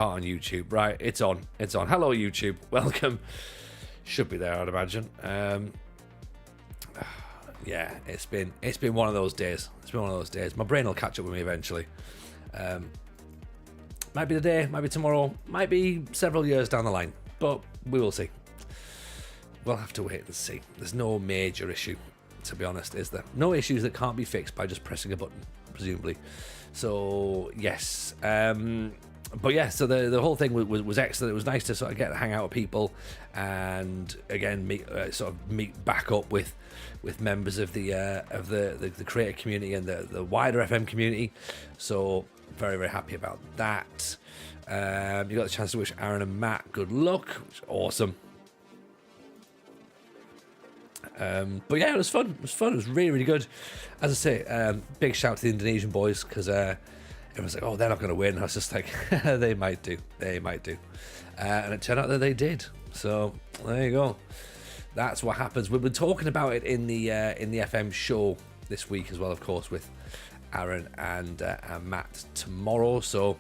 on YouTube. Right, it's on. It's on. Hello, YouTube. Welcome. Should be there, I'd imagine. Yeah, it's been one of those days. It's been one of those days. My brain will catch up with me eventually. Might be today, might be tomorrow, might be several years down the line, but we will see. We'll have to wait and see. There's no major issue, to be honest, is there? No issues that can't be fixed by just pressing a button, presumably. So yes, but yeah, so the whole thing was excellent. It was nice to sort of get to hang out with people, and again meet back up with members of the creator community and the wider FM community. So very, very happy about that. You got the chance to wish Aaron and Matt good luck, which is awesome. But yeah, it was fun. It was really, really good. As I say, big shout to the Indonesian boys, because everyone's like, oh, they're not going to win. I was just like, they might do. And it turned out that they did. So there you go. That's what happens. We've been talking about it in the FM show this week as well, of course, with Aaron and Matt tomorrow. So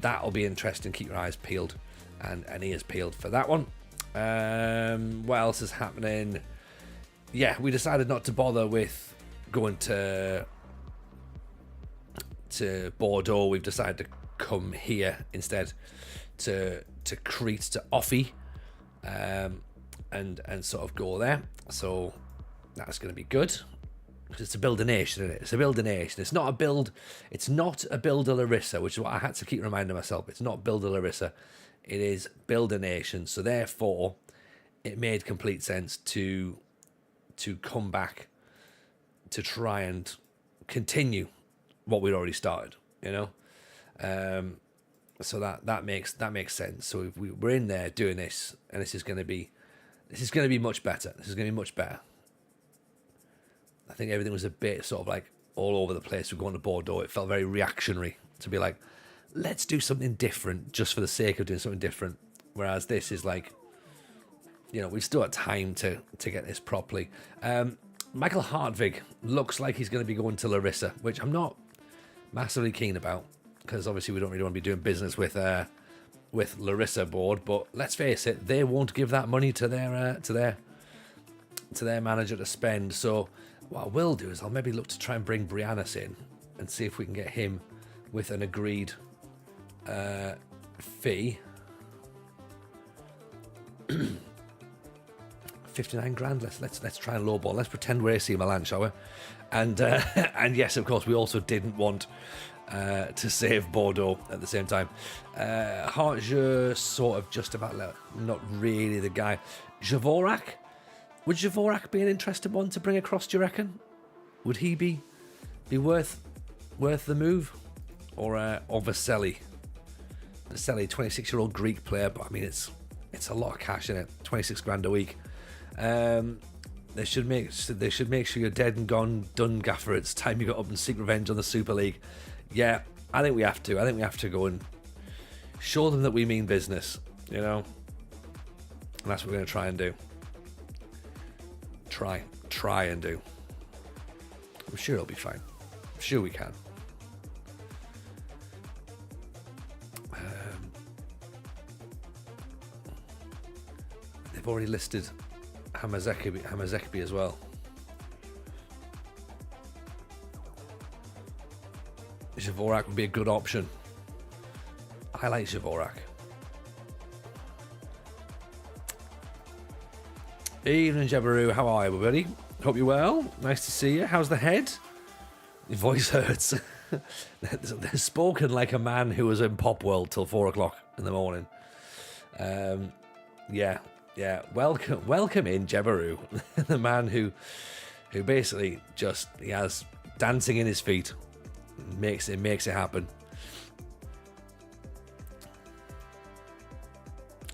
that'll be interesting. Keep your eyes peeled and ears peeled for that one. What else is happening? Yeah, we decided not to bother with going to Bordeaux. We've decided to come here instead to Crete, to OFI, and sort of go there. So that's going to be good. It's a build a nation, isn't it? It's a build a nation. It's not a build a Larissa, which is what I had to keep reminding myself. It's not build a Larissa. It is build a nation. So therefore, it made complete sense to come back to try and continue what we'd already started, you know. So that makes sense. So if we're in there doing this, and this is going to be much better. This is going to be much better. I think everything was a bit sort of like all over the place. We're going to Bordeaux. It felt very reactionary to be like, let's do something different just for the sake of doing something different. Whereas this is like, you know, we've still got time to get this properly. Michael Hartvig looks like he's going to be going to Larissa, which I'm not massively keen about, because obviously we don't really want to be doing business with Larissa board. But let's face it, they won't give that money to their manager to spend. So what I will do is I'll maybe look to try and bring Briannas in and see if we can get him with an agreed fee. 59 grand. Let's try and lowball. Let's pretend we're AC Milan, shall we? And yes, of course, we also didn't want to save Bordeaux at the same time. Hartje sort of just about not really the guy. Javorak. Would Javorak be an interesting one to bring across, do you reckon? Would he be worth the move? Or Vasily? Vasily, 26-year-old Greek player, but I mean it's a lot of cash in it. 26 grand a week. They should make sure you're dead and gone, done, Gaffer. It's time you got up and seek revenge on the Super League. Yeah, I think we have to. I think we have to go and show them that we mean business, you know? And that's what we're going to try and do. Try and do. I'm sure it'll be fine. I'm sure we can. They've already listed Hamazekbi as well. Javorak would be a good option. I like Javorak. Evening, Jabaru. How are you, everybody? Hope you're well. Nice to see you. How's the head? Your voice hurts. They're spoken like a man who was in Pop World till 4 o'clock in the morning. Yeah. Welcome in, Jabaru. The man who basically just, he has dancing in his feet. Makes it happen.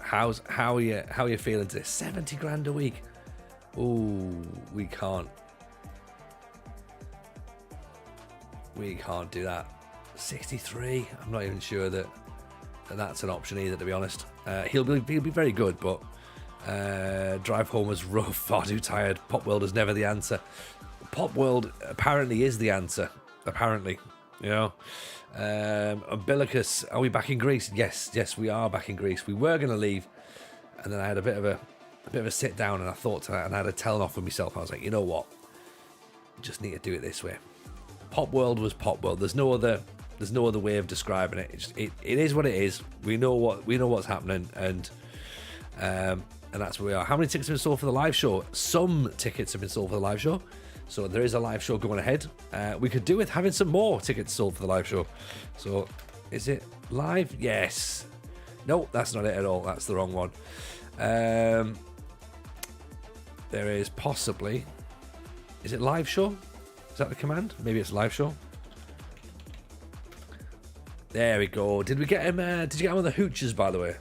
How are you feeling today? 70 grand a week. Ooh, we can't do that. 63. I'm not even sure that that's an option either, to be honest. He'll be very good, but drive home was rough, far too tired. Pop World is never the answer. Pop World apparently is the answer. Apparently, You know, Umbilicus, are we back in Greece? Yes, we are back in Greece. We were going to leave, and then I had a bit of a sit down, and I thought tonight, and I had a telling off with myself. I was like, you know what, just need to do it this way. Pop World was Pop World. There's no other way of describing it. It is what it is. We know what's happening, and that's where we are. How many tickets have been sold for the live show? Some tickets have been sold for the live show. So there is a live show going ahead. We could do with having some more tickets sold for the live show. So is it live? Yes. No, that's not it at all. That's the wrong one. There is possibly... Is it live show? Is that the command? Maybe it's live show. There we go. Did we get him? Did you get him on the hooches, by the way?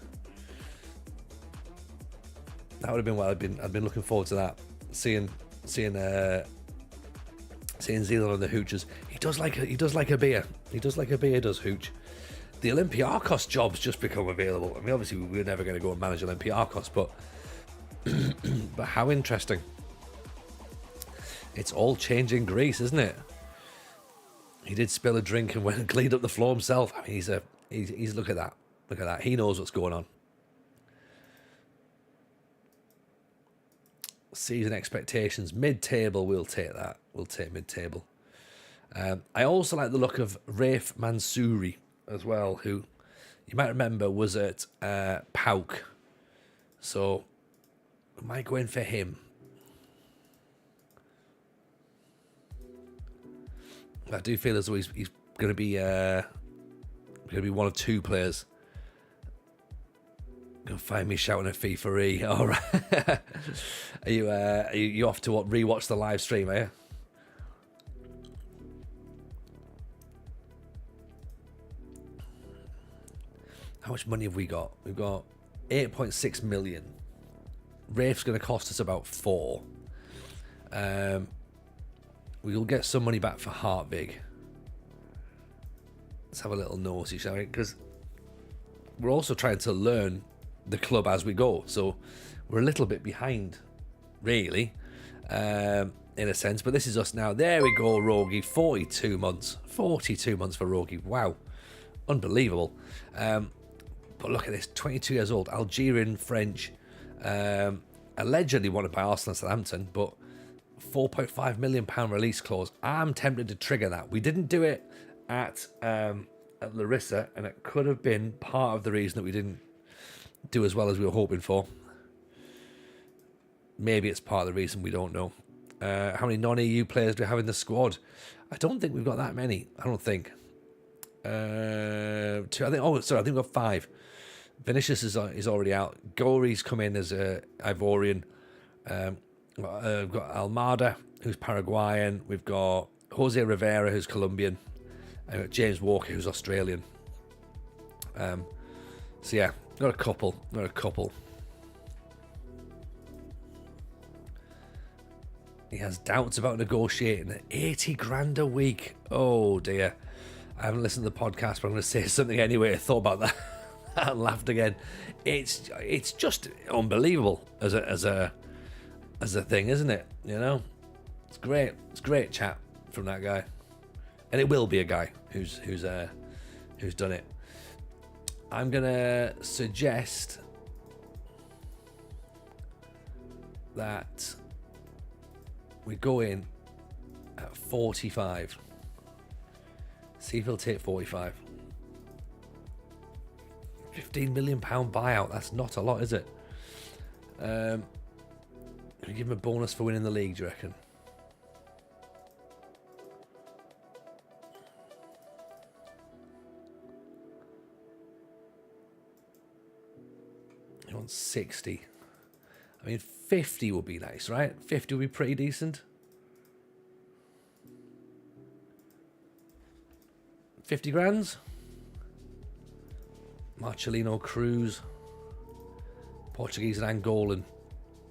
That would have been what I'd been looking forward to that. Seeing Zealand on the hooches. He does like a beer. He does like a beer, does Hooch. The Olympiakos job's just become available. I mean, obviously we're never going to go and manage Olympiakos, but but how interesting. It's all changing Greece, isn't it? He did spill a drink and went and cleaned up the floor himself. I mean, he's look at that. Look at that. He knows what's going on. Season expectations, mid-table, we'll take that. We'll take mid-table. I also like the look of Rafe Mansouri as well, who you might remember was at PAOK. So, I might go in for him. I do feel as though he's going to be one of two players. Gonna find me shouting at FIFA E. All right. Are you off to rewatch the live stream? Are you? How much money have we got? We've got 8.6 million. Rafe's going to cost us about 4. We'll get some money back for Hartvig. Let's have a little nosy, shall we? Because we're also trying to learn the club as we go, so we're a little bit behind, really, in a sense. But this is us now. There we go, Rogi. 42 months. 42 months for Rogi. Wow, unbelievable. But look at this. 22 years old, Algerian, French, allegedly wanted by Arsenal and Southampton, but £4.5 million release clause. I'm tempted to trigger that. We didn't do it at Larissa, and it could have been part of the reason that we didn't do as well as we were hoping for. Maybe it's part of the reason, we don't know. How many non-EU players do we have in the squad? I don't think we've got that many. I don't think. Two, I think. Oh, sorry, I think we've got 5. Vinicius is already out. Gori's come in as a Ivorian. We've got Almada, who's Paraguayan. We've got Jose Rivera, who's Colombian. And we've got James Walker, who's Australian. So yeah, got a couple. He has doubts about negotiating at 80 grand a week. Oh dear. I haven't listened to the podcast, but I'm going to say something anyway. I thought about that and laughed again. It's just unbelievable as a thing, isn't it? You know, it's great. It's great chat from that guy, and it will be a guy who's done it. I'm gonna suggest that we go in at 45. See if he'll take 45. £15 million buyout. That's not a lot, is it? Can we give him a bonus for winning the league, do you reckon? He wants 60. I mean, 50 would be nice, right? 50 would be pretty decent. 50 grand. Marcelino Cruz, Portuguese and Angolan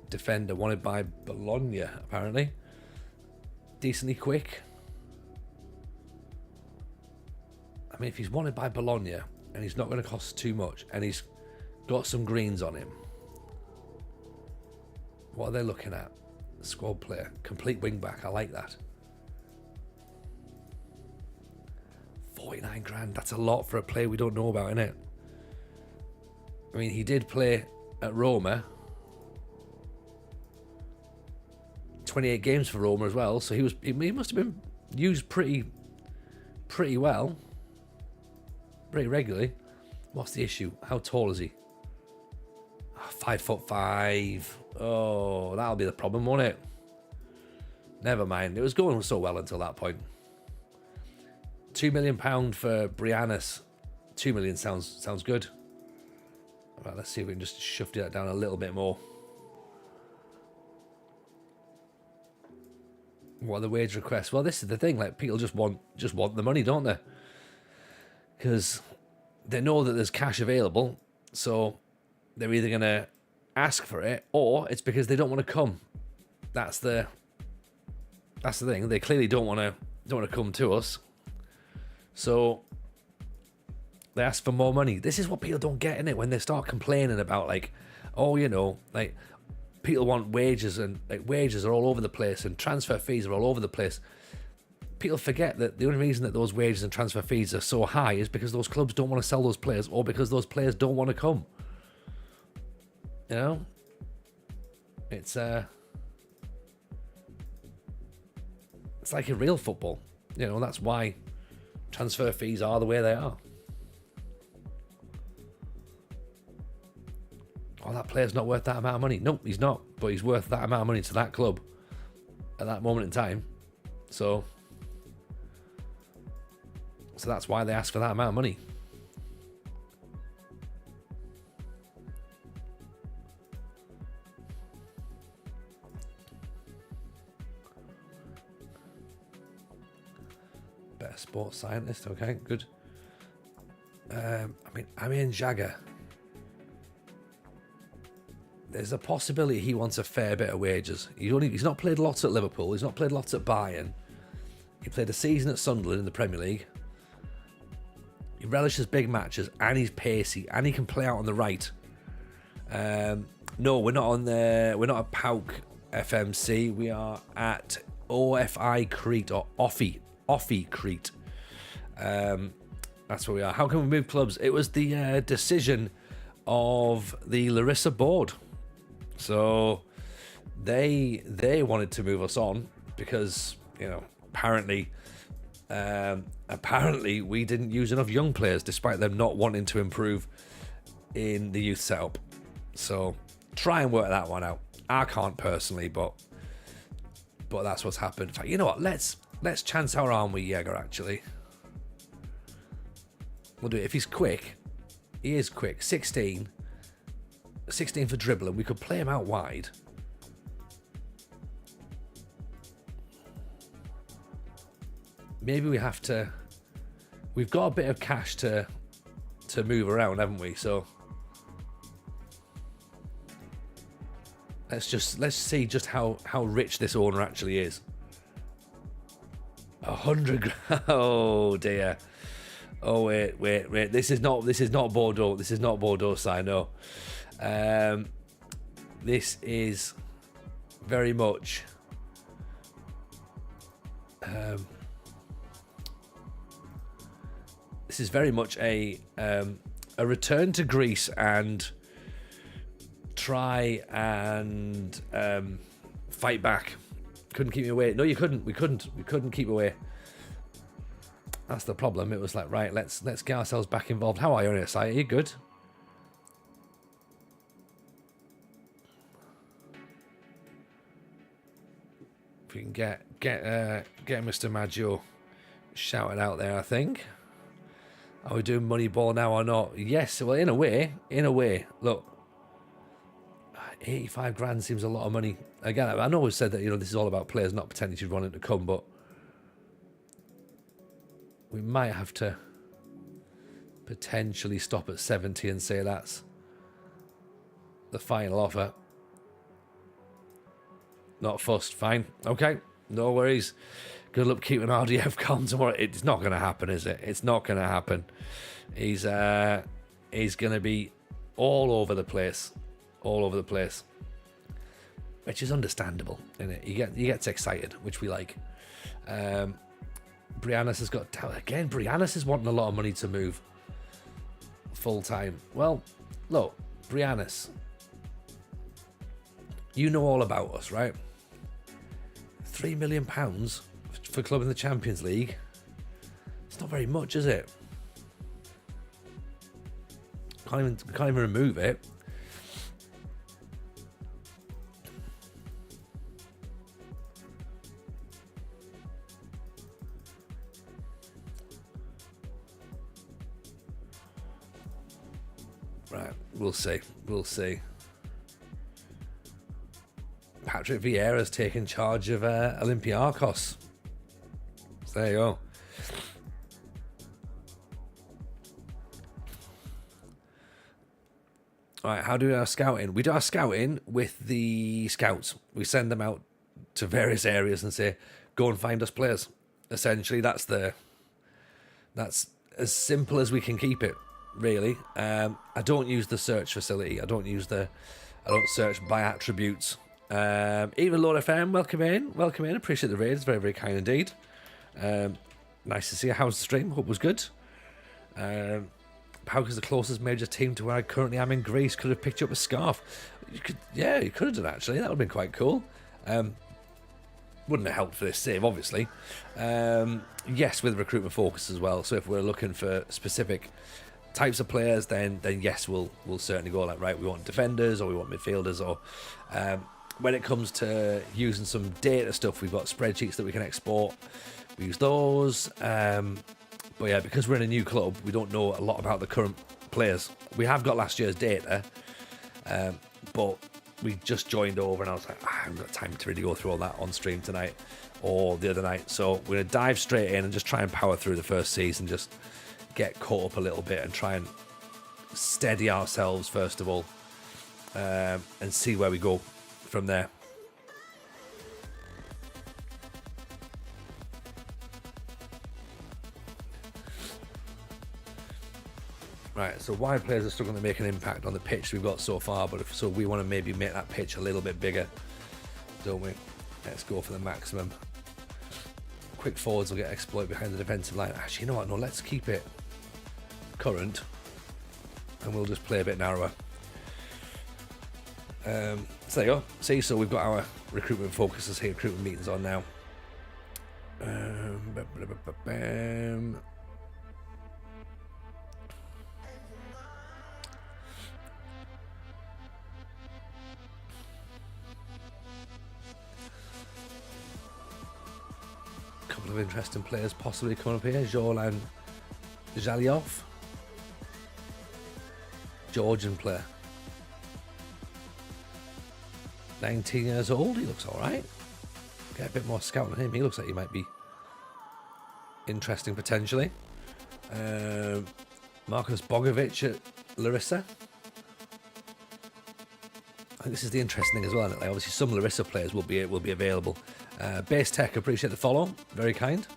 defender, wanted by Bologna, apparently. Decently quick. I mean, if he's wanted by Bologna and he's not going to cost too much and he's got some greens on him, what are they looking at? Squad player, complete wing back. I like that. 49 grand. That's a lot for a player we don't know about, isn't it? I mean, he did play at Roma. 28 games for Roma as well, so he must have been used pretty well, pretty regularly. What's the issue? How tall is he? 5'5". Oh, that'll be the problem, won't it? Never mind. It was going so well until that point. £2 million for Briannas. 2 million sounds good. Right, let's see if we can just shove that down a little bit more. What are the wage requests? Well, this is the thing. Like, people just want the money, don't they? Because they know that there's cash available, so they're either gonna ask for it, or it's because they don't want to come. That's the thing. They clearly don't want to come to us, so they ask for more money. This is what people don't get, in it, when they start complaining about, like, oh, you know, like, people want wages, and like wages are all over the place and transfer fees are all over the place. People forget that the only reason that those wages and transfer fees are so high is because those clubs don't want to sell those players, or because those players don't want to come. You know? It's like in real football. You know, that's why transfer fees are the way they are. Oh, that player's not worth that amount of money. No, he's not. But he's worth that amount of money to that club at that moment in time. So that's why they ask for that amount of money. Better sports scientist. Okay, good. I mean, Jagger. There's a possibility he wants a fair bit of wages. He's not played lots at Liverpool. He's not played lots at Bayern. He played a season at Sunderland in the Premier League. He relishes big matches, and he's pacey, and he can play out on the right. No, we're not at PAOK FMC. We are at OFI Crete, or OFI Crete. That's where we are. How can we move clubs? It was the decision of the Larissa board. So they wanted to move us on because, you know, apparently we didn't use enough young players, despite them not wanting to improve in the youth setup. So try and work that one out. I can't personally, but that's what's happened. In fact, you know what? Let's chance our arm with Jäger, actually. We'll do it. If he's quick, he is quick. 16 for dribbling. We could play him out wide. Maybe we have to. We've got a bit of cash to move around, haven't we? So let's see just how rich this owner actually is. 100 grand. Oh dear. Oh wait. This is not Bordeaux. This is not Bordeaux side. No. This is very much. This is very much a return to Greece and try and fight back. Couldn't keep me away. No, you couldn't. We couldn't keep away. That's the problem. It was like, right, let's get ourselves back involved. How are you on your side? Are you good? If we can get Mr. Maggio shouted out there, I think. Are we doing Moneyball now or not? Yes. Well, in a way. Look, 85 grand seems a lot of money. Again, I know we said that, you know, this is all about players not pretending to wanting to come, but we might have to potentially stop at 70 and say that's the final offer. Not fussed. Fine. Okay. No worries. Good luck keeping RDF calm tomorrow. It's not going to happen, is it? It's not going to happen. He's going to be all over the place. All over the place. Which is understandable, isn't it? He gets excited, which we like. Briannis has got again. Briannis is wanting a lot of money to move full time. Well, look, Briannis, you know all about us, right? £3 million for club in the Champions League. It's not very much, is it? Can't even remove it. Right, we'll see. We'll see. Patrick Vieira's taking charge of Olympiacos. So there you go. All right, how do we do our scouting? We do our scouting with the scouts. We send them out to various areas and say, go and find us players. Essentially, that's as simple as we can keep it, really. I don't use the search facility. I don't search by attributes. Even Lord FM, welcome in. Appreciate the raid. It's very, very kind indeed. Nice to see you. How's the stream? Hope it was good. How is the closest major team to where I currently am in Greece? Could have picked you up a scarf. You could have done actually. That would have been quite cool. Wouldn't have helped for this save, obviously. Yes, with recruitment focus as well. So if we're looking for specific types of players, then yes, we'll certainly go like, right, we want defenders or we want midfielders, or when it comes to using some data stuff, we've got spreadsheets that we can export. We use those. But yeah, because we're in a new club, we don't know a lot about the current players. We have got last year's data, but we just joined over and I was like, I haven't got time to really go through all that on stream tonight or the other night. So we're going to dive straight in and just try and power through the first season, just get caught up a little bit and try and steady ourselves first of all, and see where we go from there. Right, so wide players are still going to make an impact on the pitch we've got so far, but so we want to maybe make that pitch a little bit bigger, don't we? Let's go for the maximum. Quick forwards will get exploited behind the defensive line. Actually, you know what? No, let's keep it current, and we'll just play a bit narrower. So there you go. See, so we've got our recruitment focuses here, recruitment meetings on now. Couple of interesting players possibly coming up here. Jolan Zhalyov, Georgian player, 19 years old. He looks all right. Get a bit more scout on him. He looks like he might be interesting potentially. Marcus Bogovic at Larissa. I think this is the interesting thing as well, isn't it? Like obviously some Larissa players will be available. Base Tech, appreciate the follow. Very kind.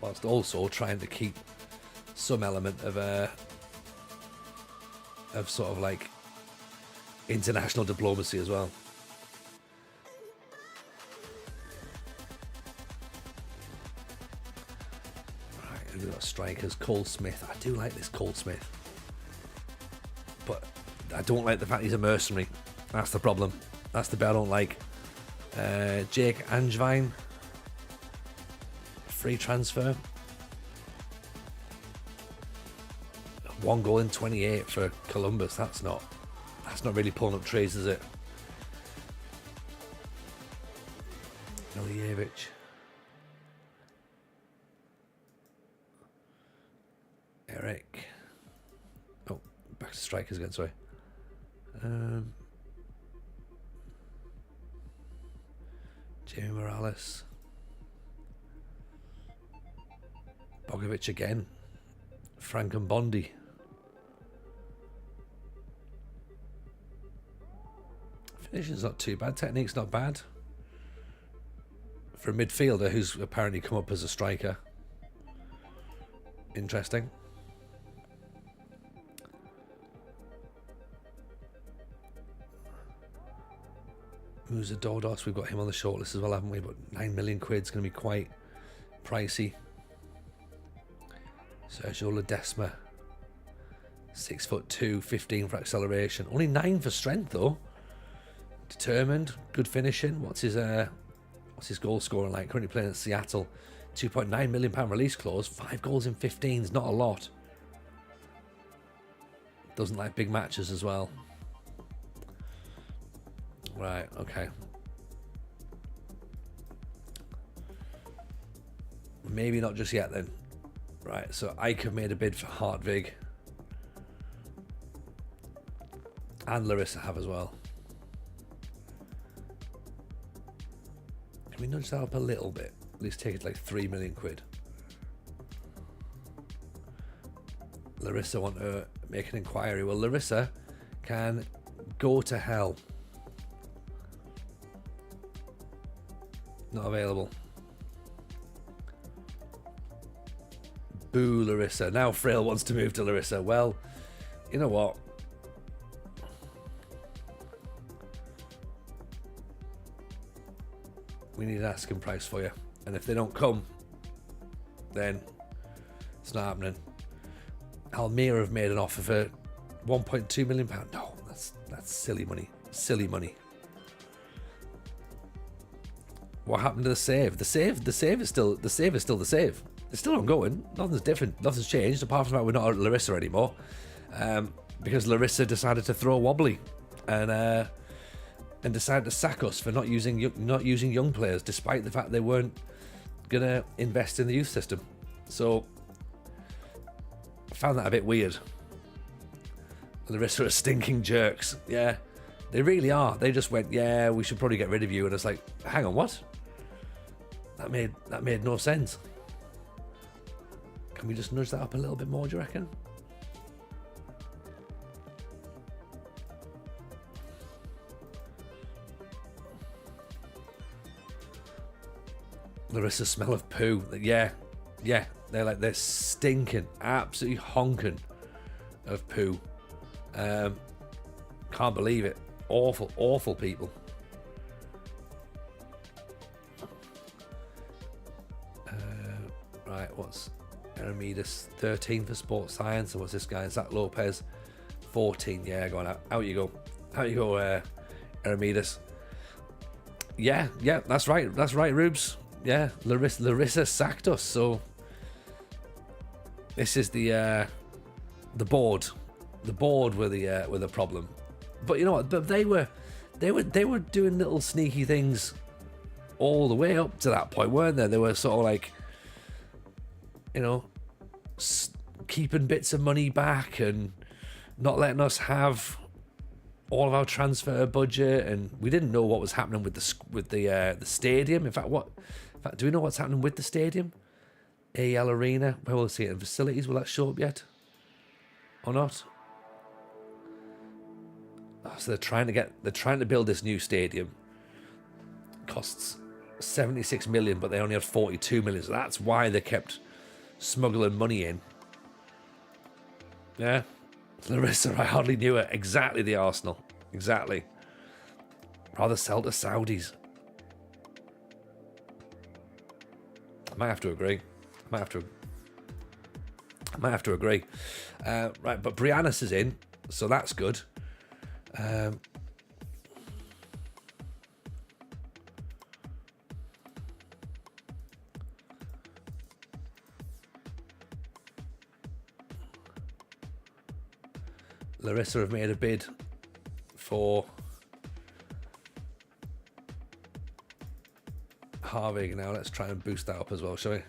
Whilst also trying to keep some element of sort of like international diplomacy as well. Right, we've got strikers. Cole Smith. I do like this Cole Smith, but I don't like the fact he's a mercenary. That's the problem. That's the bit I don't like. Jake Angevine, free transfer. 1 goal in 28 for Columbus. That's not really pulling up trees, is it? Miljevic. Eric. Oh, back to strikers again, sorry. Jamie Morales. Bogovic again. Frank and Bondi. Finishing's not too bad. Technique's not bad. For a midfielder who's apparently come up as a striker. Interesting. Musa Dordos, we've got him on the shortlist as well, haven't we? But 9 million quid's going to be quite pricey. Sergio Ledesma, 6'2", 15 for acceleration. Only 9 for strength though. Determined, good finishing. What's his goal scoring like? Currently playing at Seattle. £2.9 million release clause. 5 goals in 15 is not a lot. Doesn't like big matches as well. Right, okay. Maybe not just yet then. Right, so Ike have made a bid for Hartwig. And Larissa have as well. Can we nudge that up a little bit? At least take it like 3 million quid. Larissa want to make an inquiry. Well, Larissa can go to hell. Not available. Boo, Larissa. Now Frail wants to move to Larissa. Well, you know what? We need an asking price for you. And if they don't come, then it's not happening. Almira have made an offer for £1.2 million. No, that's silly money. Silly money. What happened to the save? The save is still the save. It's still ongoing. Nothing's different. Nothing's changed apart from that we're not at Larissa anymore, because Larissa decided to throw a wobbly and decided to sack us for not using young players, despite the fact they weren't gonna invest in the youth system. So I found that a bit weird. Larissa are stinking jerks. Yeah, they really are. They just went, yeah, we should probably get rid of you, and it's like, hang on, what? That made no sense. Can we just nudge that up a little bit more, do you reckon? Larissa smell of poo. Yeah, they're stinking, absolutely honking of poo. Can't believe it. Awful people. Right, what's Eremides? 13 for sports science. And what's this guy? Zach Lopez, 14. Yeah, go on out. Out you go, Eremides. Yeah, that's right, Rubes. Yeah, Larissa sacked us. So this is the board. The board were the problem. But you know what? But they were doing little sneaky things all the way up to that point, weren't they? They were sort of like, you know, keeping bits of money back and not letting us have all of our transfer budget, and we didn't know what was happening with the stadium. In fact, do we know what's happening with the stadium? AEL Arena. Where will we see it in facilities? Will that show up yet, or not? Oh, so they're trying to build this new stadium. Costs 76 million, but they only had 42 million. So that's why they kept smuggling money in. Yeah. Larissa, I hardly knew her. Exactly the Arsenal. Exactly. Rather sell to Saudis. I might have to agree. Right, but Briannis is in, so that's good. Larissa have made a bid for Harvey now. Let's try and boost that up as well, shall we?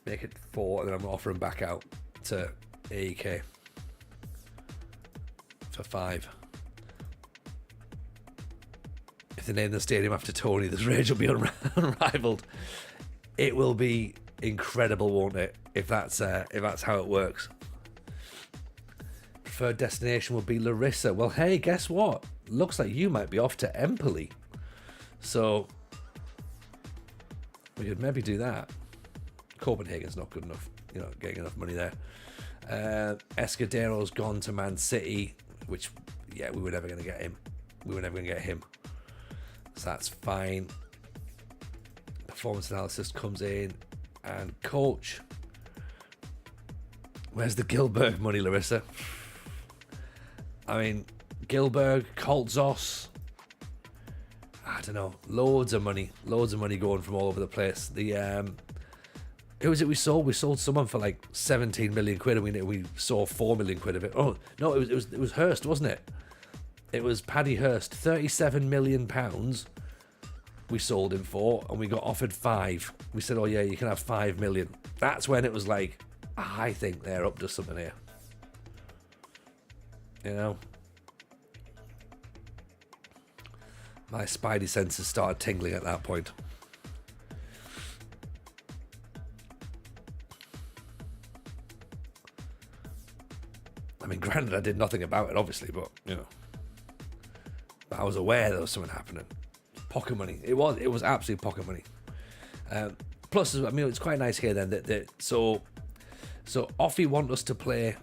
Make it 4, and then I'm offering back out to AEK for 5. If they name the stadium after Tony, this rage will be unrivaled. It will be incredible, won't it? If that's how it works. Preferred destination would be Larissa. Well, hey, guess what? Looks like you might be off to Empoli, so we could maybe do that. Copenhagen's not good enough, you know, getting enough money there. Escudero's gone to Man City, which yeah, we were never going to get him. So that's fine. Performance analysis comes in, and coach. Where's the Gilberg money, Larissa? I mean, Gilberg, Coltzos. I don't know. Loads of money going from all over the place. Who was it we sold? We sold someone for like 17 million quid, and we saw 4 million quid of it. Oh no, it was Hurst, wasn't it? It was Paddy Hurst. 37 million pounds we sold him for, and we got offered 5. We said, oh yeah, you can have 5 million. That's when it was like, I think they're up to something here. You know, my spidey senses started tingling at that point. I mean, granted, I did nothing about it, obviously, but, you know, I was aware there was something happening. Pocket money. It was absolute pocket money. Plus, I mean, it's quite nice here then that so OFI want us to play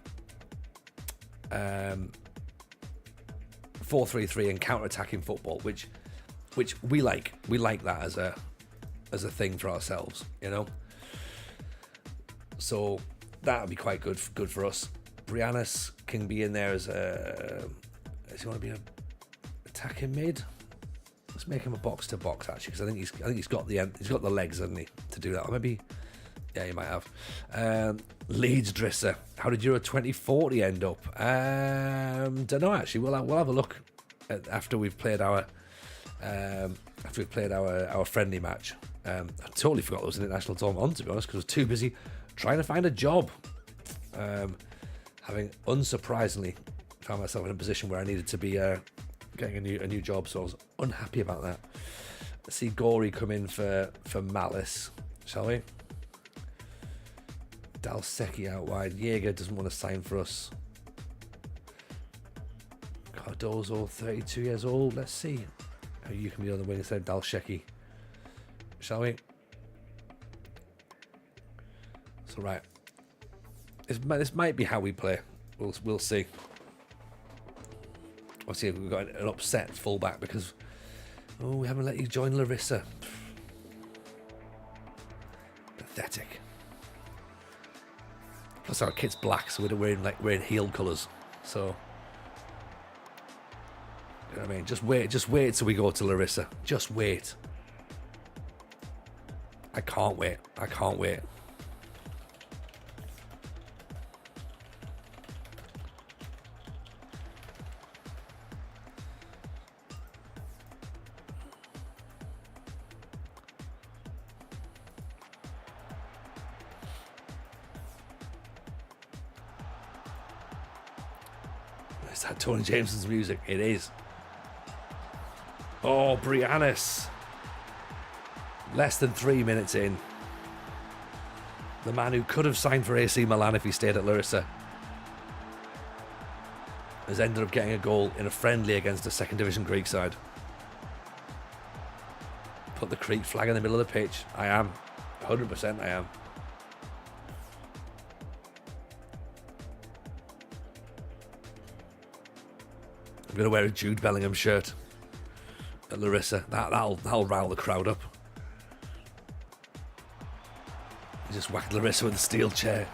4-3-3 and counter-attacking football, which we like. We like that as a thing for ourselves, you know. So that would be quite good for us. Briannis can be in there as a. Does he want to be a attacking mid? Let's make him a box to box actually, because I think he's got the legs, hasn't he, to do that? Or maybe, yeah, he might have. Leeds Drisser. How did Euro 2040 end up? Don't know actually. We'll have a look after we've played our friendly match. I totally forgot there was an international tournament on, to be honest, because I was too busy trying to find a job. Having unsurprisingly found myself in a position where I needed to be getting a new job, so I was unhappy about that. Let's see Gory come in for Malice, shall we? Dalsecki out wide. Jaeger doesn't want to sign for us. Cardozo, 32 years old. Let's see how you can be on the wing instead of Dalsecki, shall we? So right, this might be how we play. We'll see. Obviously, we've got an upset fullback because we haven't let you join Larissa. Pathetic. Plus, our kit's black, so we're wearing heel colours. So, you know what I mean? Just wait till we go to Larissa. Just wait. I can't wait. Is that Tony Jameson's music? It is. Oh, Briannis. Less than 3 minutes in. The man who could have signed for AC Milan if he stayed at Larissa has ended up getting a goal in a friendly against a second division Greek side. Put the Crete flag in the middle of the pitch. I am. 100% I am. I'm going to wear a Jude Bellingham shirt at Larissa. That'll rile the crowd up. He just whacked Larissa with a steel chair.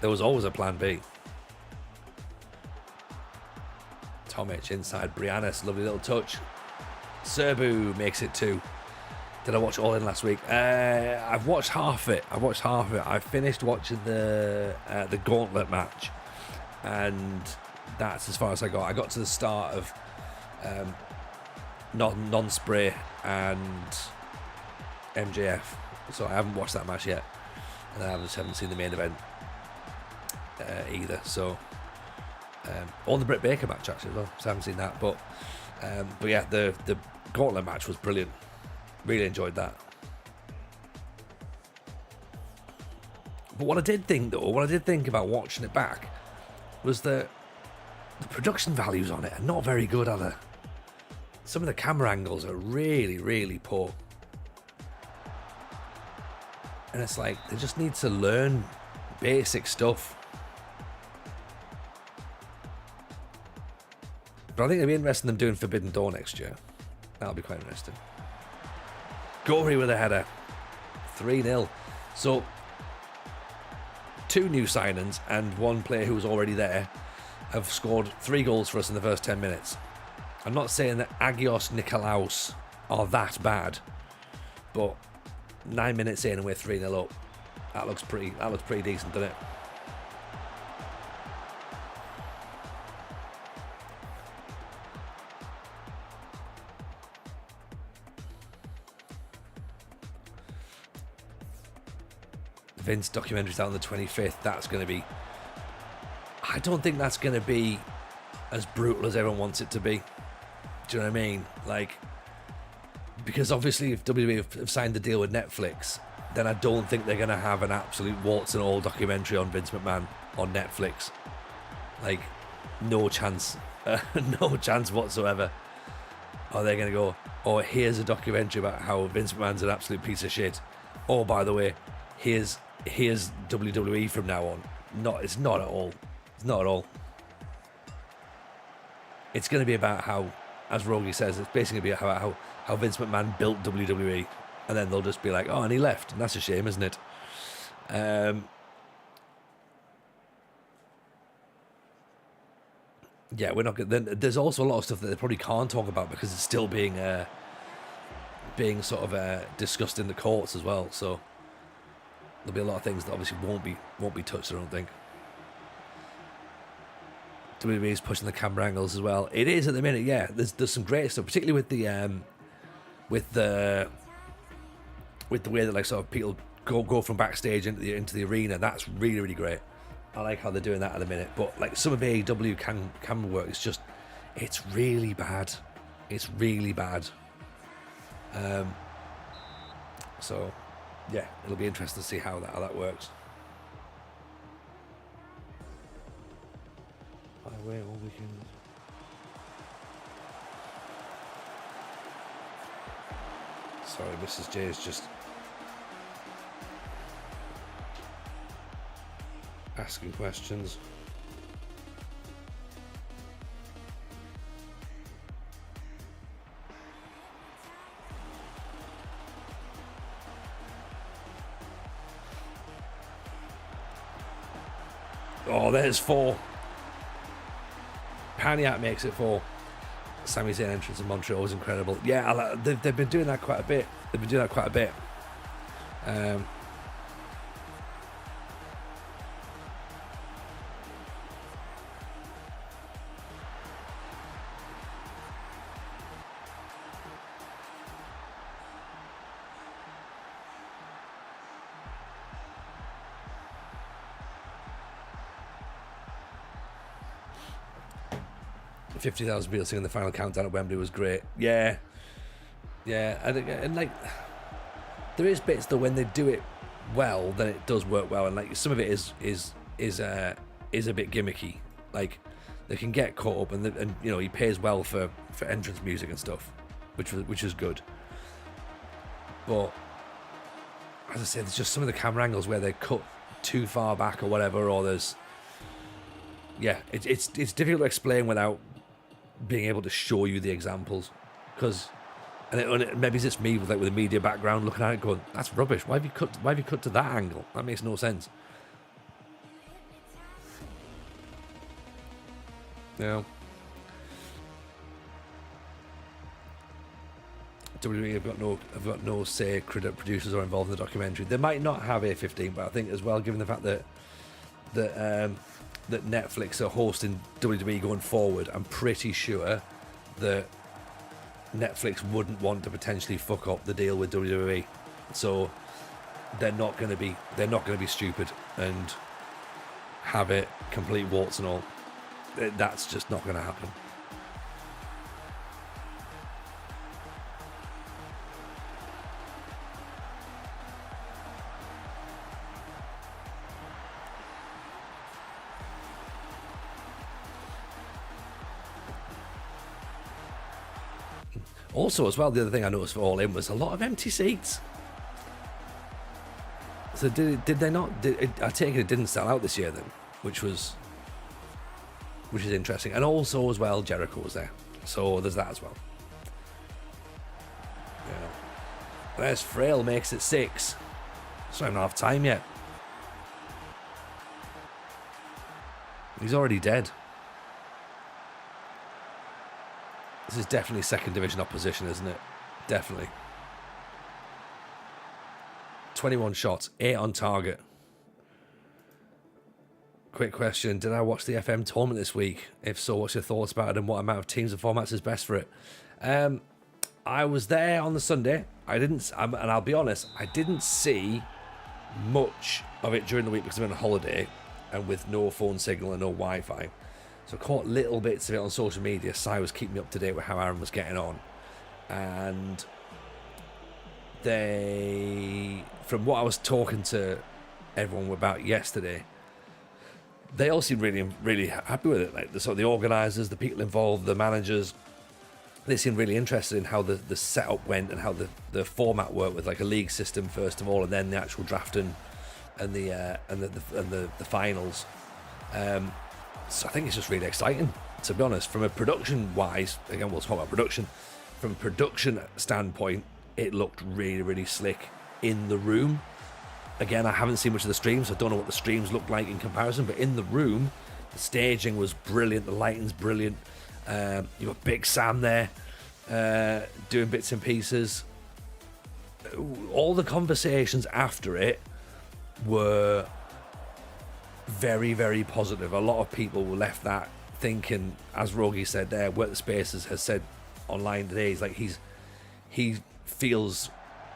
There was always a plan B. Tomic inside Briannis. Lovely little touch. Serbu makes it 2. Did I watch all in last week? I've watched half of it. I finished watching the gauntlet match, and that's as far as I got. I got to the start of non-spray and MJF, so I haven't watched that match yet, and I just haven't seen the main event either. So, or the Britt Baker match actually as well. So I haven't seen that, but yeah, the gauntlet match was brilliant. Really enjoyed that. But what I did think about watching it back was that the production values on it are not very good, are they? Some of the camera angles are really, really poor. And it's like, they just need to learn basic stuff. But I think it'll be interesting them doing Forbidden Door next year. That'll be quite interesting. Gory with a header. 3-0. So, 2 new signings and 1 player who was already there have scored 3 goals for us in the first 10 minutes. I'm not saying that Agios Nikolaos are that bad, but 9 minutes in and we're 3-0 up. That looks pretty decent, doesn't it? Vince documentary's out on the 25th. That's going to be... I don't think that's going to be as brutal as everyone wants it to be. Do you know what I mean? Like, because obviously if WWE have signed the deal with Netflix, then I don't think they're going to have an absolute warts and all documentary on Vince McMahon on Netflix. Like, no chance. No chance whatsoever. Or they're going to go, oh, here's a documentary about how Vince McMahon's an absolute piece of shit. Oh, by the way, here's WWE from now on. It's not at all. It's not at all. It's going to be about how, as Rogie says, it's basically going to be about how Vince McMahon built WWE, and then they'll just be like, oh, and he left, and that's a shame, isn't it? Yeah, we're not good. Then there's also a lot of stuff that they probably can't talk about because it's still being sort of discussed in the courts as well. So there'll be a lot of things that obviously won't be touched, I don't think. WWE is pushing the camera angles as well. It is at the minute, yeah. There's some great stuff, particularly with the way that like sort of people go from backstage into the arena. That's really, really great. I like how they're doing that at the minute. But like some of AEW camera work is just, it's really bad. It's really bad. So yeah, it'll be interesting to see how that works. Away all weekend. Sorry, Mrs. J is just asking questions. Oh, there's 4. Paniac makes it 4. Sami Zayn entrance in Montreal was incredible. Yeah, they've been doing that quite a bit. 50,000 people singing the final countdown at Wembley was great. Yeah, and like there is bits though when they do it well, then it does work well, and like some of it is a bit gimmicky. Like they can get caught up, and you know he pays well for entrance music and stuff, which is good. But as I said, there's just some of the camera angles where they cut too far back or whatever, or there's it's difficult to explain without being able to show you the examples, because maybe it's just me with a media background looking at it going, that's rubbish, why have you cut to that angle? That makes no sense. No. WWE have got no say, credit producers are involved in the documentary. They might not have A15, but I think as well, given the fact that Netflix are hosting WWE going forward, I'm pretty sure that Netflix wouldn't want to potentially fuck up the deal with WWE, so they're not going to be stupid and have it complete warts and all. That's just not going to happen. Also, as well, the other thing I noticed for All In was a lot of empty seats. So did they not? I take it didn't sell out this year then, which was which is interesting. And also as well, Jericho was there, so there's that as well. Yeah. There's Frail, makes it 6. It's not even half time yet. He's already dead. This is definitely second division opposition, isn't it? Definitely. 21 shots, 8 on target. Quick question, did I watch the FM tournament this week? If so, what's your thoughts about it and what amount of teams and formats is best for it? I was there on the Sunday. And I'll be honest, I didn't see much of it during the week because I'm on holiday and with no phone signal and no Wi-Fi. So I caught little bits of it on social media. Si was keeping me up to date with how Aaron was getting on. And from what I was talking to everyone about yesterday, they all seemed really, really happy with it. Like the organisers, the people involved, the managers, they seemed really interested in how the setup went and how the format worked with like a league system first of all, and then the actual drafting and the finals. So I think it's just really exciting, to be honest. From a production wise, again we'll talk about production. From a production standpoint, it looked really, really slick in the room. Again, I haven't seen much of the streams, so I don't know what the streams look like in comparison, but in the room, the staging was brilliant, the lighting's brilliant. You got Big Sam there doing bits and pieces. All the conversations after it were very, very positive. A lot of people left that thinking, as Rogi said there, Work the Spaces has said online today, he's like he feels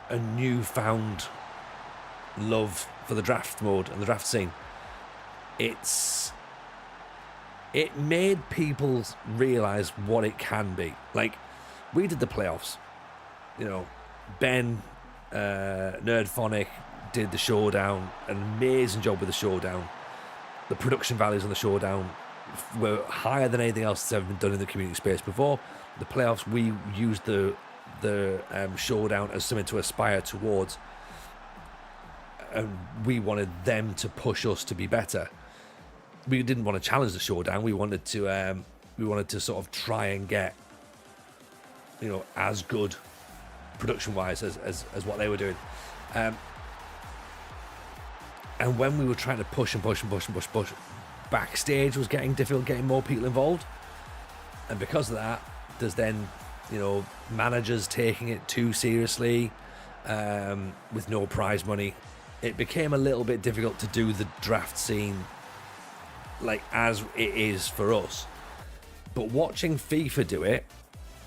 a newfound love for the draft mode and the draft scene. It made people realise what it can be. Like, we did the playoffs. You know, Ben, Nerdphonic did the showdown. An amazing job with the showdown. The production values on the showdown were higher than anything else that's ever been done in the community space before. The playoffs, we used the showdown as something to aspire towards. And we wanted them to push us to be better. We didn't want to challenge the showdown. We wanted to sort of try and get, you know, as good production wise as what they were doing. And when we were trying to push, backstage was getting difficult, getting more people involved. And because of that, there's then, you know, managers taking it too seriously, with no prize money. It became a little bit difficult to do the draft scene like as it is for us. But watching FIFA do it,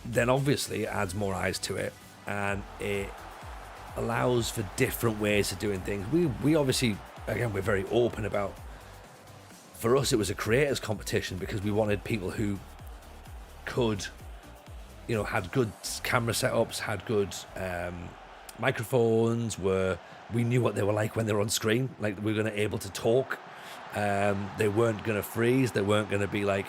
then obviously it adds more eyes to it, and it allows for different ways of doing things. We obviously, again, we're very open about, for us it was a creators competition because we wanted people who could, you know, had good camera setups, had good microphones, we knew what they were like when they were on screen. Like, we were going to able to talk. They weren't going to freeze. They weren't going to be like,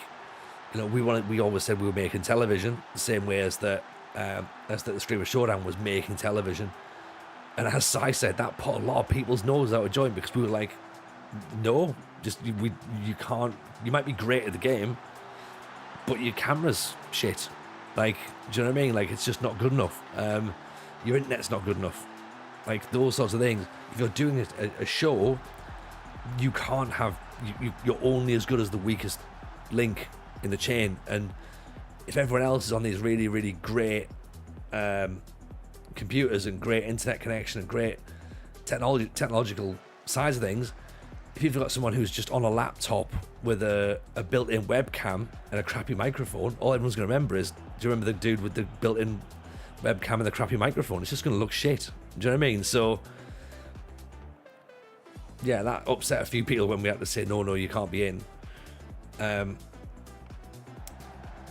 you know, we always said we were making television the same way as that the Streamer Showdown was making television. And as Si said, that put a lot of people's noses out of joint because we were like, no, just you can't. You might be great at the game, but your camera's shit. Like, do you know what I mean? Like, it's just not good enough. Your internet's not good enough. Like, those sorts of things. If you're doing a show, you can't have. You're only as good as the weakest link in the chain. And if everyone else is on these really, really great computers and great internet connection and great technological sides of things, if you've got someone who's just on a laptop with a built-in webcam and a crappy microphone, all everyone's going to remember is, do you remember the dude with the built-in webcam and the crappy microphone? It's just going to look shit. Do you know what I mean? So, yeah, that upset a few people when we had to say, no, you can't be in.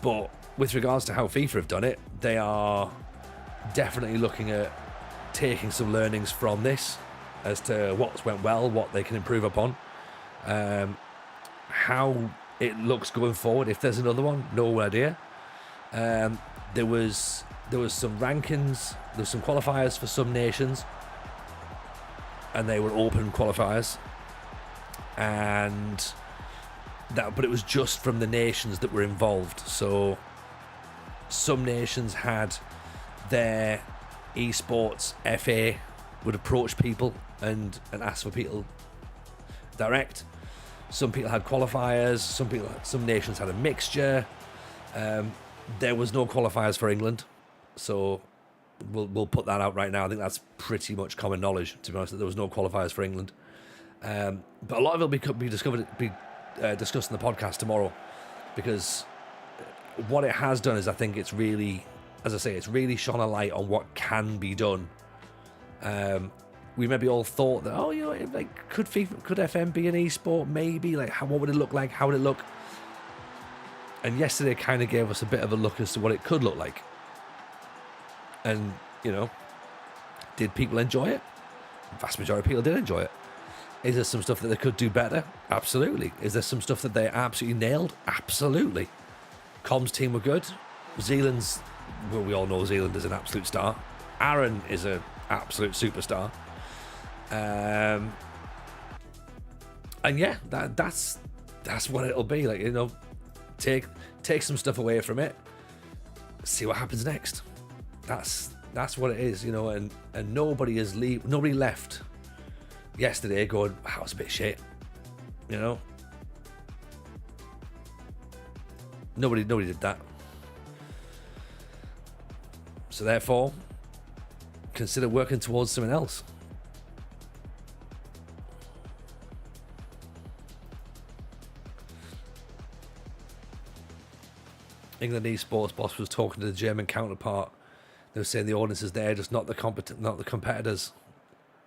But with regards to how FIFA have done it, they are definitely looking at taking some learnings from this as to what's went well, what they can improve upon, how it looks going forward. If there's another one, no idea. There was some rankings, there was some qualifiers for some nations, and they were open qualifiers, and but it was just from the nations that were involved. So some nations had their esports FA would approach people and ask for people direct. Some people had qualifiers. Some nations had a mixture. There was no qualifiers for England, so we'll put that out right now. I think that's pretty much common knowledge, to be honest, that there was no qualifiers for England. But a lot of it will be discussed in the podcast tomorrow, because what it has done is, I think it's really, as I say, it's really shone a light on what can be done. We maybe all thought that, oh, you know, like, could FM be an esport? Maybe. Like, what would it look like? How would it look? And yesterday kind of gave us a bit of a look as to what it could look like. And, you know, did people enjoy it? The vast majority of people did enjoy it. Is there some stuff that they could do better? Absolutely. Is there some stuff that they absolutely nailed? Absolutely. Comms team were good. Zealand's, well, we all know Zealand is an absolute star. Aaron is an absolute superstar. And yeah, that's what it'll be. Like, you know, take some stuff away from it, see what happens next. That's what it is, you know. And nobody left yesterday going, wow, it's a bit shit, you know. Nobody did that. So therefore, consider working towards something else. England esports boss was talking to the German counterpart. They were saying the audience is there, just not the competitors.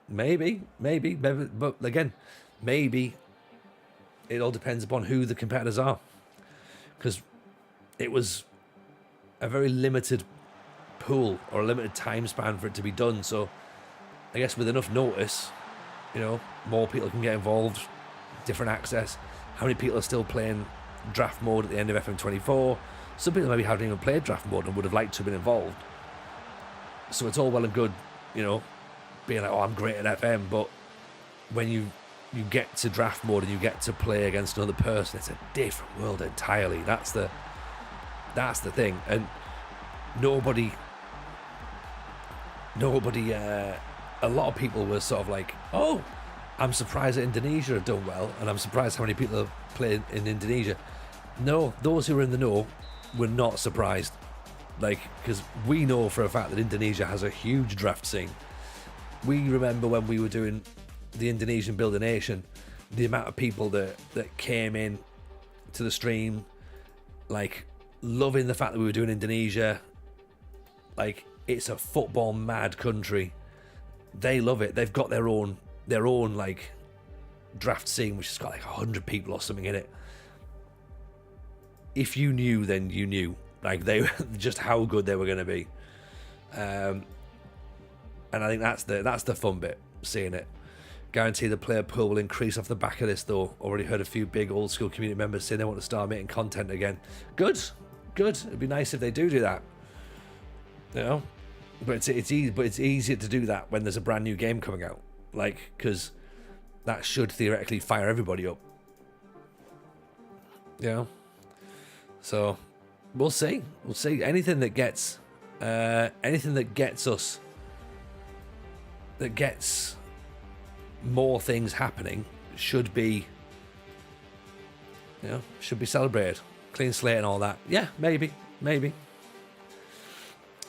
Maybe, but again, maybe it all depends upon who the competitors are, because it was a very limited pool or a limited time span for it to be done. So I guess with enough notice, you know, more people can get involved, different access. How many people are still playing draft mode at the end of FM24? Some people maybe haven't even played draft mode and would have liked to have been involved. So it's all well and good, you know, being like, oh, I'm great at FM, but when you get to draft mode and you get to play against another person, it's a different world entirely. That's the thing. And nobody, a lot of people were sort of like, oh, I'm surprised that Indonesia have done well, and I'm surprised how many people have played in Indonesia. No, those who were in the know were not surprised. Like, because we know for a fact that Indonesia has a huge draft scene. We remember when we were doing the Indonesian Build a Nation, the amount of people that came in to the stream, like, loving the fact that we were doing Indonesia. Like, it's a football mad country. They love it. They've got their own like draft scene, which has got like 100 people or something in it. If you knew, then you knew. Like, they just how good they were going to be. And I think that's the fun bit, seeing it. Guarantee the player pool will increase off the back of this, though. Already heard a few big old school community members saying they want to start making content again. Good. It'd be nice if they do that. You know, but it's easy. But it's easier to do that when there's a brand new game coming out, like, because that should theoretically fire everybody up. You know, so we'll see. Anything that gets us, that gets more things happening, should be celebrated. Clean slate and all that. Yeah, maybe.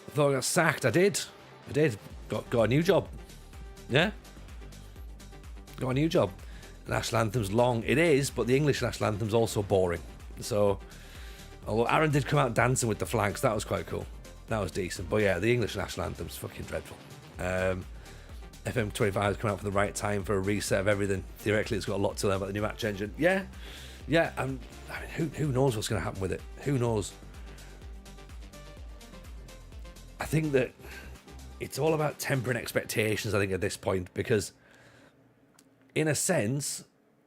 I thought I got sacked. I did. Got a new job. Yeah. Got a new job. National Anthem's long. It is, but the English National Anthem's also boring. So, although Aaron did come out dancing with the flags, that was quite cool. That was decent. But yeah, the English National Anthem's fucking dreadful. FM25 has come out for the right time for a reset of everything. Theoretically, it's got a lot to learn about the new match engine. Yeah. I mean, who knows what's going to happen with it? Who knows? I think that it's all about tempering expectations, I think, at this point, because in a sense,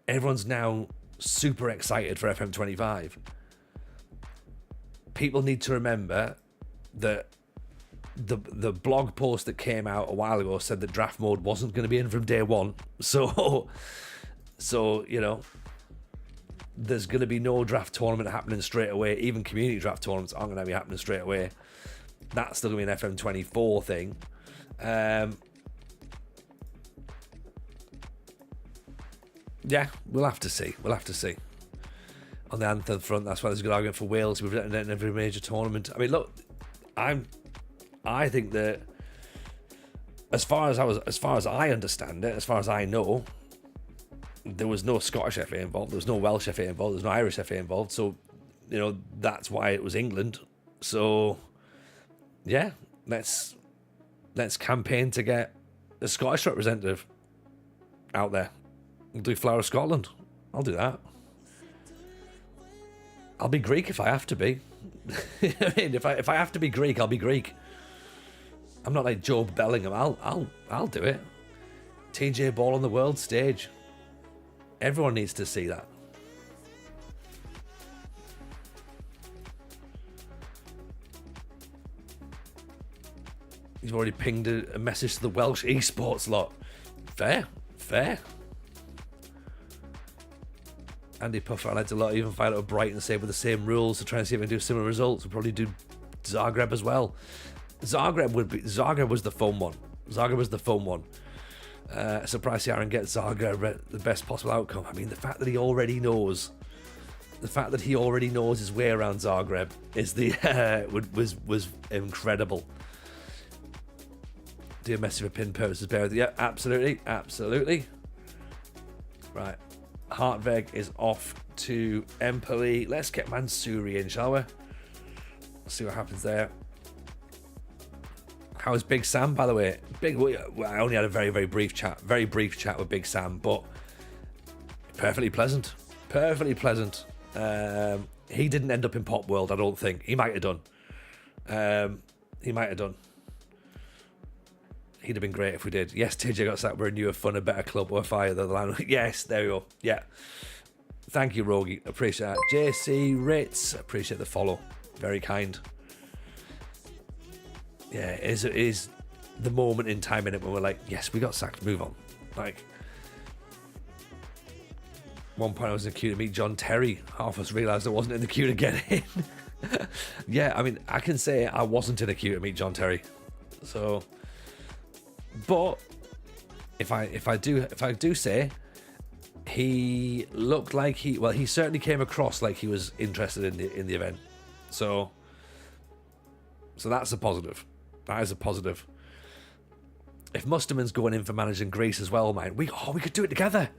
everyone's now super excited for FM25. People need to remember that the blog post that came out a while ago said that draft mode wasn't going to be in from day one. So you know, there's going to be no draft tournament happening straight away. Even community draft tournaments aren't going to be happening straight away. That's still going to be an FM24 thing. Yeah, we'll have to see. We'll have to see. On the anthem front, that's why there's a good argument for Wales. We've written in every major tournament. I mean, look, I think that as far as I understand it, as far as I know, there was no Scottish FA involved. There was no Welsh FA involved. There was no Irish FA involved. So, you know, that's why it was England. So, yeah, let's campaign to get a Scottish representative out there. We'll do Flower of Scotland. I'll do that. I'll be Greek if I have to be. I mean, if I have to be Greek, I'll be Greek. I'm not like Joe Bellingham. I'll do it. TJ Ball on the world stage. Everyone needs to see that. You've already pinged a message to the Welsh esports lot. Fair. Andy Puffer, I liked a lot. Even fired out Brighton, say with the same rules to try and see if we can do similar results. We'll probably do Zagreb as well. Zagreb was the fun one. Surprised Aaron gets Zagreb the best possible outcome. I mean, the fact that he already knows his way around Zagreb is was incredible. Do a message for pin purposes, bear with you. Yeah, absolutely. Right. Hartveg is off to Empoli. Let's get Mansouri in, shall we? See what happens there. How's Big Sam, by the way? I only had a very brief chat with Big Sam, but perfectly pleasant. He didn't end up in Pop World, I don't think. He might have done. He'd have been great if we did. Yes, TJ got sacked. We're a newer, funner, better club. OFI, the line. Yes, there we go. Yeah. Thank you, Rogie. Appreciate that. JC Ritz. Appreciate the follow. Very kind. Yeah, it is the moment in time in it when we're like, yes, we got sacked. Move on. Like, one point I was in the queue to meet John Terry. Half of us realised I wasn't in the queue to get in. Yeah, I mean, I can say I wasn't in the queue to meet John Terry. So... But if I do say, he looked like he certainly came across like he was interested in the event. So that's a positive. That is a positive. If Musterman's going in for managing Greece as well, man, we could do it together.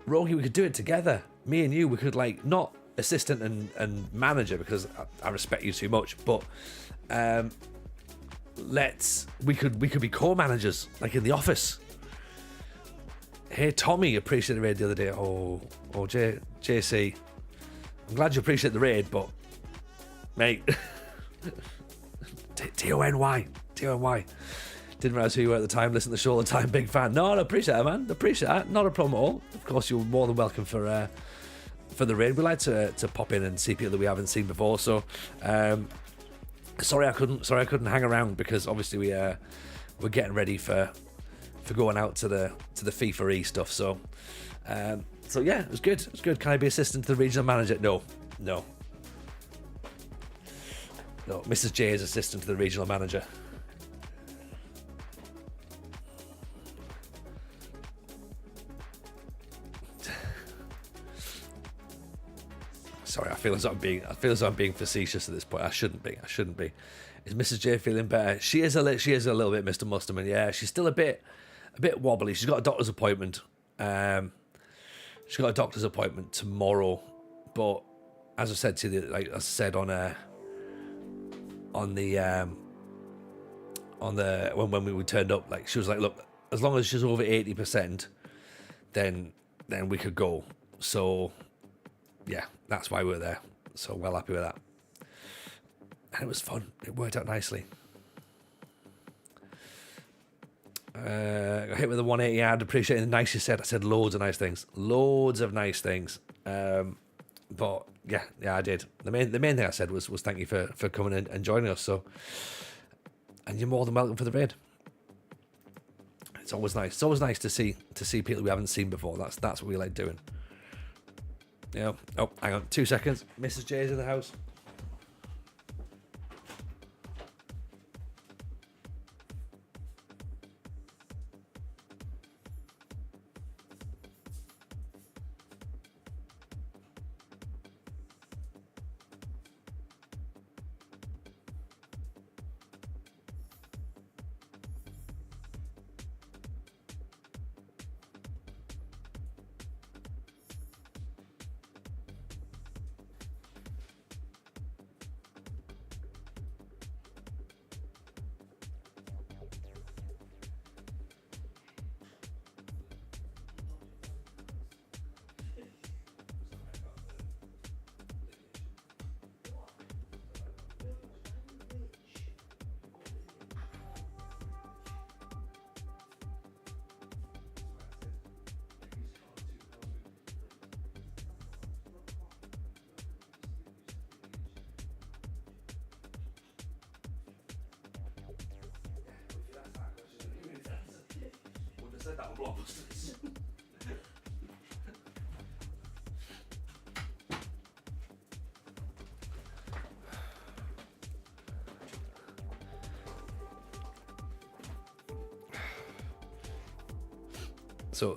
Rogie, we could do it together. Me and you, we could like not assistant and manager because I respect you too much, but we could be co-managers like in the office. Hey Tommy, appreciate the raid the other day. JC, I'm glad you appreciate the raid, but mate, Tony didn't realise who you were at the time. Listen to the show all the time, big fan. No, I appreciate that, man. Appreciate that. Not a problem at all. Of course, you're more than welcome for the raid. We like to pop in and see people that we haven't seen before. So sorry I couldn't hang around because obviously we're getting ready for going out to the FIFA E stuff. So yeah, it was good. Can I be assistant to the regional manager? No. Mrs. J is assistant to the regional manager. Sorry, I feel as though I'm being facetious at this point. I shouldn't be. Is Mrs. J feeling better? She is a little bit, Mr. Musterman. Yeah, she's still a bit wobbly. She's got a doctor's appointment. Tomorrow. But as I said to you, like I said when we turned up, like she was like, look, as long as she's over 80%, then we could go. So yeah, that's why we're there. So well happy with that. And it was fun. It worked out nicely. Got hit with a 180 yard. Appreciating the nice you said. I said loads of nice things. But yeah, I did. The main thing I said was thank you for coming in and joining us. So, and you're more than welcome for the raid. It's always nice. It's always nice to see people we haven't seen before. That's what we like doing. Yeah. Oh, hang on, 2 seconds. Mrs. J's in the house.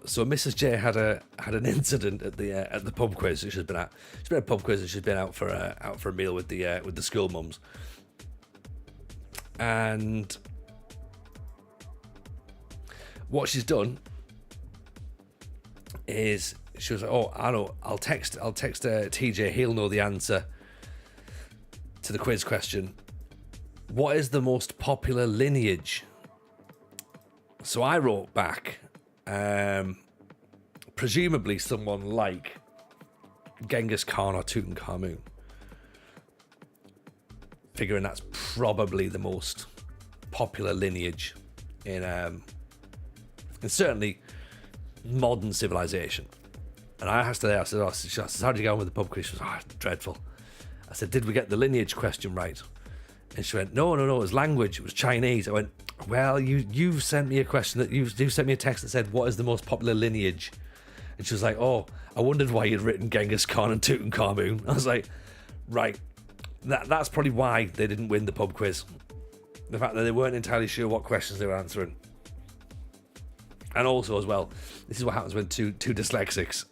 So Mrs. J had an incident at the pub quiz that she's been at. She's been at a pub quiz and she's been out for a meal with the school mums. And what she's done is she was like, "Oh, I know. I'll text TJ. He'll know the answer to the quiz question. What is the most popular lineage?" So I wrote back, presumably someone like Genghis Khan or Tutankhamun, figuring that's probably the most popular lineage in certainly modern civilization. And I asked her, I said, "How did you get on with the pub quiz?" She was, dreadful. I said, "Did we get the lineage question right?" And she went, no, it was language, it was Chinese. I went, "Well, you've sent me a question that you sent me a text that said, what is the most popular lineage?" And she was like, "Oh, I wondered why you'd written Genghis Khan and Tutankhamun." I was like, right, that's probably why they didn't win the pub quiz. The fact that they weren't entirely sure what questions they were answering. And also as well, this is what happens when two dyslexics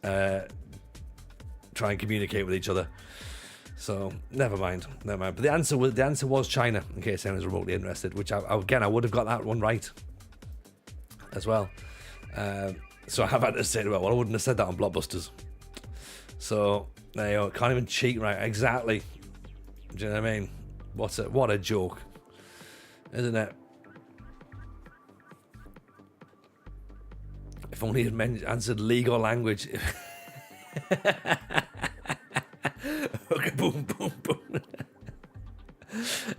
try and communicate with each other. So never mind. But the answer was China, in case anyone's remotely interested. Which I would have got that one right as well. So I have had to say, well, I wouldn't have said that on Blockbusters. So there you go. Can't even cheat, right? Exactly. Do you know what I mean? What a joke, isn't it? If only he had answered league or language. Okay, boom, boom, boom.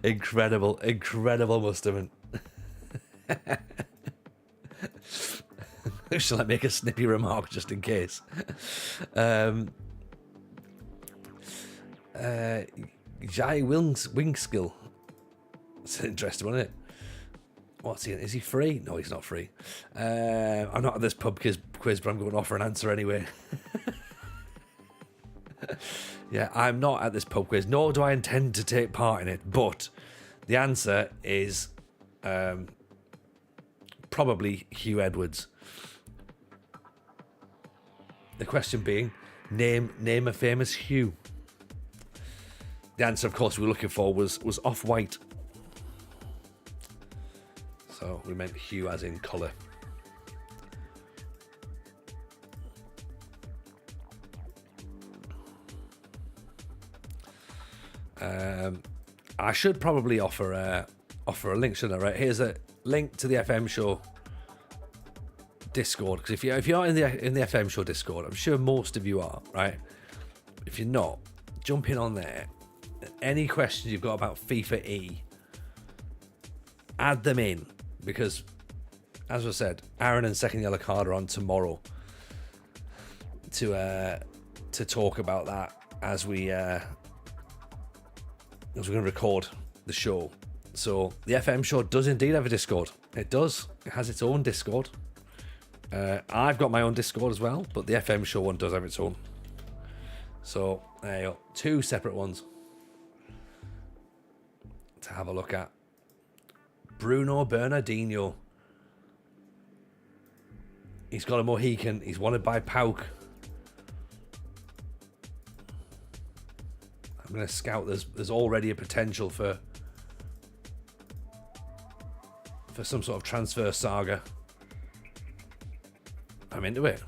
Incredible Musterman. Shall I make a snippy remark just in case? Jai Wingskill. It's interesting, wasn't it? What's he? Is he free? No, he's not free. I'm not at this pub quiz, but I'm going to offer an answer anyway. Yeah, I'm not at this pub quiz, nor do I intend to take part in it. But the answer is probably Hugh Edwards. The question being, name a famous Hugh. The answer, of course, we were looking for was Off-White. So we meant hue as in colour. I should probably offer a link, shouldn't I? Right, here's a link to the FM show Discord, because if you're in the FM show Discord, I'm sure most of you are, right? If you're not, jump in on there. Any questions you've got about FIFA E, add them in, because as I said, Aaron and Second Yellow Card are on tomorrow to talk about that as we're going to record the show. So the FM show does indeed have a Discord. It does. It has its own Discord. I've got my own Discord as well, but the FM show one does have its own. So there you go, 2 separate ones to have a look at. Bruno Bernardino. He's got a Mohican. He's wanted by Pauk. I'm going to scout. There's already a potential for some sort of transfer saga. I'm into it.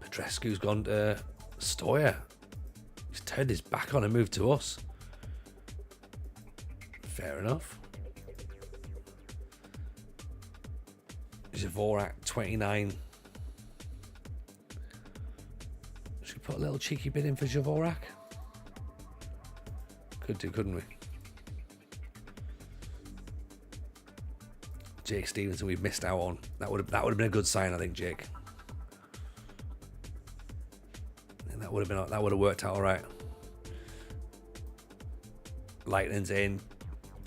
Petrescu's gone to Stoya. He's turned his back on and moved to us. Fair enough. Dvorak, 29. Should we put a little cheeky bid in for Dvorak? Could do, couldn't we? Jake Stevenson, we've missed out on. That would have been a good sign, I think, Jake. And that would have worked out all right. Lightning's in.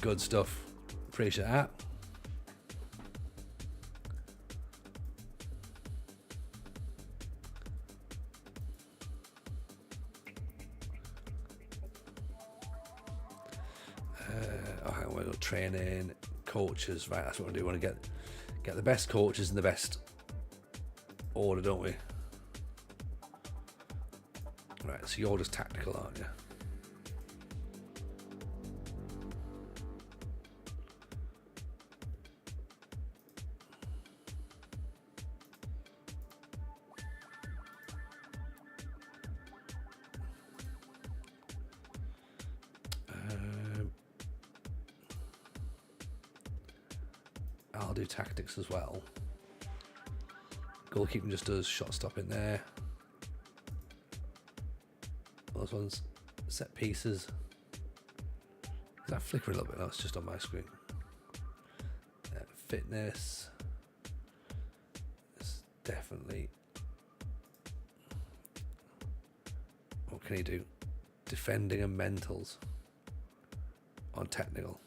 Good stuff. Appreciate that. Training, coaches, right? That's what we do. We want to get the best coaches in the best order, don't we? Right. So you're just tactical, aren't you? I'll do tactics as well. Goalkeeping just does shot stop in there. Those ones, set pieces. Is that flickering a little bit? No, it's just on my screen. Fitness. It's definitely. What can he do? Defending and mentals. On technical.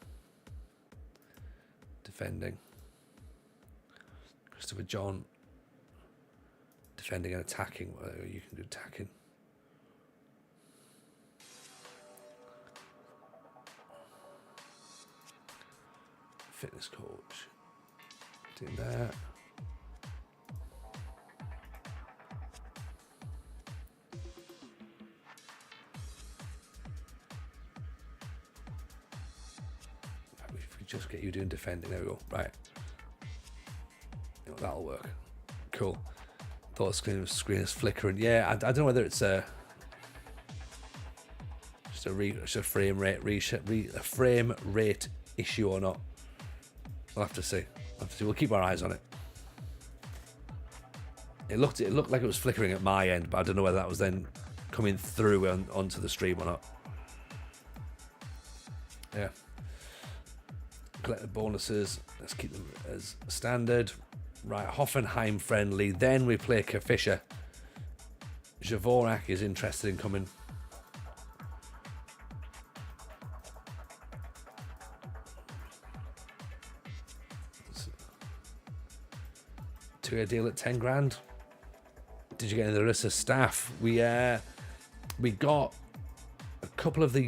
Defending. Christopher John, defending and attacking. Whatever you can do, attacking. Fitness coach, doing that. If we just get you doing defending, there we go. Right. That'll work. Cool. Thought the screen is flickering. Yeah, I don't know whether it's just a frame rate issue or not. We'll have to see. We'll keep our eyes on it. It looked like it was flickering at my end, but I don't know whether that was then coming through onto the stream or not. Yeah. Collected bonuses. Let's keep them as standard. Right, Hoffenheim friendly. Then we play Fischer. Dvorak is interested in coming. Two-year deal at 10 grand. Did you get any of the rest of staff? We got a couple of the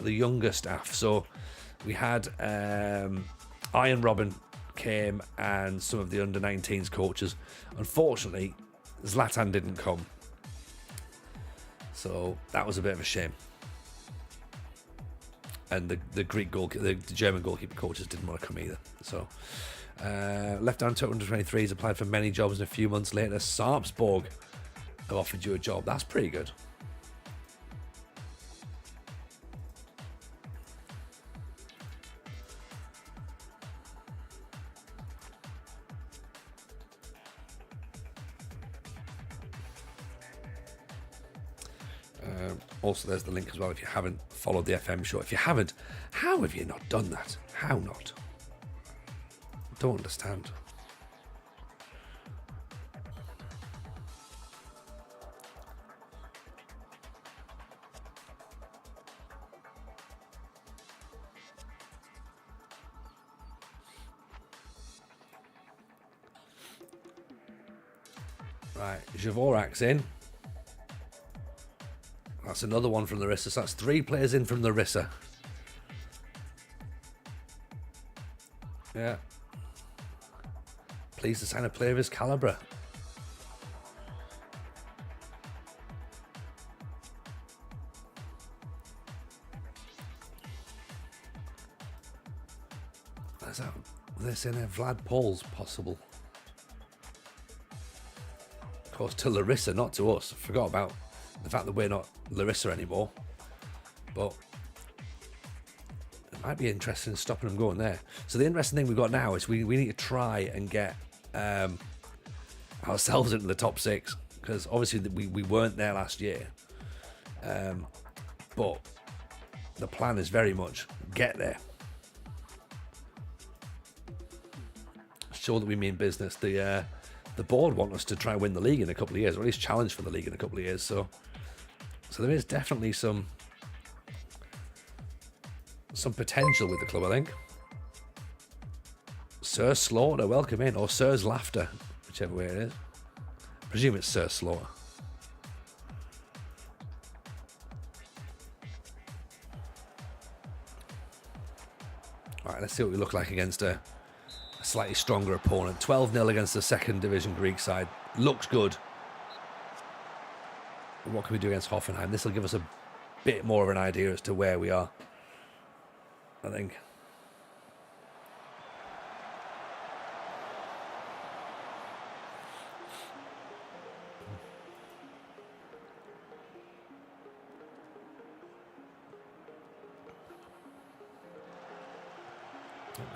younger staff. So we had Iron Robin came and some of the under-19s coaches. Unfortunately, Zlatan didn't come, so that was a bit of a shame. And the the German goalkeeper coaches didn't want to come either. So left hand 223s applied for many jobs, and a few months later, Sarpsborg have offered you a job. That's pretty good. Also, there's the link as well if you haven't followed the FM show. If you haven't, how have you not done that? How not? Don't understand. Right, Javorak's in. That's another one from Larissa. So that's 3 players in from Larissa. Yeah. Pleased to sign a player of his calibre. Is that this in there? Vlad Paul's possible. Of course, to Larissa, not to us. Forgot about the fact that we're not Larissa anymore. But it might be interesting stopping them going there. So the interesting thing we've got now is we need to try and get ourselves into the top 6, because obviously we weren't there last year. But the plan is very much get there. Show that we mean business. The board want us to try and win the league in a couple of years, or at least challenge for the league in a couple of years. So there is definitely some potential with the club, I think. Sir Slaughter, welcome in, or Sir's Laughter, whichever way it is. I presume it's Sir Slaughter. All right, let's see what we look like against a slightly stronger opponent. 12-0 against the second division Greek side. Looks good. What can we do against Hoffenheim? This will give us a bit more of an idea as to where we are, I think.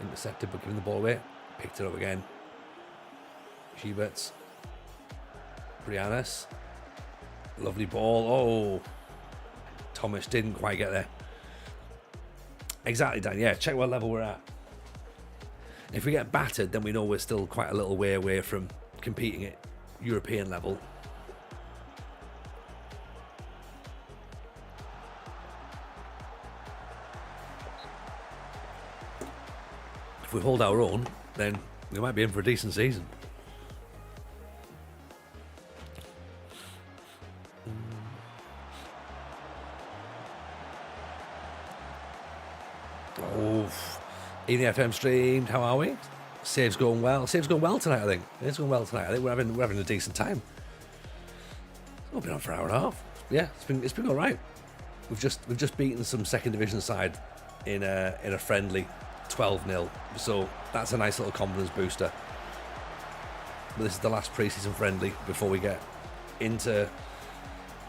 Intercepted, but giving the ball away. Picked it up again. Giberts. Briannis. Lovely ball. Oh. Thomas didn't quite get there. Exactly, Dan. Yeah, check what level we're at. If we get battered, then we know we're still quite a little way away from competing at European level. If we hold our own, then we might be in for a decent season. Oh, in the FM stream, how are we? Save's going well. Save's going well tonight, I think. It's going well tonight. I think we're having a decent time. We've been on for an hour and a half. Yeah, it's been all right. We've just beaten some second division side in a friendly 12-0. So that's a nice little confidence booster. But this is the last pre-season friendly before we get into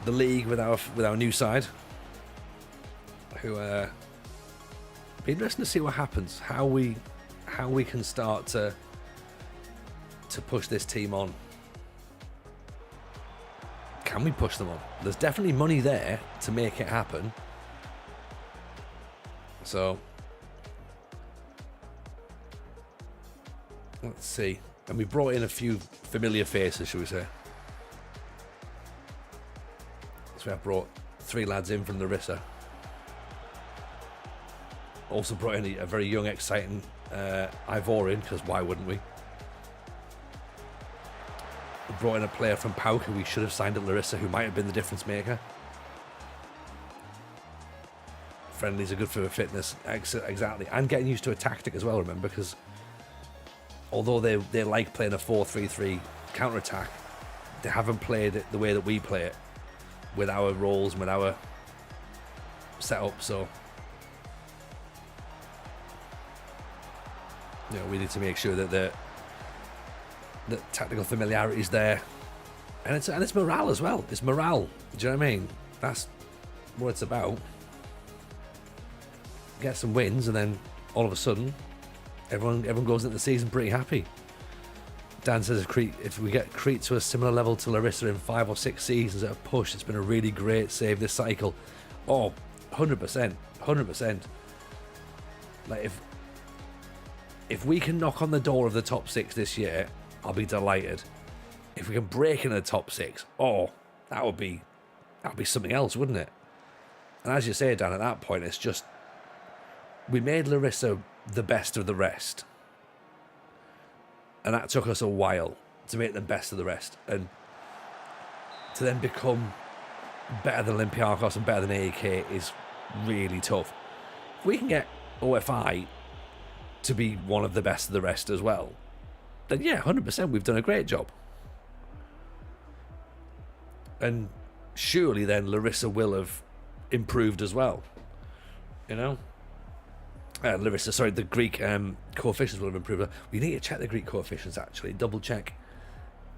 the league with our new side. Who be interesting to see what happens. How we can start to push this team on. Can we push them on? There's definitely money there to make it happen. So let's see. And we brought in a few familiar faces, shall we say. So I've brought 3 lads in from Larissa. Also brought in a very young, exciting Ivorian, because why wouldn't we? We brought in a player from PAOK who we should have signed at Larissa, who might have been the difference maker. Friendlies are good for fitness, exactly, and getting used to a tactic as well, remember, because although they like playing a 4-3-3 counter-attack, they haven't played it the way that we play it, with our roles and with our setup. So you know, we need to make sure that the tactical familiarity is there, and it's morale as well. It's morale. Do you know what I mean? That's what it's about. Get some wins, and then all of a sudden, everyone goes into the season pretty happy. Dan says if we get Crete to a similar level to Larissa in 5 or 6 seasons at a push, it's been a really great save this cycle. Oh, 100%. Like if we can knock on the door of the top 6 this year, I'll be delighted. If we can break into the top 6, oh, that would be something else, wouldn't it? And as you say, Dan, at that point, it's just we made Larissa the best of the rest, and that took us a while to make them best of the rest. And to then become better than Olympiacos and better than AEK is really tough. If we can get OFI to be one of the best of the rest as well, then yeah, 100% we've done a great job. And surely then Larissa will have improved as well. You know? Larissa, sorry, the Greek coefficients will have improved. We need to check the Greek coefficients, actually. Double check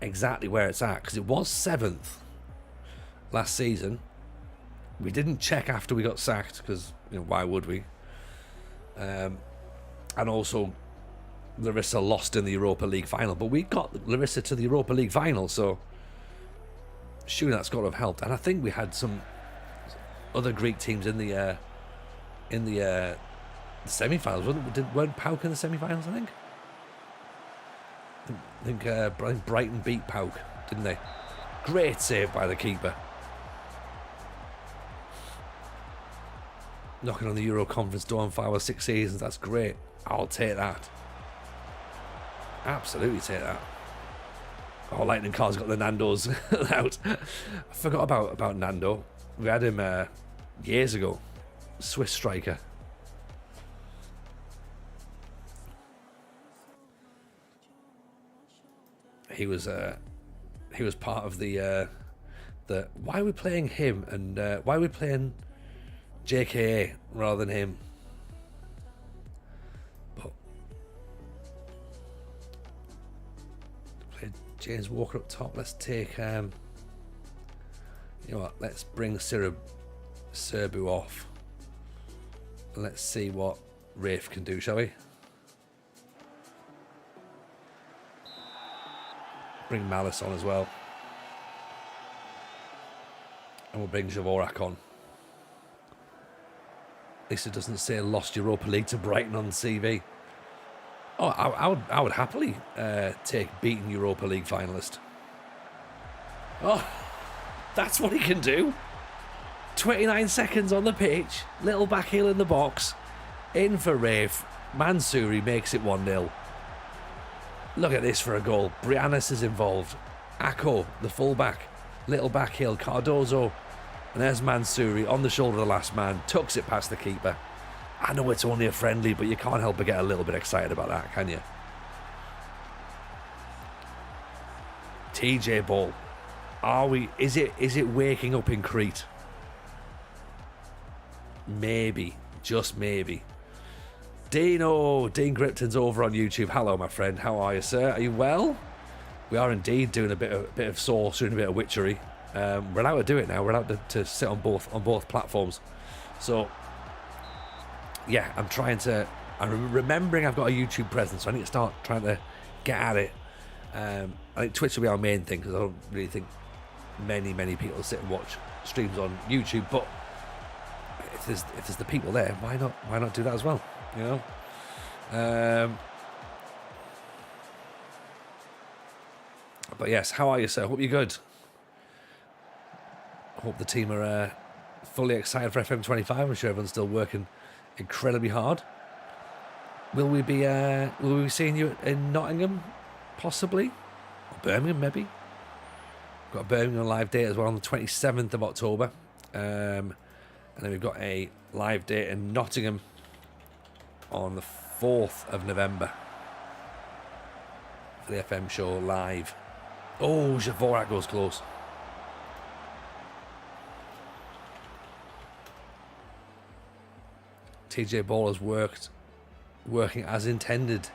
exactly where it's at, because it was 7th last season. We didn't check after we got sacked, because, you know, why would we? And also, Larissa lost in the Europa League final, but we got Larissa to the Europa League final, so surely that's got to have helped. And I think we had some other Greek teams in the semi-finals. Weren't PAOK in the semi-finals, I think? I think Brighton beat PAOK, didn't they? Great save by the keeper. Knocking on the Euro Conference door in 5 or 6 seasons, that's great. I'll take that. Absolutely take that. Oh, Lightning Car's got the Nando's out. I forgot about Nando. We had him years ago. Swiss striker. He was part of the why are we playing him and why are we playing JKA rather than him? But play James Walker up top. Let's take you know what? Let's bring Serbu off. Let's see what Rafe can do, shall we? Bring Malice on as well. And we'll bring Javorak on. At least it doesn't say lost Europa League to Brighton on the CV. Oh, I would happily take beaten Europa League finalist. Oh, that's what he can do. 29 seconds on the pitch. Little back heel in the box. In for Rafe. Mansouri makes it 1-0. Look at this for a goal. Briannis is involved. Ako, the fullback. Little back heel. Cardozo. And there's Mansouri on the shoulder of the last man. Tucks it past the keeper. I know it's only a friendly, but you can't help but get a little bit excited about that, can you? TJ Ball. Is it waking up in Crete? Maybe. Just maybe. Dean Gripton's over on YouTube. Hello, my friend. How are you, sir? Are you well? We are indeed doing a bit of sorcery and a bit of witchery. We're allowed to do it now. We're allowed to sit on both platforms. So, yeah, I'm remembering I've got a YouTube presence, so I need to start trying to get at it. I think Twitch will be our main thing, because I don't really think many people sit and watch streams on YouTube. But if there's the people there, why not do that as well? You know. But yes, how are you, sir? Hope you're good. Hope the team are fully excited for FM25. I'm sure everyone's still working incredibly hard. Will we be seeing you in Nottingham, possibly, or Birmingham, maybe? We've got a Birmingham live date as well on the 27th of October, and then we've got a live date in Nottingham on the 4th of November for the FM show live. Oh, Javorak goes close. TJ Ball has working as intended.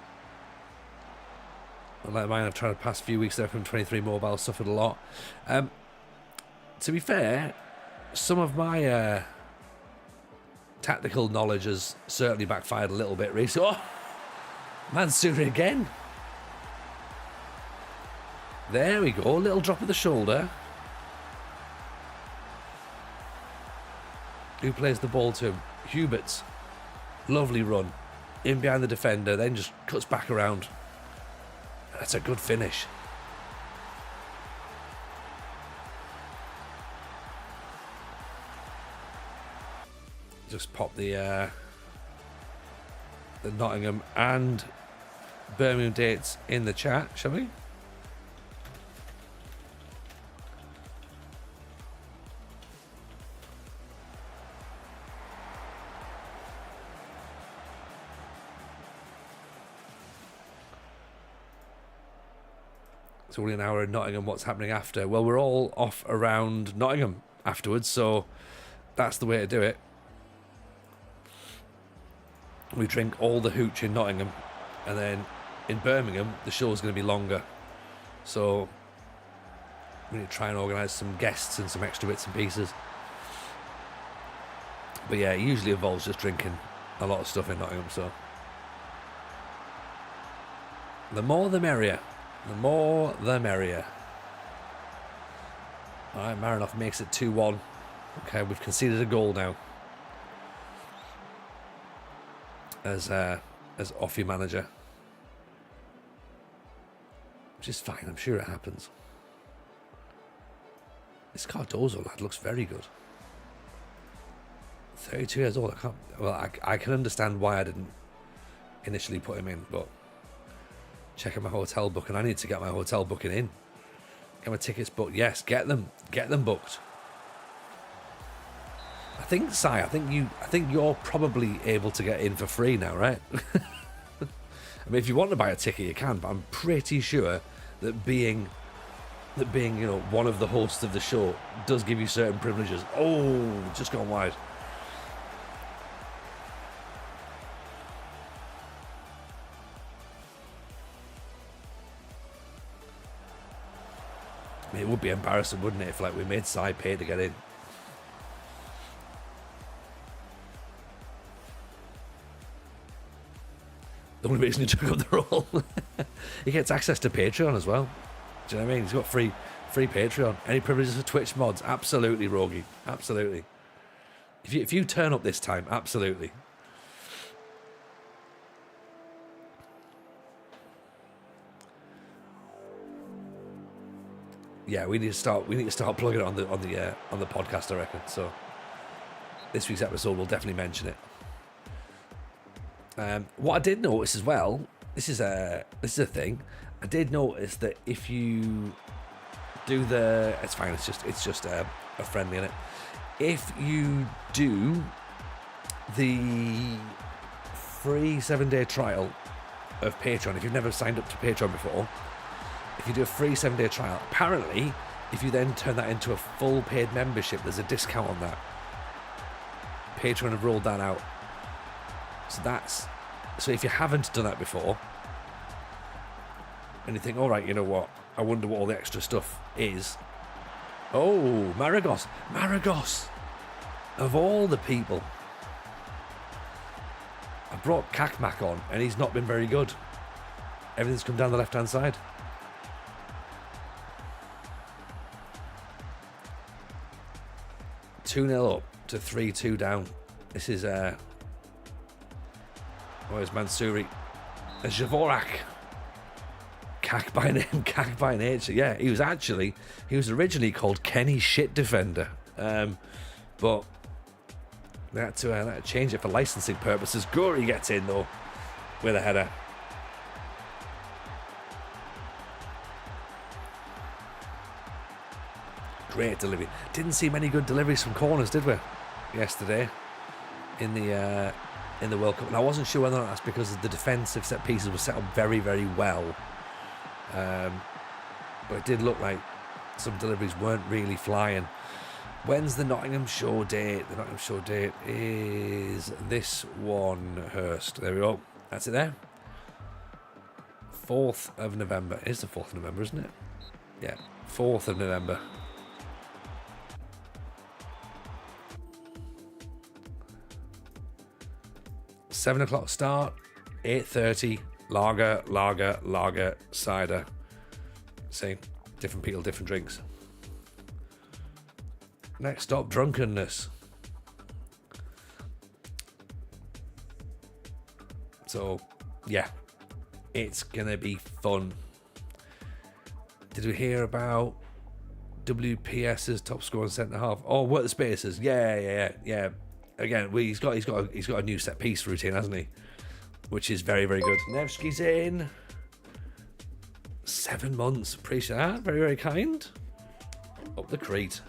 Like mine, I've tried the past few weeks there from 23 Mobile, suffered a lot. To be fair, some of my tactical knowledge has certainly backfired a little bit recently. Oh, Mansouri again. There we go, little drop of the shoulder. Who plays the ball to him? Huberts. Lovely run. In behind the defender, then just cuts back around. That's a good finish. Just pop the Nottingham and Birmingham dates in the chat, shall we? It's only an hour in Nottingham. What's happening after? Well, we're all off around Nottingham afterwards, so that's the way to do it. We drink all the hooch in Nottingham, and then in Birmingham, the show's going to be longer. So we need to try and organise some guests and some extra bits and pieces. But yeah, it usually involves just drinking a lot of stuff in Nottingham, so the more the merrier. The more the merrier. Alright, Marinoff makes it 2-1. Okay, we've conceded a goal now. As OFI manager. Which is fine, I'm sure it happens. This Cardozo lad looks very good. 32 years old, I can understand why I didn't initially put him in, but checking my hotel booking, I need to get my hotel booking in. Get my tickets booked, yes, get them booked. I think, Si, I think you're probably able to get in for free now, right? I mean, if you want to buy a ticket, you can, but I'm pretty sure that being one of the hosts of the show does give you certain privileges. Oh, just gone wide. I mean, it would be embarrassing, wouldn't it, if we made Si pay to get in. The only reason he took up the role. He gets access to Patreon as well. Do you know what I mean? He's got free Patreon. Any privileges for Twitch mods? Absolutely, Rogie. Absolutely. If you turn up this time, absolutely. Yeah, we need to start plugging it on the podcast, I reckon. So this week's episode will definitely mention it. What I did notice as well, this is a thing. I did notice that if you do it's fine. It's just a friendly in it. If you do the free 7-day trial of Patreon, if you've never signed up to Patreon before, if you do a free 7-day trial, apparently, if you then turn that into a full paid membership, there's a discount on that. Patreon have rolled that out. So if you haven't done that before, and you think, all right, you know what? I wonder what all the extra stuff is. Oh, Maragos, of all the people. I brought Kakmak on, and he's not been very good. Everything's come down the left-hand side. (2-0 up to 3-2 down. This is where's Mansouri? Javorak. Kak by name, Kak by nature. Yeah, he was originally called Kenny Shit Defender. But they had to change it for licensing purposes. Guri gets in though with a header. Great delivery. Didn't see many good deliveries from corners, did we? Yesterday in the World Cup, and I wasn't sure whether or not that's because the defensive set pieces were set up very, very well. But it did look like some deliveries weren't really flying. When's the Nottingham show date? The Nottingham show date is this one, Hurst. There we go. That's it there. 4th of November. It is the 4th of November, isn't it? Yeah, 4th of November. £7 start, 8:30, lager, cider. See, different people, different drinks. Next stop, drunkenness. So, yeah, it's gonna be fun. Did we hear about WPS's top scorer and centre half? Oh, what the spaces? Yeah. Again, he's got a new set piece routine, hasn't he? Which is very, very good. Nevsky's in. 7 months. Appreciate that. Very, very kind. Up the Crete.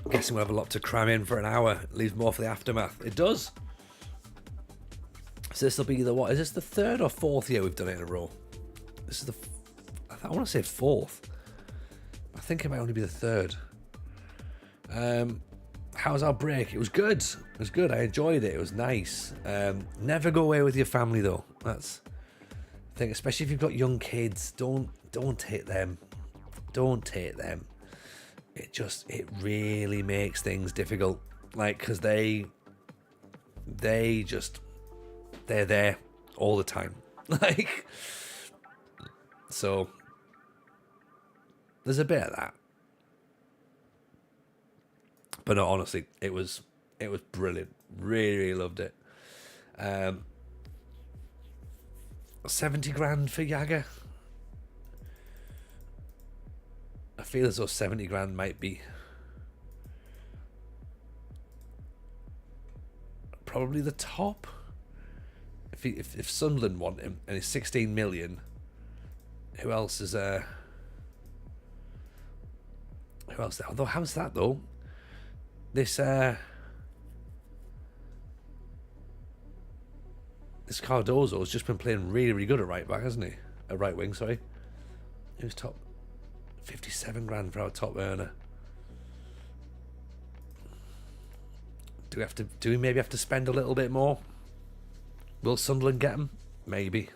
I'm guessing we'll have a lot to cram in for an hour. It leaves more for the aftermath. It does. So this will be the what? Is this the third or fourth year we've done it in a row? This is I want to say fourth. I think it might only be the third. How was our break? It was good. It was good. I enjoyed it. It was nice. Never go away with your family though. That's the thing, especially if you've got young kids. Don't take them. Don't take them. It really makes things difficult. Like, because they're there all the time. Like, so there's a bit of that. But no, honestly, it was brilliant. Really, really loved it. 70 grand for Jagger. I feel as though 70 grand might be probably the top. If Sunderland want him and it's 16 million, who else is there? Although how's that though? This Cardozo's just been playing really, really good at right back, hasn't he? At right wing, sorry. Who's top? 57 grand for our top earner. Do we maybe have to spend a little bit more? Will Sunderland get him? Maybe.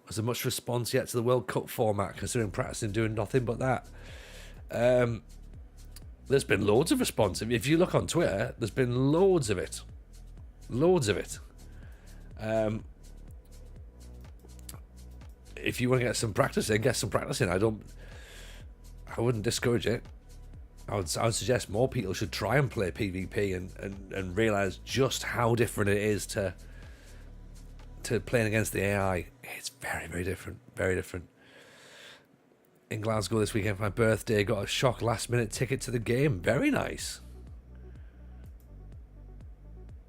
Was there much response yet to the World Cup format, considering practicing doing nothing but that? There's been loads of response. If you look on Twitter, there's been loads of it. Loads of it. If you want to get some practice in, get some practice in. I wouldn't discourage it. I would suggest more people should try and play PvP and realise just how different it is to playing against the AI. It's very, very different. Very different. In Glasgow this weekend for my birthday, got a shock last minute ticket to the game. Very nice.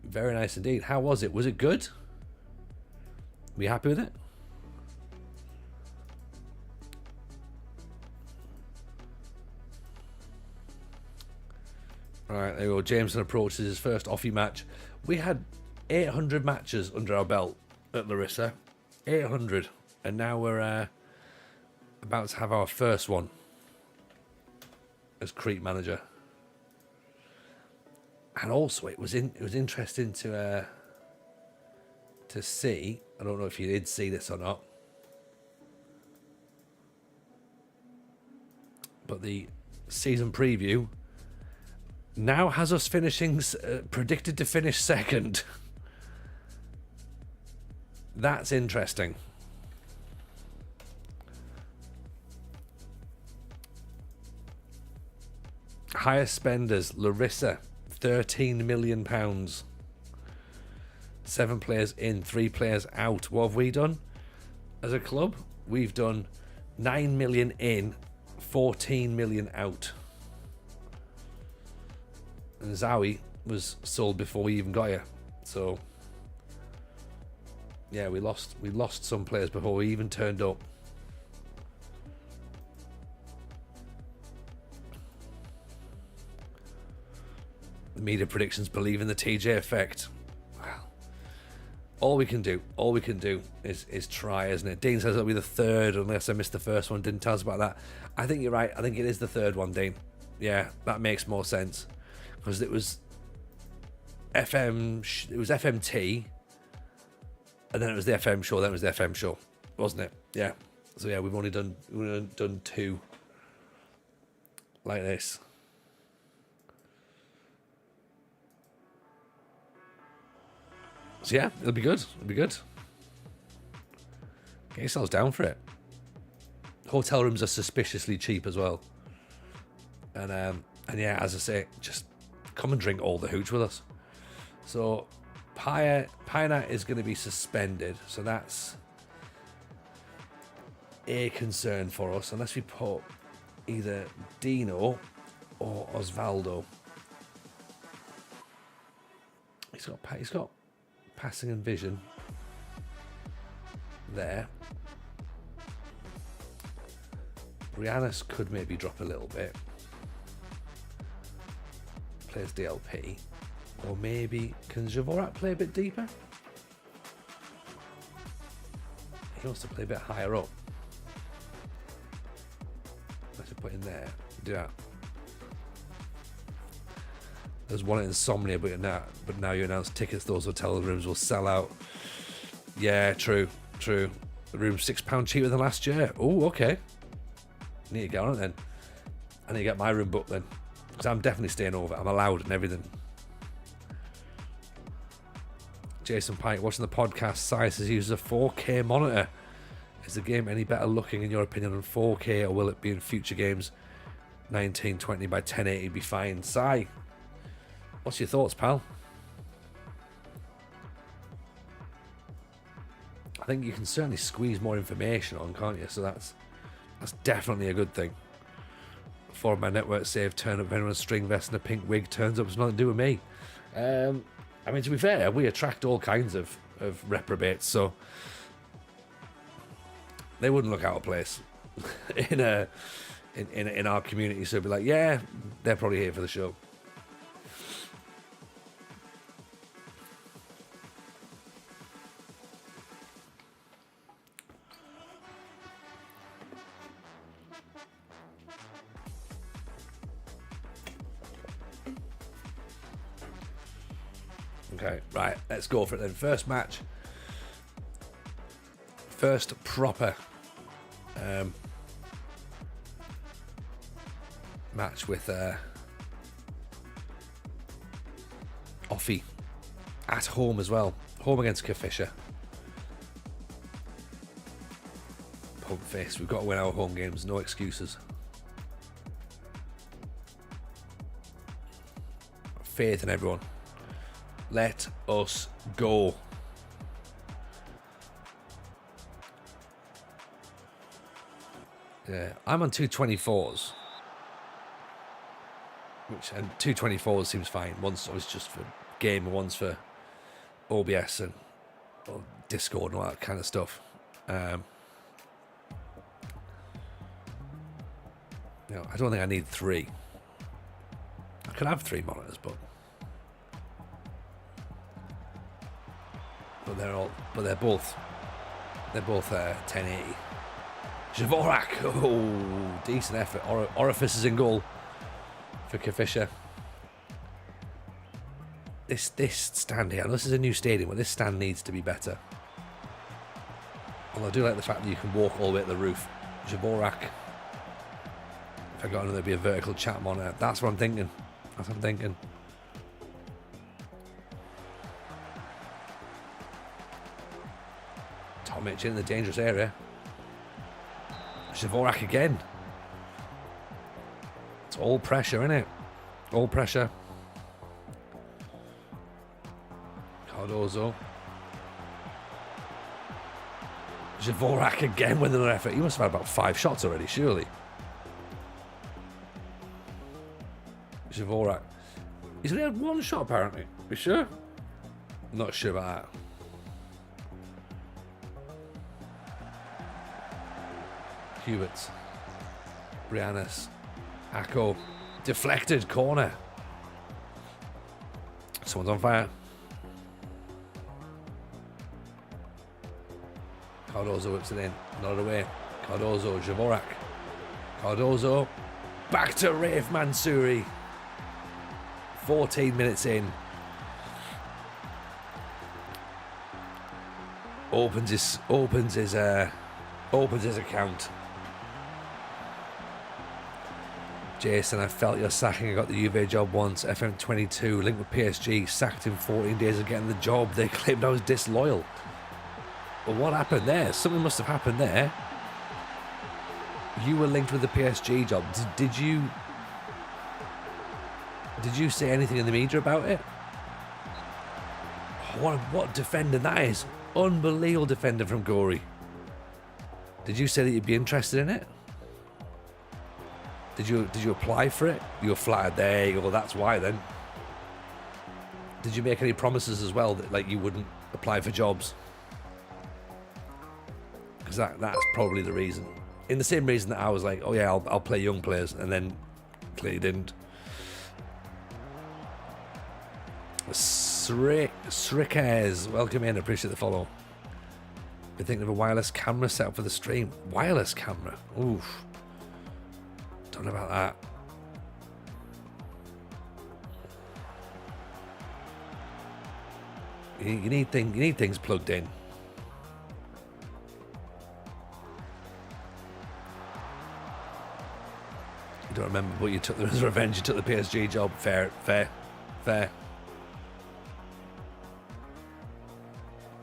Very nice indeed. How was it? Was it good? Were you happy with it? Alright, there we go. Jameson approaches his first OFI match. We had 800 matches under our belt at Larissa. 800. And now we're about to have our first one as Crete manager. And also it was interesting to see, I don't know if you did see this or not, but the season preview now has us finishing predicted to finish second. That's interesting. Highest spenders, Larissa, £13 million. 7 players in, 3 players out. What have we done as a club? We've done 9 million in, 14 million out. And Zowie was sold before we even got here. So yeah, we lost some players before we even turned up. The media predictions believe in the TJ effect. Well, all we can do is try, isn't it? Dean says it'll be the third, unless I missed the first one. Didn't tell us about that. I think you're right. I think it is the third one, Dean. Yeah, that makes more sense. Because it was FMT, and then it was the FM show, then it was the FM show, wasn't it? Yeah. So yeah, we've only done 2 like this. So yeah, it'll be good. It'll be good. Get yourselves down for it. Hotel rooms are suspiciously cheap as well. And yeah, as I say, just come and drink all the hooch with us. So Pioneer is going to be suspended, so that's a concern for us, unless we put either Dino or Osvaldo. He's got passing and vision there. Briannis could maybe drop a little bit. Plays DLP. Or maybe, can Javorak play a bit deeper? he wants to play a bit higher up. Let's put in there. Do that. There's one at Insomnia, but now you announce tickets. Those hotel rooms will sell out. Yeah, true. The room's £6 cheaper than last year. Oh, okay. Need to get on it then. I need to get my room booked then, because I'm definitely staying over. I'm allowed and everything. Jason Pike, watching the podcast, Size has used a 4K monitor. Is the game any better looking in your opinion on 4K, or will it be in future games 1920 by 1080 be fine? Si, what's your thoughts, pal? I think you can certainly squeeze more information on, can't you? So that's definitely a good thing. For my network save, turn up if anyone's string vest and a pink wig turns up. It's nothing to do with me. I mean, to be fair, we attract all kinds of reprobates, so they wouldn't look out of place in our community. So it'd be like, yeah, they're probably here for the show. Okay, right, let's go for it then. First match. First proper match with OFI at home as well. Home against Fisher. Pump face. We've got to win our home games. No excuses. Faith in everyone. Let us go. Yeah, I'm on 224s. And 224s seems fine. One's always just for game, and one's for OBS and Discord and all that kind of stuff. I don't think I need 3. I could have 3 monitors, but they're both 1080. Dvorak, oh, decent effort. Orifices in goal for Fisher. This stand here, this is a new stadium, but this stand needs to be better. Although I do like the fact that you can walk all the way to the roof. Dvorak. If I got another, there'd be a vertical chat monitor. That's what I'm thinking. Tomic in the dangerous area. Dvorak again. It's all pressure, isn't it? All pressure. Cardozo. Dvorak again with another effort. He must have had about 5 shots already, surely. Dvorak. He's only had 1 shot, apparently. You sure? I'm not sure about that. Hewitts, Briannas, Ako, deflected corner. Someone's on fire. Cardozo whips it in, not away. Cardozo, Dvorak. Cardozo, back to Rafe Mansouri. 14 minutes in. Opens his account. Jason, I felt your sacking. I got the Juve job once. FM24 linked with PSG, sacked in 14 days of getting the job. They claimed I was disloyal. Well, what happened there? Something must have happened there. You were linked with the PSG job. Did you say anything in the media about it? What defender that is. Unbelievable defender from Gory. Did you say that you'd be interested in it? Did you apply for it? You were flattered. There you go. That's why then. Did you make any promises as well that like you wouldn't apply for jobs? Because that's probably the reason. In the same reason that I was like, oh yeah, I'll play young players, and then clearly didn't. Srickers, welcome in. Appreciate the follow. Been thinking of a wireless camera set up for the stream. Wireless camera. Oof. Don't know about that. You need things plugged in. You don't remember, but you took the revenge. You took the PSG job. Fair.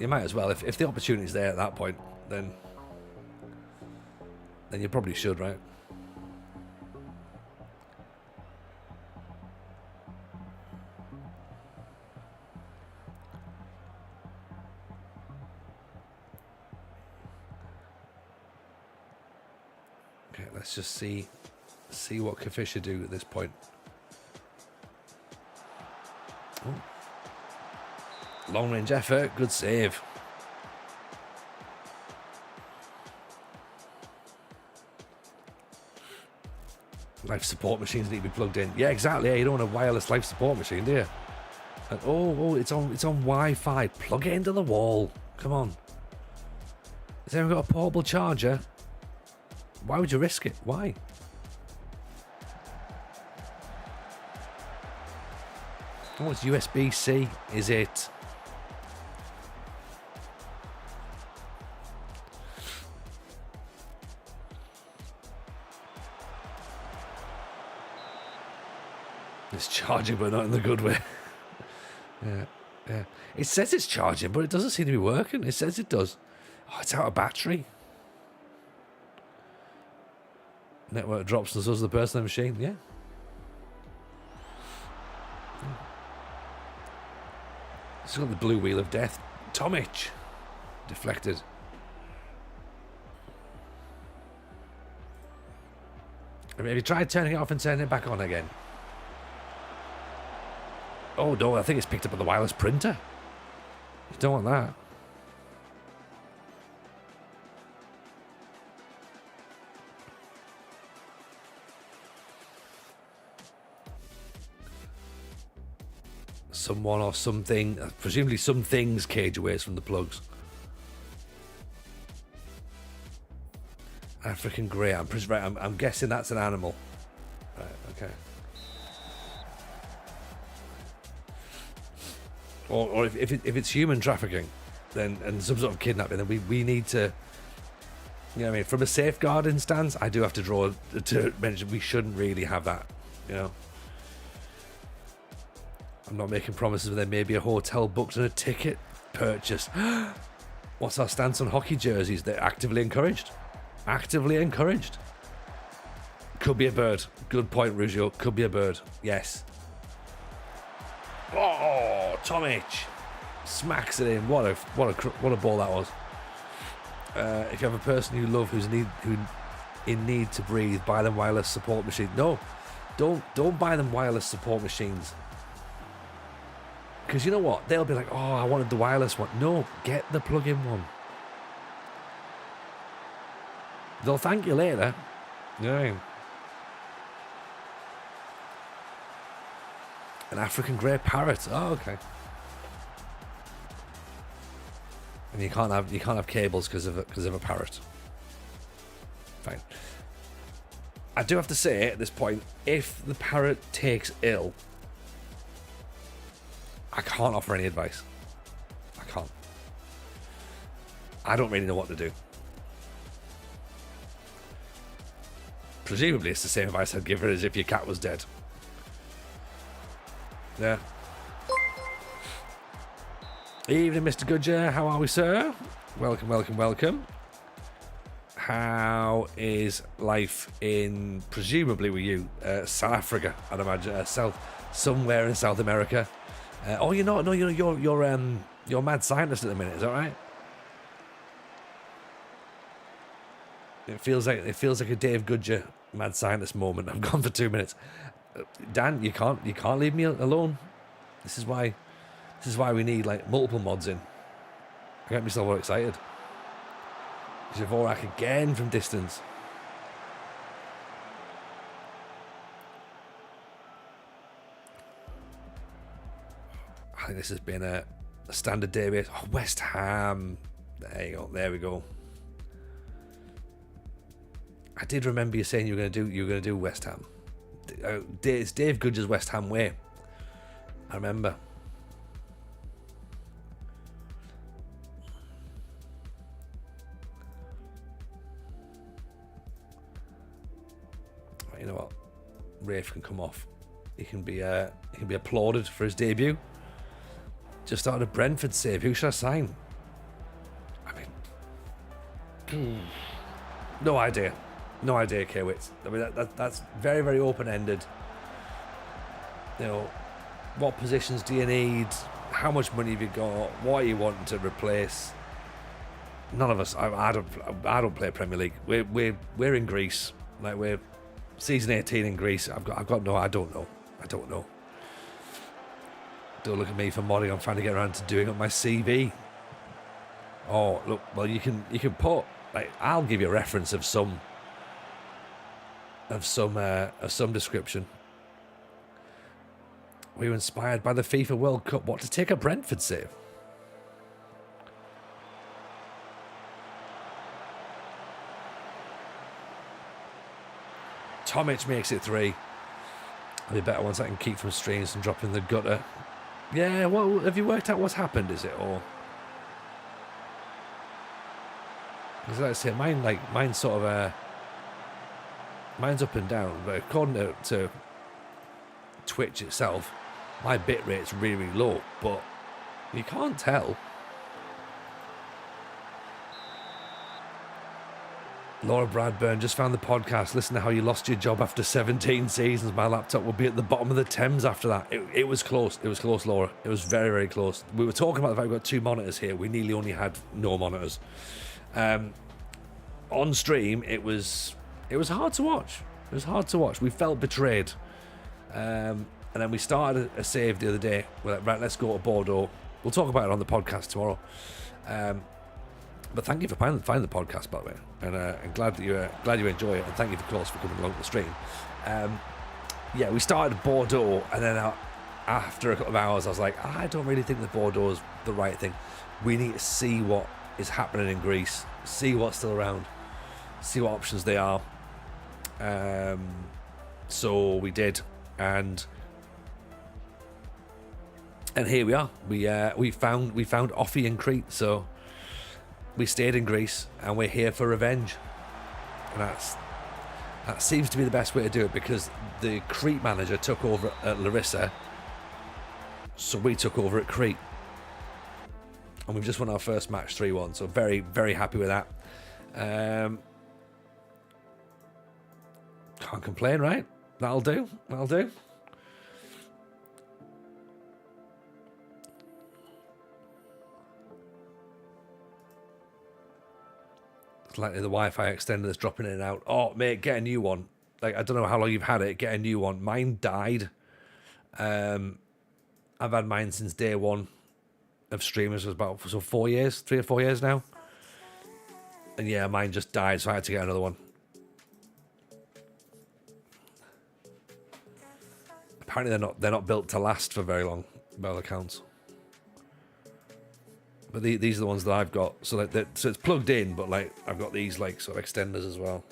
You might as well, if the opportunity's there at that point, then you probably should, right? Okay, let's just see what Kafisha do at this point. Oh. Long range effort, good save. Life support machines need to be plugged in. Yeah, exactly. Yeah, you don't want a wireless life support machine, do you? And, oh, it's on Wi-Fi. Plug it into the wall. Come on. Has anyone got a portable charger? Why would you risk it? Why? Oh, it's USB-C. Is it? It's charging, but not in the good way. Yeah. It says it's charging, but it doesn't seem to be working. It says it does. Oh, it's out of battery. Network drops and so does the person on the machine. Yeah. It's got the blue wheel of death. Tomic. Deflected. Have you tried turning it off and turning it back on again? Oh no, I think it's picked up on the wireless printer. You don't want that. Someone or something, presumably some things cage aways from the plugs. African grey. I'm guessing that's an animal. Right. Okay. Or if it's human trafficking, then and some sort of kidnapping, then we need to. You know what I mean? From a safeguarding stance, I do have to draw to mention we shouldn't really have that. You know. I'm not making promises, but there may be a hotel booked and a ticket purchased. What's our stance on hockey jerseys? They're actively encouraged. Actively encouraged. Could be a bird. Good point, Rugio. Could be a bird. Yes. Oh, Tomic smacks it in. What a ball that was. If you have a person you love who's in need to breathe, buy them wireless support machine. No, don't buy them wireless support machines. Because you know what? They'll be like, oh, I wanted the wireless one. No, get the plug-in one. They'll thank you later. You know what I mean? An African grey parrot. Oh, okay. And you can't have cables because of a parrot. Fine. I do have to say at this point, if the parrot takes ill, I can't offer any advice. I can't. I don't really know what to do. Presumably it's the same advice I'd give her as if your cat was dead. Yeah. Evening, Mr. Goodyear. How are we, sir? Welcome. How is life in, presumably with you, South Africa, I'd imagine, somewhere in South America. Oh, you're not. No, you're mad scientist at the minute. Is that right? It feels like a Dave Goodyear mad scientist moment. I'm gone for 2 minutes. Dan, you can't leave me alone. This is why we need like multiple mods in. I get myself all excited. Dvorak again from distance. I think this has been a standard day base. Oh, West Ham. There you go. There we go. I did remember you saying you were going to do West Ham. It's Dave Goodge's West Ham way. I remember. You know what? Rafe can come off. He can be applauded for his debut. Just started a Brentford save. Who should I sign? I mean, no idea. No idea, K-Wits. I mean, that's very, very open-ended. You know, what positions do you need? How much money have you got? What are you wanting to replace? None of us. I don't play Premier League. We're in Greece. Like, we're season 18 in Greece. I don't know. Don't look at me for modding. I'm trying to get around to doing up my CV. Oh, look. Well, you can put, like, I'll give you a reference of some description. We were inspired by the FIFA World Cup. What, to take a Brentford save? Tomic makes it 3. It'll be better once I can keep from streams and drop in the gutter. Yeah, well, have you worked out what's happened, is it? Or, because like I say, mine's sort of mine's up and down, but according to Twitch itself, my bit rate's really, really low, but you can't tell. Laura Bradburn just found the podcast. Listen to how you lost your job after 17 seasons. My laptop will be at the bottom of the Thames after that. It was close. It was close, Laura. It was very, very close. We were talking about the fact we've got 2 monitors here. We nearly only had no monitors. On stream, it was hard to watch. It was hard to watch. We felt betrayed. And then we started a save the other day. We're like, right, let's go to Bordeaux. We'll talk about it on the podcast tomorrow. But thank you for finding the podcast, by the way, and I'm glad you enjoy it, and thank you, of course, for coming along to the stream. Yeah, we started Bordeaux, and then after a couple of hours, I was like, I don't really think that Bordeaux is the right thing. We need to see what is happening in Greece, see what's still around, see what options they are. So we did, and here we are. We found OFI in Crete, so we stayed in Greece, and we're here for revenge. And that seems to be the best way to do it, because the Crete manager took over at Larissa, so we took over at Crete. And we've just won our first match 3-1, so very, very happy with that. Can't complain, right? That'll do. Likely the Wi-Fi extender that's dropping in and out. Oh, mate, get a new one. Like, I don't know how long you've had it. Get a new one. Mine died. I've had mine since day one of streamers. Was about 4 years, 3 or 4 years now. And yeah, mine just died, so I had to get another one. Apparently, they're not built to last for very long, by all accounts. But these are the ones that I've got. So so it's plugged in, but like I've got these like sort of extenders as well.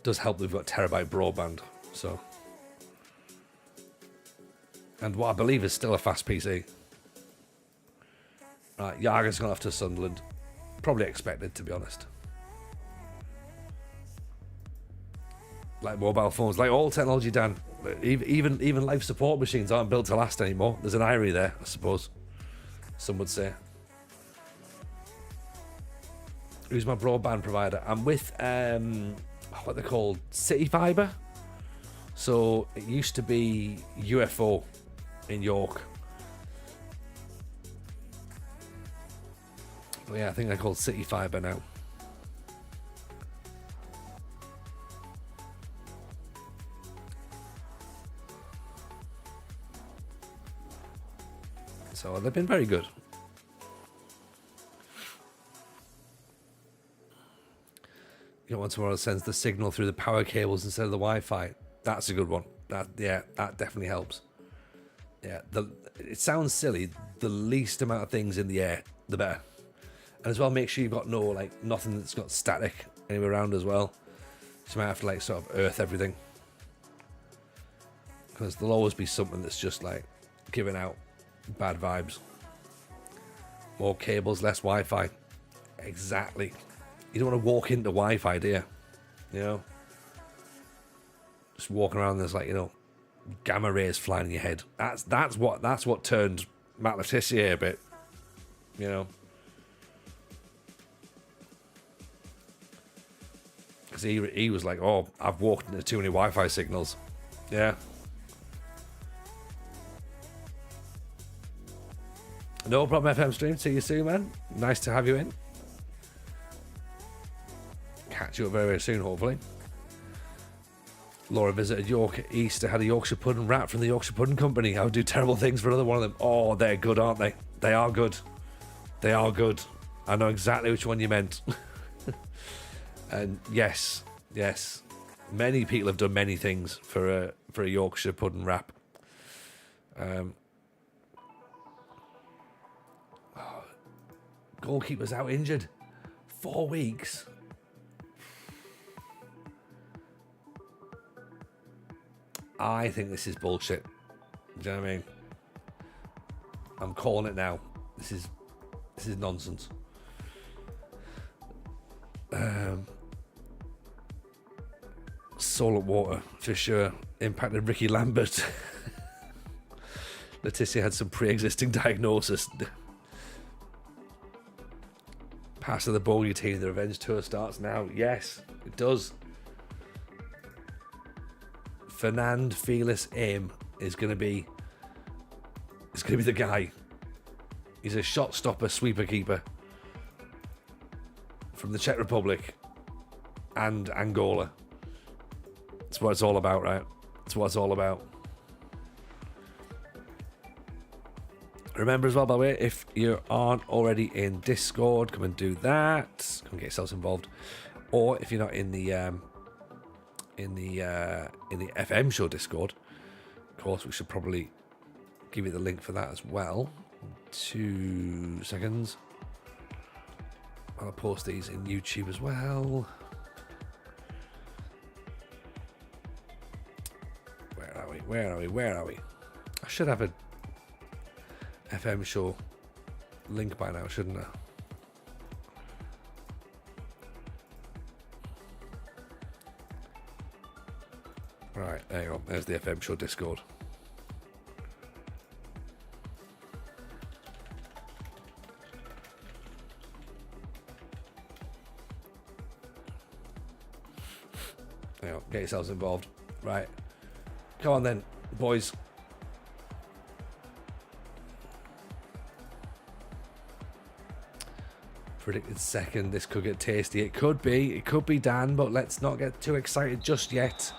Does help that we've got terabyte broadband. So, and what I believe is still a fast PC. Right, Yaga's gone off to Sunderland. Probably expected, to be honest. Like mobile phones, like all technology, Dan. Even life support machines aren't built to last anymore. There's an irony there, I suppose. Some would say. Who's my broadband provider? I'm with what they're called, City Fibre. So it used to be UFO in York. But yeah, I think they're called City Fibre now. So they've been very good. You know, one tomorrow sends the signal through the power cables instead of the Wi-Fi. That's a good one. That definitely helps. Yeah, it sounds silly. The least amount of things in the air, the better. And as well, make sure you've got nothing that's got static anywhere around as well. So you might have to like sort of earth everything. Because there'll always be something that's just like giving out bad vibes. More cables, less Wi-Fi. Exactly. You don't want to walk into Wi-Fi, do you? You know? Just walking around, there's like, gamma rays flying in your head. That's what turned Matt Letizia a bit. You know? Because he was like, oh, I've walked into too many Wi-Fi signals. Yeah. No problem, FM Stream. See you soon, man. Nice to have you in. Catch you up very, very soon, hopefully. Laura visited York at Easter, had a Yorkshire pudding wrap from the Yorkshire Pudding Company. I would do terrible things for another one of them. Oh, they're good, aren't they? They are good. They are good. I know exactly which one you meant. And yes, many people have done many things for a Yorkshire pudding wrap. Goalkeeper's out injured. 4 weeks. I think this is bullshit. Do you know what I mean? I'm calling it now. This is nonsense. Salt water for sure impacted Ricky Lambert. Letizia had some pre-existing diagnosis. Pass of the bogey team. The revenge tour starts now. Yes, it does. Fernand Felis Aim is going to be the guy. He's a shot stopper, sweeper keeper from the Czech Republic and Angola. That's what it's all about, right? That's what it's all about. Remember as well, by the way, if you aren't already in Discord, come and do that. Come get yourselves involved. Or if you're not in the FM show Discord, of course, we should probably give you the link for that as well. 2 seconds. I'll post these in YouTube as well. Where are we? I should have a FM show link by now, shouldn't I? Right, there you go. There's the FM show Discord. There you go. Get yourselves involved. Right. Come on then, boys. Predicted second. This could get tasty. It could be Dan, but let's not get too excited just yet.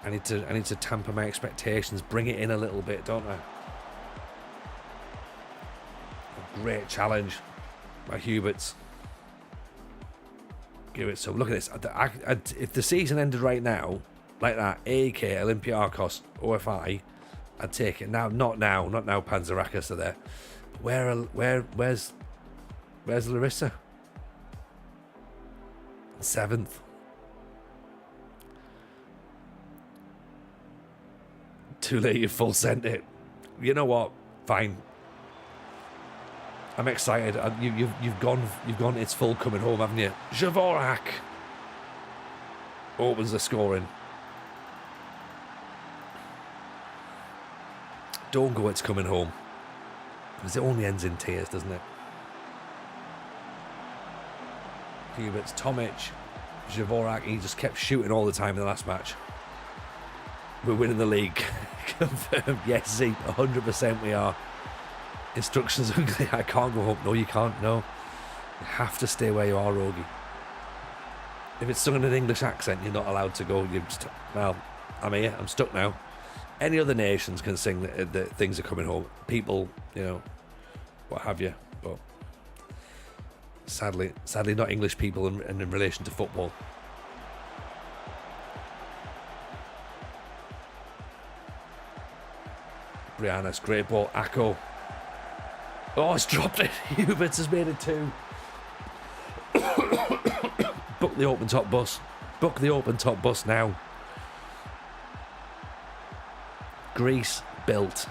I need to tamper my expectations, bring it in a little bit, don't I? A great challenge by Huberts. Give it some. Look at this. If the season ended right now, like that, AK, Olympiakos, OFI, I'd take it. Now, not now. Panzeracus are there. But where's Larissa? 7th. Too late, you full sent it. You know what? Fine. I'm excited. You've gone. It's full coming home, haven't you? Javorak opens the scoring. Don't go. It's coming home. Because it only ends in tears, doesn't it? Huberts, Tomic, Javorak. He just kept shooting all the time in the last match. We're winning the league. Confirmed. Yes, Z, 100% we are. Instructions unclear. I can't go home. No, you can't. No. You have to stay where you are, Rogie. If it's sung in an English accent, you're not allowed to go. Well, I'm here. I'm stuck now. Any other nations can sing that things are coming home. People, what have you. But sadly not English people in relation to football. Brianna's great ball. Akko. Oh, it's dropped it. Huberts has made it 2. Book the open top bus. Book the open top bus now. Greece built.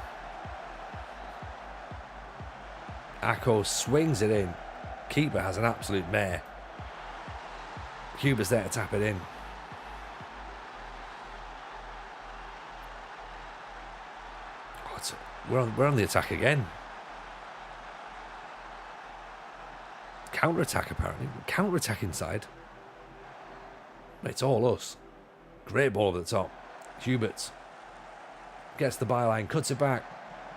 Akko swings it in. Keeper has an absolute mare. Hubert's there to tap it in. Oh, we're on the attack again. Counter-attack, apparently. Counter-attack inside. It's all us. Great ball over the top. Huberts gets the byline, cuts it back.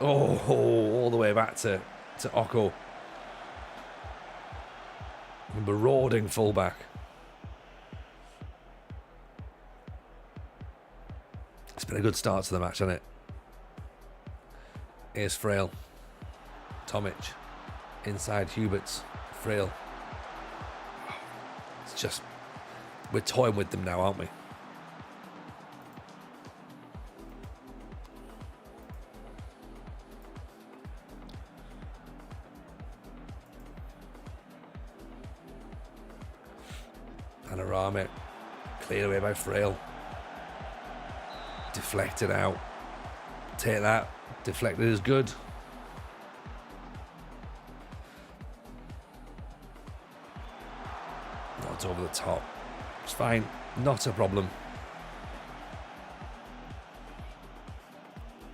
Oh, all the way back to Okko. Marauding fullback. It's been a good start to the match, hasn't it? Here's Frail. Tomic. Inside Huberts. Frail. It's just... We're toying with them now, aren't we? Panoramic. Cleared away by Frail. Deflected out. Take that. Deflected is good. Not over the top. It's fine. Not a problem.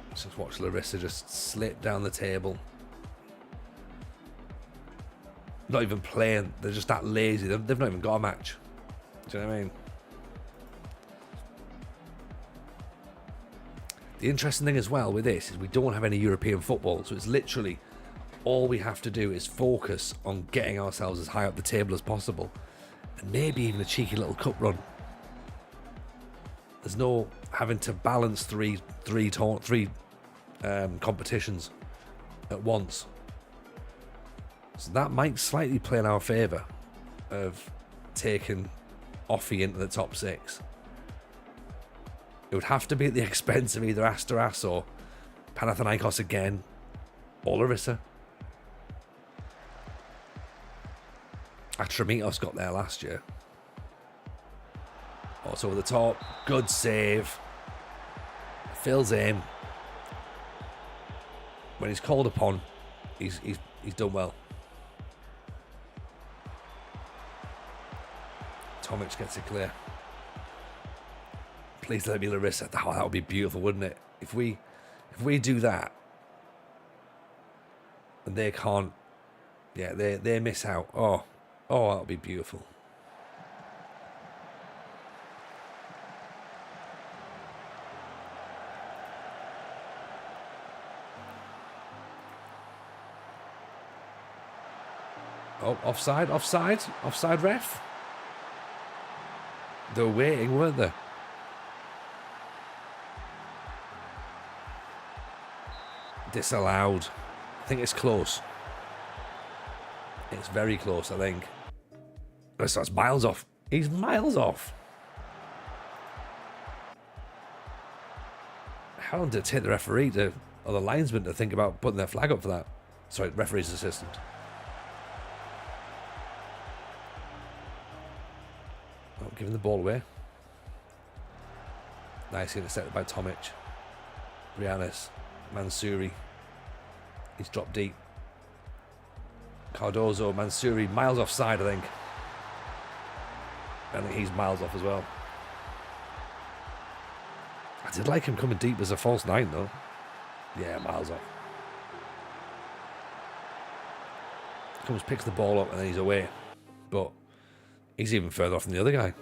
Let's just watch Larissa just slip down the table. Not even playing. They're just that lazy. They've not even got a match. Do you know what I mean? The interesting thing as well with this is we don't have any European football, so it's literally all we have to do is focus on getting ourselves as high up the table as possible, and maybe even a cheeky little cup run. There's no having to balance three competitions at once, so that might slightly play in our favour of taking OFI into the top 6. It would have to be at the expense of either Asteras or Panathinaikos again, or Larissa. Atramitos got there last year. Also over the top, good save. Phil's aim. When he's called upon, he's done well. Tomic gets it clear. Please let me Larissa. Oh, that would be beautiful, wouldn't it? If we do that, and they can't, yeah, they miss out. Oh, that would be beautiful. Oh, offside, ref. They were waiting, weren't they? Disallowed. I think it's close. It's very close, I think. That's miles off. He's miles off. How long did it take the referee or the linesman to think about putting their flag up for that? Sorry, referee's assistant. Oh, giving the ball away. Nicely intercepted by Tomic. Rianis. Mansouri. He's dropped deep. Cardozo, Mansouri, miles offside, I think. I think he's miles off as well. I did like him coming deep as a false 9, though. Yeah, miles off. Comes, picks the ball up, and then he's away. But he's even further off than the other guy.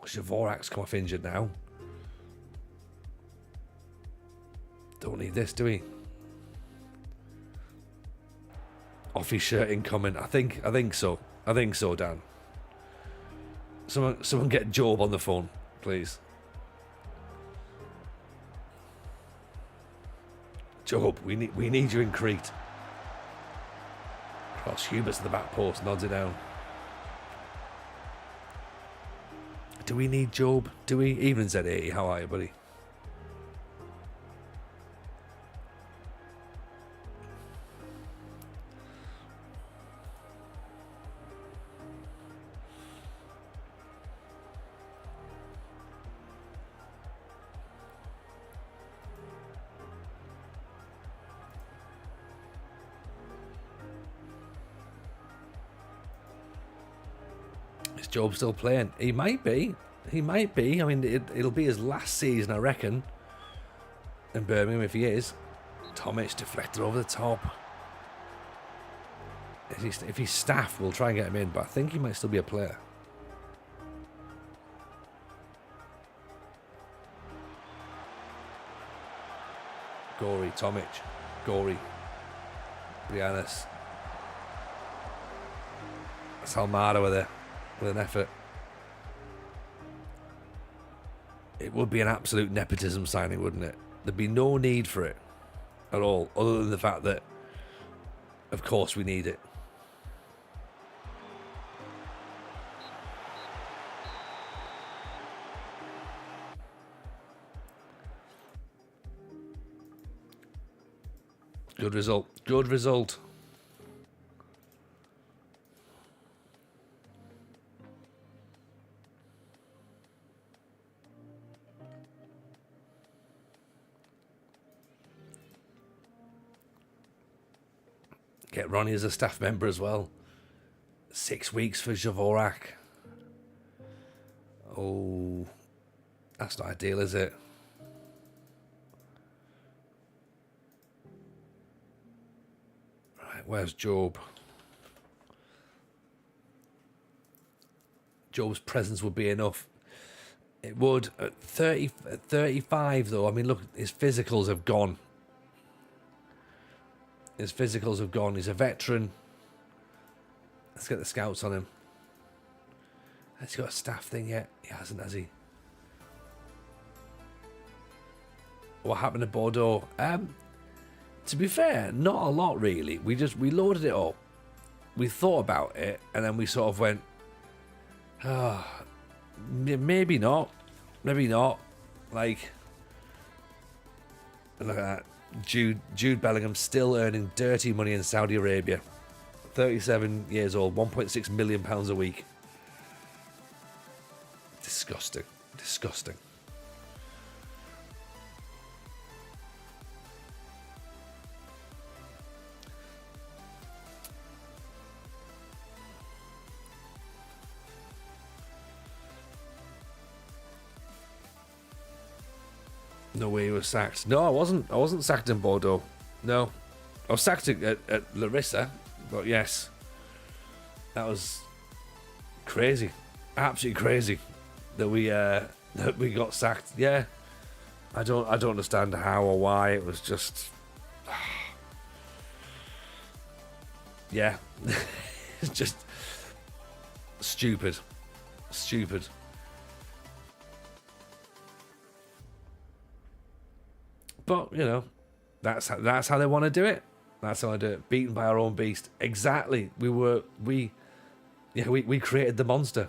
Dvorak's come off injured now. Don't need this, do we? Off his shirt incoming. I think so. I think so, Dan. Someone get Job on the phone, please. Job, we need you in Crete. Cross Hubert's to the back post, nods it down. Do we need Job? Do we? Evening Z80, how are you, buddy? Is Job still playing? He might be. He might be. I mean, it'll be his last season, I reckon, in Birmingham if he is. Tomic deflected over the top. If he's staff, we'll try and get him in, but I think he might still be a player. Gory, Tomic, Gory, Briannis. Salmada with an effort. It would be an absolute nepotism signing, wouldn't it? There'd be no need for it at all, other than the fact that, of course, we need it. Good result. Good result. Get Ronnie as a staff member as well. 6 weeks for Javorak. Oh, that's not ideal, is it? Right, where's Job? Job's presence would be enough. It would. At 35, though, I mean, look, his physicals have gone. His physicals have gone. He's a veteran. Let's get the scouts on him. Has he got a staff thing yet? He hasn't, has he? What happened to Bordeaux? To be fair, not a lot really. We loaded it up. We thought about it, and then we sort of went, maybe not. Maybe not. Like, look at that. Jude Bellingham still earning dirty money in Saudi Arabia. 37 years old, £1.6 million a week. Disgusting. Disgusting. No way he was sacked. No, I wasn't. I wasn't sacked in Bordeaux. No. I was sacked at Larissa, but yes. That was crazy. Absolutely crazy that we got sacked. Yeah. I don't understand how or why. It was just yeah. It's just stupid. Stupid. But, you know, that's how they want to do it. That's how I do it. Beaten by our own beast. Exactly. We created the monster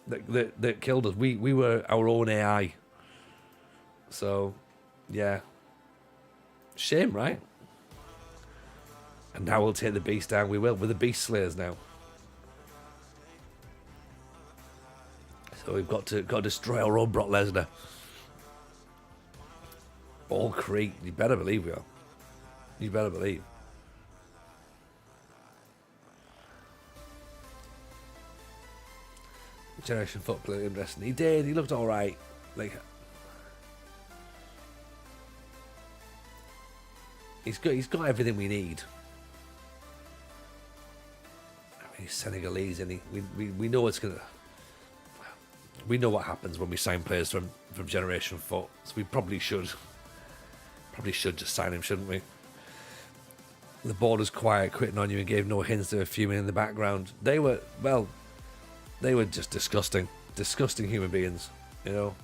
that killed us. We were our own AI. So, yeah. Shame, right? And now we'll take the beast down. We will. We're the beast slayers now. So we've got to destroy our own Brock Lesnar. All Crete. You better believe we are. You better believe. Generation Foot played interesting. He did. He looked all right. Like, he's got everything we need. I mean, he's Senegalese, and we know it's gonna. We know what happens when we sign players from Generation Foot, so we probably should just sign him, shouldn't we? The board was quiet, quitting on you, and gave no hints. They were fuming in the background. They were just disgusting human beings. You know,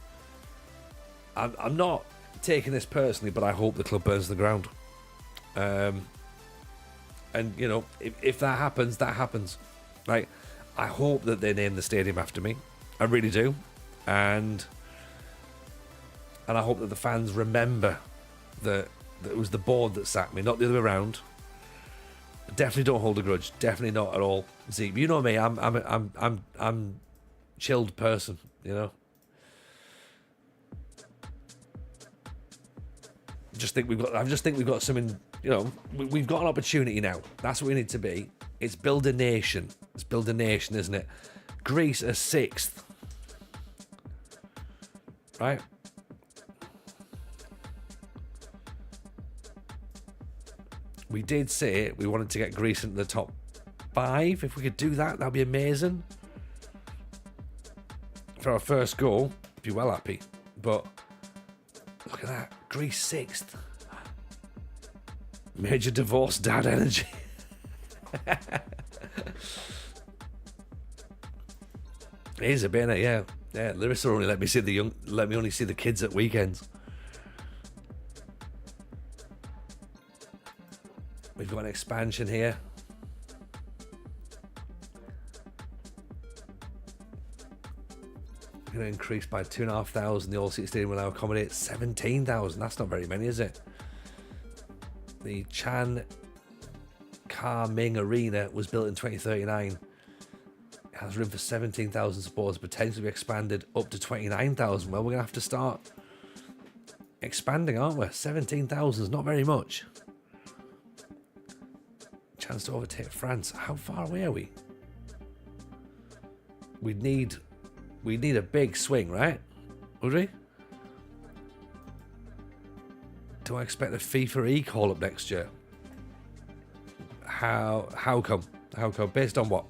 I'm not taking this personally, but I hope the club burns to the ground. And you know, if that happens, that happens. Like, I hope that they name the stadium after me. I really do. and I hope that the fans remember that it was the board that sacked me, not the other way around. Definitely don't hold a grudge. Definitely not at all. See, you know me. I'm chilled person. You know. I just think we've got something. You know, we've got an opportunity now. That's what we need to be. It's build a nation. It's build a nation, isn't it? Greece are 6th. Right. We did say we wanted to get Greece into the top 5. If we could do that, that'd be amazing. For our first goal, be well happy. But look at that, Greece 6th. Major divorce dad energy. It is a bit, yeah. Yeah, Larissa only let me only see the kids at weekends. We've got an expansion here. We're going to increase by 2,500. The All-Seat Stadium will now accommodate 17,000. That's not very many, is it? The Chan Kar Ming Arena was built in 2039. It has room for 17,000 supporters, potentially be expanded up to 29,000. Well, we're going to have to start expanding, aren't we? 17,000 is not very much. Chance to overtake France. How far away are we? We'd need a big swing, right? Would we? Do I expect a FIFA E call up next year? How come? How come? Based on what?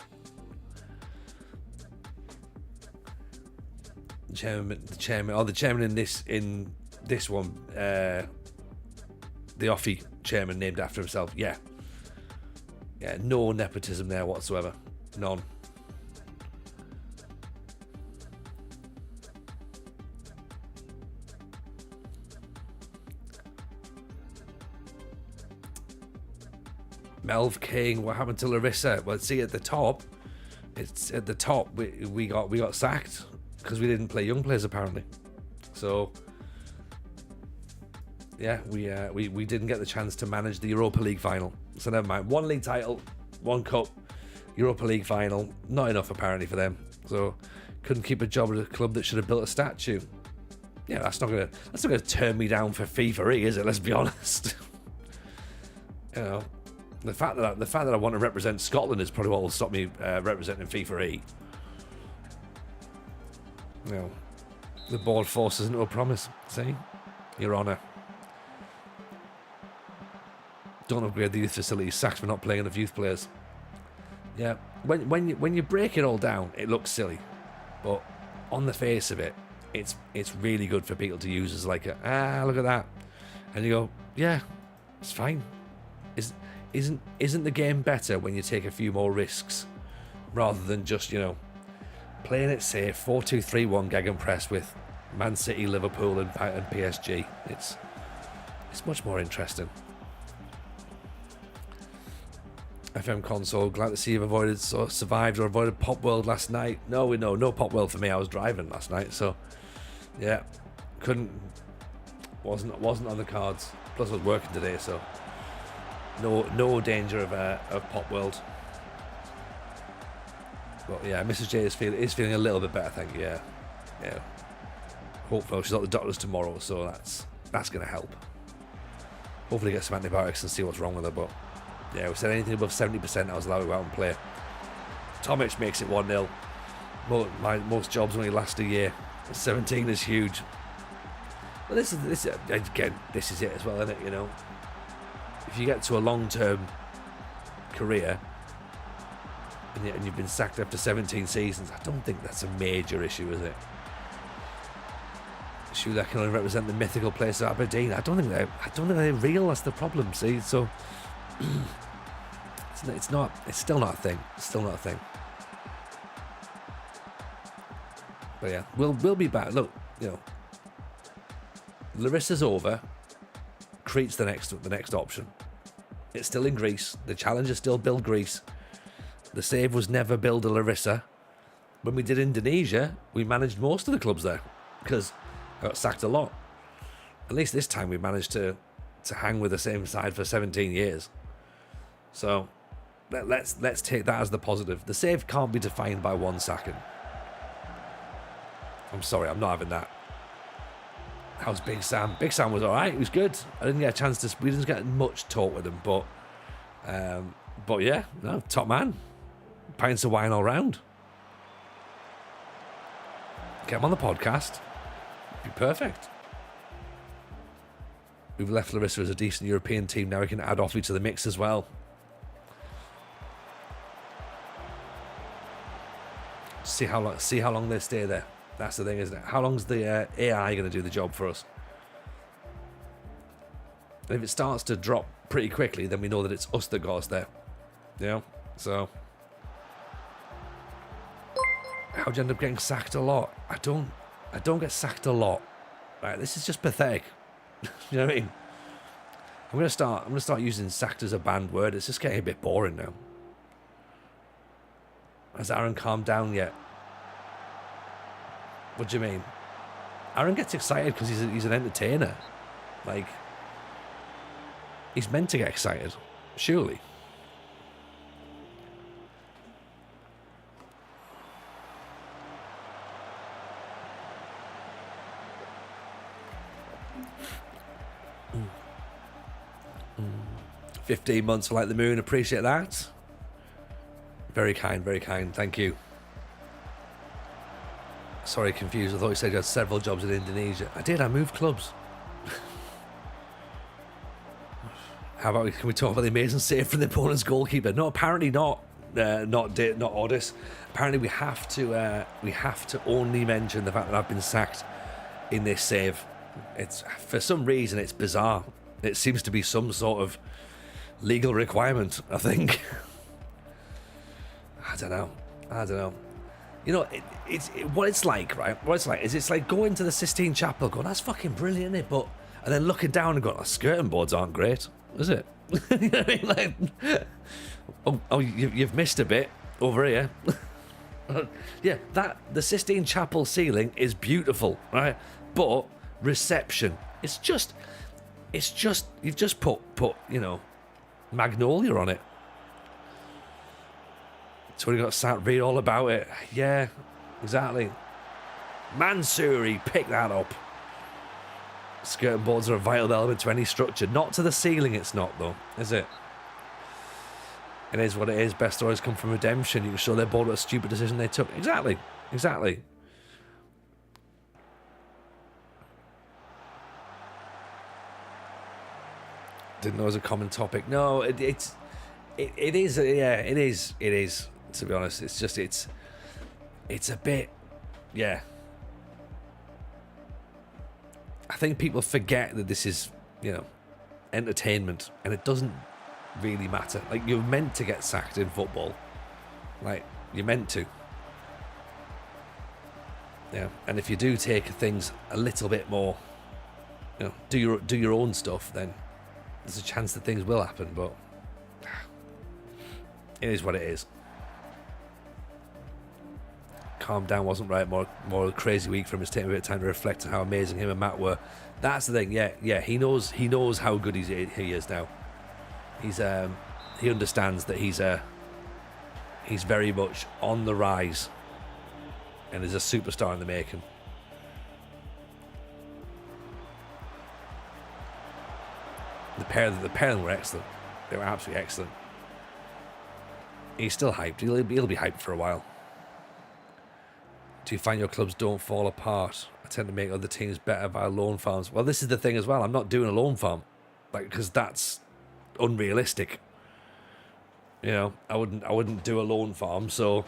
The chairman in this one, the OFI chairman named after himself. Yeah, no nepotism there whatsoever. None. Melv King, what happened to Larissa? Well, see, at the top, we got sacked because we didn't play young players apparently. So yeah, we didn't get the chance to manage the Europa League final. So never mind. 1 league title, 1 cup, Europa League final, not enough apparently for them. So couldn't keep a job at a club that should have built a statue. Yeah, that's not gonna turn me down for FIFA E, is it? Let's be honest. You know. The fact that I want to represent Scotland is probably what will stop me representing FIFA E. You know, the board forces into a promise. See, Your Honour. Don't upgrade the youth facilities. Sacked for not playing enough youth players. Yeah, when you break it all down, it looks silly, but on the face of it, it's really good for people to use as like look at that, and you go, yeah, it's fine. Isn't the game better when you take a few more risks rather than just, you know, playing it safe, 4-2-3-1 gegenpress with Man City, Liverpool and PSG? It's much more interesting. FM console, glad to see you've survived or avoided Pop World last night. No Pop World for me. I was driving last night, so yeah, wasn't on the cards. Plus I was working today, so no danger of Pop World. But yeah, Mrs. J is feeling a little bit better, thank you. Yeah. Hopefully she's at the doctor's tomorrow, so that's gonna help. Hopefully get some antibiotics and see what's wrong with her. But yeah, we said anything above 70%, I was allowed to go out and play. Tomic makes it 1-0. Most jobs only last a year. 17 is huge. But this is it as well, isn't it? You know, if you get to a long-term career and you've been sacked after 17 seasons, I don't think that's a major issue, is it? That can only represent the mythical place of Aberdeen. I don't think they're real. That's the problem. See, so it's still not a thing. But yeah, we'll be back. Look, you know, Larissa's over. Crete's the next option. It's still in Greece. The challenge is still build Greece. The save was never build a Larissa, when we did Indonesia, we managed most of the clubs there because I got sacked a lot. At least this time we managed to hang with the same side for 17 years. So let's take that as the positive. The save can't be defined by one sacking. I'm sorry, I'm not having that. How's Big Sam? Big Sam was all right. He was good. I didn't get a chance to. We didn't get much talk with him, but yeah, no, top man. Pints of wine all round. Get him on the podcast. Be perfect. We've left Larissa as a decent European team. Now we can add OFI to the mix as well. See how long they stay there. That's the thing, isn't it? How long's the AI going to do the job for us? And if it starts to drop pretty quickly, then we know that it's us that got us there. You know? So how'd you end up getting sacked a lot? I don't get sacked a lot. Right, this is just pathetic. You know what I mean? I'm gonna start using sacked as a banned word. It's just getting a bit boring now. Has Aaron calmed down yet? What do you mean? Aaron gets excited because he's an entertainer. Like, he's meant to get excited, surely. Mm. 15 months for Like the Moon, appreciate that. Very kind, thank you. Sorry, confused. I thought you said you had several jobs in Indonesia. I did, I moved clubs. How about, can we talk about the amazing save from the opponent's goalkeeper? No, apparently not. Not Otis. Apparently we have to only mention the fact that I've been sacked in this save. It's, for some reason, it's bizarre. It seems to be some sort of legal requirement, I think. I don't know. You know, what it's like, right? What it's like is it's like going to the Sistine Chapel going, that's fucking brilliant, isn't it? But, and then looking down and going, oh, skirting boards aren't great, is it? You know what I mean? Like, you've missed a bit over here. Yeah, the Sistine Chapel ceiling is beautiful, right? But reception, it's just you've just put you know, magnolia on it. So we got to read all about it. Yeah, exactly. Mansouri, pick that up. Skirting boards are a vital element to any structure. Not to the ceiling, it's not, though, is it? It is what it is. Best stories come from redemption. You can show they're bored with a stupid decision they took. Exactly. Didn't know it was a common topic. No, it is. Yeah, it is. To be honest, it's just it's a bit, yeah. I think people forget that this is, you know, entertainment, and it doesn't really matter. Like, you're meant to get sacked in football, like you're meant to. Yeah, and if you do take things a little bit more, you know, do your own stuff, then there's a chance that things will happen. But it is what it is. Calm down wasn't right. More a crazy week for him. It's taking a bit of time to reflect on how amazing him and Matt were. That's the thing. Yeah. He knows how good he is now. He understands that he's very much on the rise, and is a superstar in the making. The pair of them were excellent. They were absolutely excellent. He's still hyped. He'll be hyped for a while. Do you find your clubs don't fall apart? I tend to make other teams better via loan farms. Well, this is the thing as well. I'm not doing a loan farm, like, because that's unrealistic. You know, I wouldn't do a loan farm. So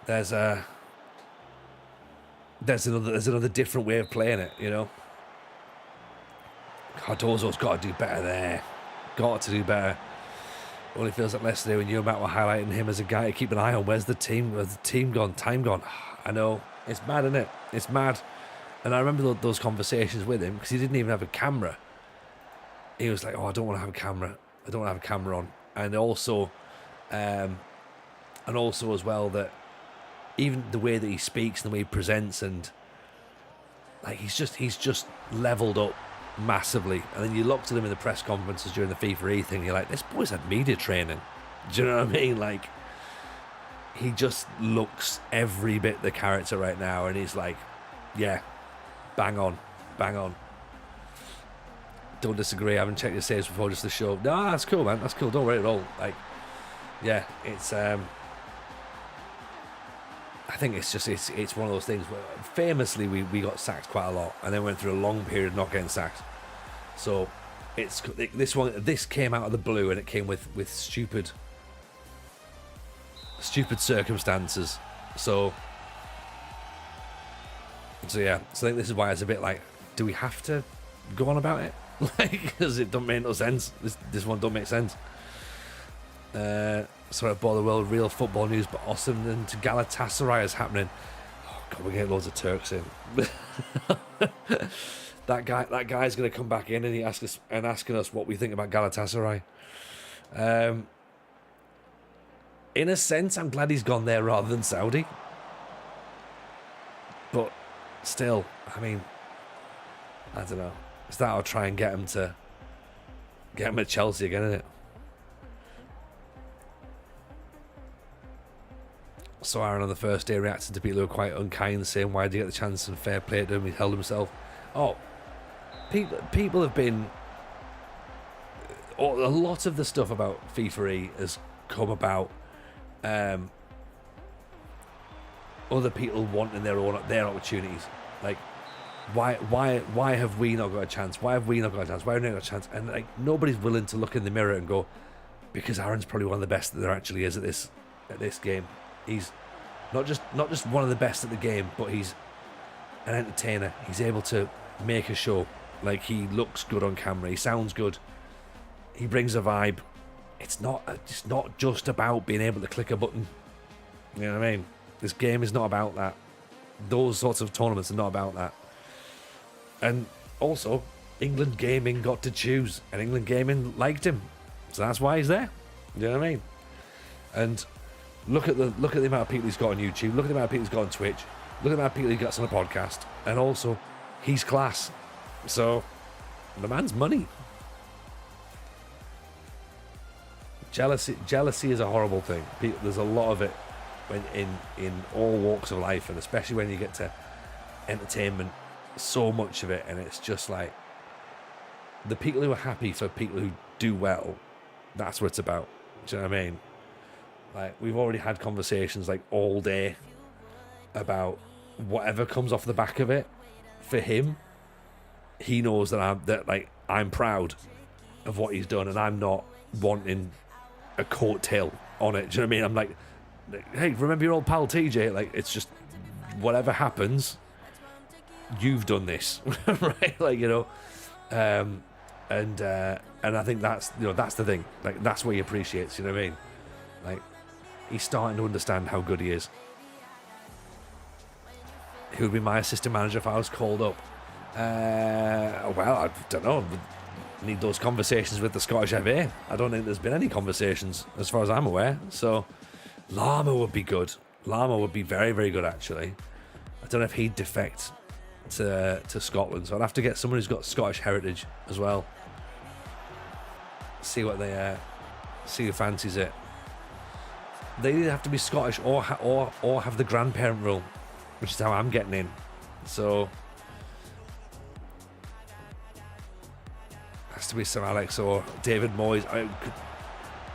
there's another different way of playing it. You know, Cardozo's got to do better there. Got to do better. Only feels like yesterday when you and Matt were highlighting him as a guy to keep an eye on. Where's the team? Where's the team gone? Time gone. I know. It's mad, isn't it? It's mad. And I remember those conversations with him because he didn't even have a camera. He was like, oh, I don't want to have a camera. I don't want to have a camera on. And also as well that even the way that he speaks and the way he presents, and like he's just leveled up massively. And then you looked at him in the press conferences during the FIFA E thing, you're like, this boy's had media training. Do you know what I mean? Like, he just looks every bit the character right now, and he's like, yeah, bang on. Don't disagree. I haven't checked your saves before just the show. No, that's cool, man. That's cool. Don't worry at all. Like, yeah, it's I think it's one of those things where famously we got sacked quite a lot, and then went through a long period of not getting sacked. So this came out of the blue, and it came with stupid circumstances. So yeah. So I think this is why it's a bit like, do we have to go on about it? Like, because it don't make no sense. This one don't make sense. Sorry to bore the world, real football news, but Osimhen to Galatasaray is happening. Oh God, we're getting loads of Turks in. that guy's going to come back in, and asking us what we think about Galatasaray. In a sense, I'm glad he's gone there rather than Saudi. But still, I mean, I don't know. It's that I'll try and get him at Chelsea again, isn't it? So Aaron on the first day reacted to people who were quite unkind, saying, why did he get the chance, and fair play to him, he held himself. Oh, people have been... a lot of the stuff about FIFA E has come about other people wanting their opportunities. Like, why have we not got a chance? Why have we not got a chance? Why have we not got a chance? And like, nobody's willing to look in the mirror and go, because Aaron's probably one of the best that there actually is at this game. He's not just one of the best at the game, but he's an entertainer. He's able to make a show. Like, he looks good on camera. He sounds good. He brings a vibe. It's not just about being able to click a button. You know what I mean? This game is not about that. Those sorts of tournaments are not about that. And also, England Gaming got to choose, and England Gaming liked him, so that's why he's there. You know what I mean? And look at the amount of people he's got on YouTube. Look at the amount of people he's got on Twitch. Look at the amount of people he gets on a podcast. And also, he's class. So, the man's money. Jealousy is a horrible thing. There's a lot of it in all walks of life, and especially when you get to entertainment, so much of it, and it's just like the people who are happy for people who do well, that's what it's about. Do you know what I mean? Like, we've already had conversations like all day about whatever comes off the back of it. For him, he knows that I'm proud of what he's done, and I'm not wanting a coattail on it. Do you know what I mean? I'm like, hey, remember your old pal TJ? Like, it's just whatever happens, you've done this. Right? Like, you know, and I think that's the thing. Like, that's what he appreciates. You know what I mean? Like, he's starting to understand how good he is. Who would be my assistant manager if I was called up? Well, I don't know. Need those conversations with the Scottish FA. I don't think there's been any conversations as far as I'm aware. So Lama would be good. Lama would be very, very good, actually. I don't know if he'd defect to Scotland, so I'd have to get someone who's got Scottish heritage as well. See what they see who fancies it. They either have to be Scottish or have the grandparent rule, which is how I'm getting in. So has to be Sir Alex or David Moyes.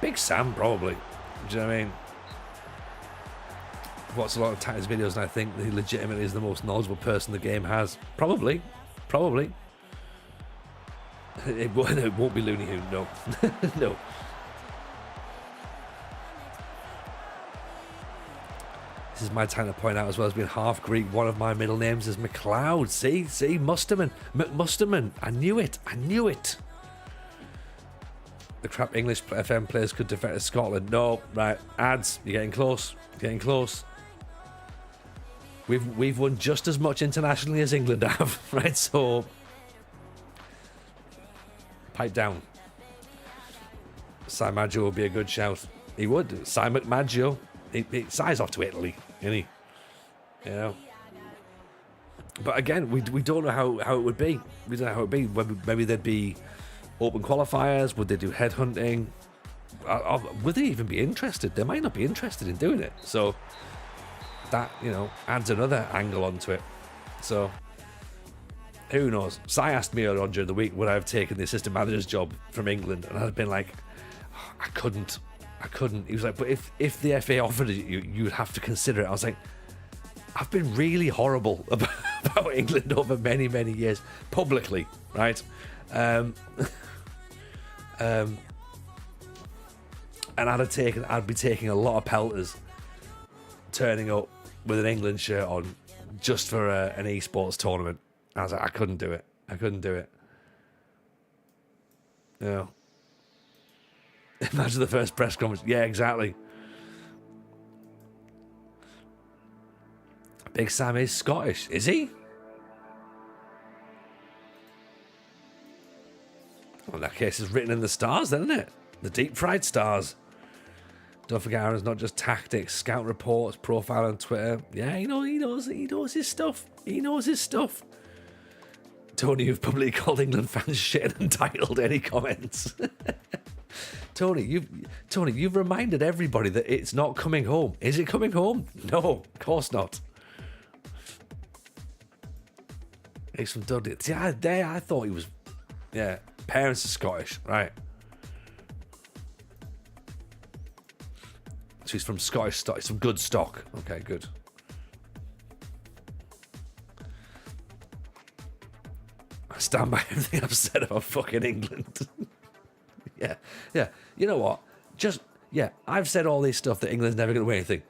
Big Sam, probably. Do you know what I mean? I've watched a lot of Tatter's videos, and I think he legitimately is the most knowledgeable person the game has. Probably. It won't be Looney Hoon, no. No. This is my time to point out, as well as being half Greek, one of my middle names is McLeod. See, Musterman. McMusterman. I knew it. The crap English FM players could defect to Scotland. No, right. Ads, you're getting close. We've won just as much internationally as England have, right? So, pipe down. Cy Maggio would be a good shout. He would. Cy McMaggio. Si's off to Italy, isn't he? You know. But again, we don't know how it would be. We don't know how it would be. Maybe there'd be open qualifiers. Would they do headhunting? Would they even be interested? They might not be interested in doing it. So that, you know, adds another angle onto it. So who knows? Si asked me earlier on during the week would I have taken the assistant manager's job from England, and I'd been like, oh, I couldn't. He was like, but if the FA offered it you, you'd have to consider it. I was like, I've been really horrible about England over many, many years, publicly, right? And I'd be taking a lot of pelters turning up with an England shirt on just for an esports tournament. I was like, I couldn't do it. Yeah. Imagine the first press conference. Yeah, exactly. Big Sam is Scottish, is he? Well, in that case, it's written in the stars, then, isn't it? The deep fried stars. Don't forget, Aaron's not just tactics, scout reports, profile on Twitter. Yeah, he knows his stuff. He knows his stuff. Tony, you've publicly called England fans shit and entitled any comments. Tony, you've reminded everybody that it's not coming home. Is it coming home? No, of course not. He's from Dudley. See, I thought he was. Yeah, parents are Scottish, right? So he's from Scottish stock. He's from good stock. Okay, good. I stand by everything I've said about fucking England. Yeah. You know what? I've said all this stuff that England's never going to win anything.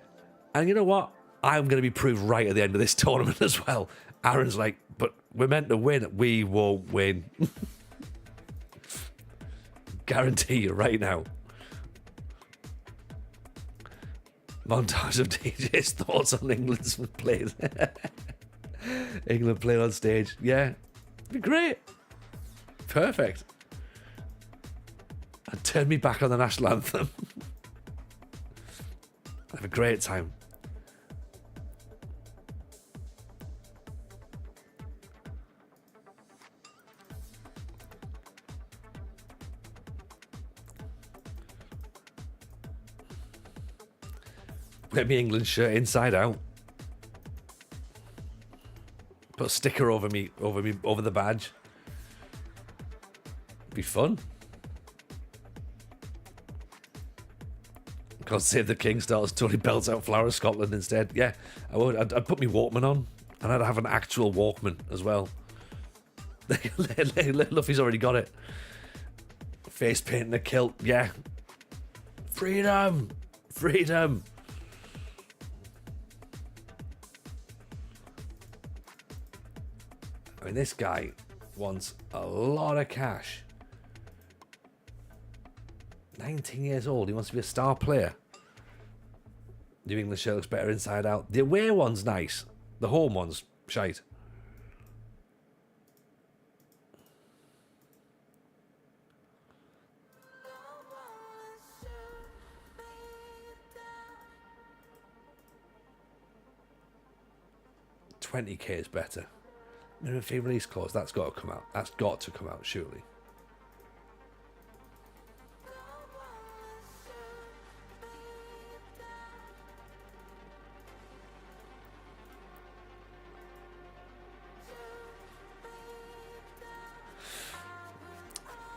And you know what? I'm going to be proved right at the end of this tournament as well. Aaron's like, but we're meant to win. We won't win. Guarantee you right now. Montage of DJ's thoughts on England's plays. England playing on stage. Yeah. It'd be great. Perfect. And turn me back on the national anthem. I'd have a great time. Wear me England shirt inside out. Put a sticker over the badge. Be fun. God save the King starts Tony belts out Flower of Scotland instead. Yeah, I would. I'd put my Walkman on, and I'd have an actual Walkman as well. Luffy's already got it. Face paint and a kilt. Yeah. Freedom. I mean, this guy wants a lot of cash. 19 years old. He wants to be a star player. New England shirt looks better inside out. The away one's nice. The home one's shite. $20,000 is better. Minimum fee release clause. That's got to come out. That's got to come out, surely.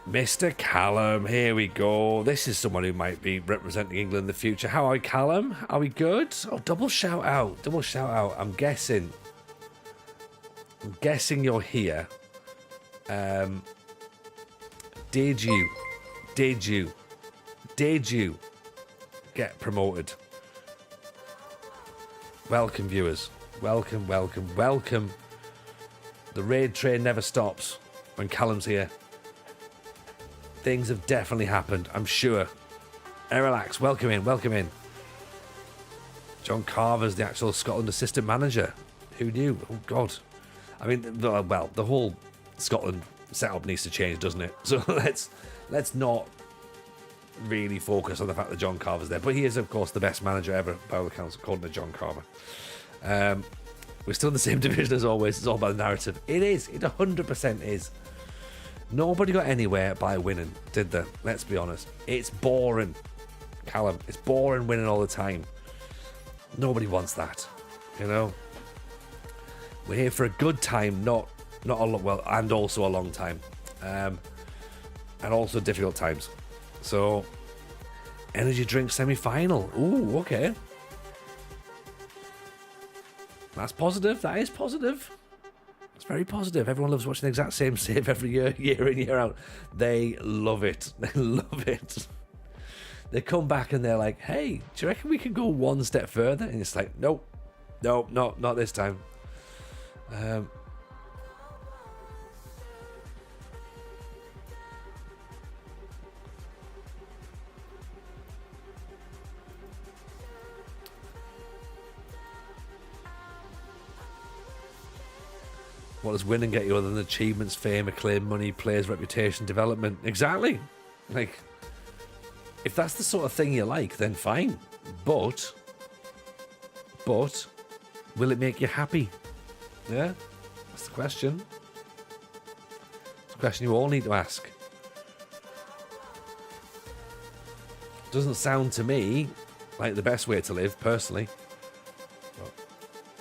Mr. Callum, here we go. This is someone who might be representing England in the future. How are we, Callum? Are we good? Oh, double shout out. I'm guessing you're here. Did you get promoted? Welcome, viewers. Welcome. The raid train never stops when Callum's here. Things have definitely happened, I'm sure. Relax, welcome in. John Carver's the actual Scotland assistant manager. Who knew? Oh, God. I mean, the whole Scotland setup needs to change, doesn't it? So let's not really focus on the fact that John Carver's there. But he is, of course, the best manager ever by all accounts, according to John Carver. We're still in the same division as always. It's all about the narrative. It is. It 100% is. Nobody got anywhere by winning, did they? Let's be honest. It's boring, Callum. It's boring winning all the time. Nobody wants that, you know. We're here for a good time, not a lot. Well, and also a long time, and also difficult times. So, energy drink semi-final. Ooh, okay. That's positive. That is positive. It's very positive. Everyone loves watching the exact same save every year, year in, year out. They love it. They love it. They come back and they're like, hey, do you reckon we can go one step further? And it's like, nope, not this time. What does winning get you other than achievements, fame, acclaim, money, players, reputation, development? Exactly. Like, if that's the sort of thing you like, then fine. But, will it make you happy? Yeah? That's the question. It's a question you all need to ask. Doesn't sound to me like the best way to live, personally. But,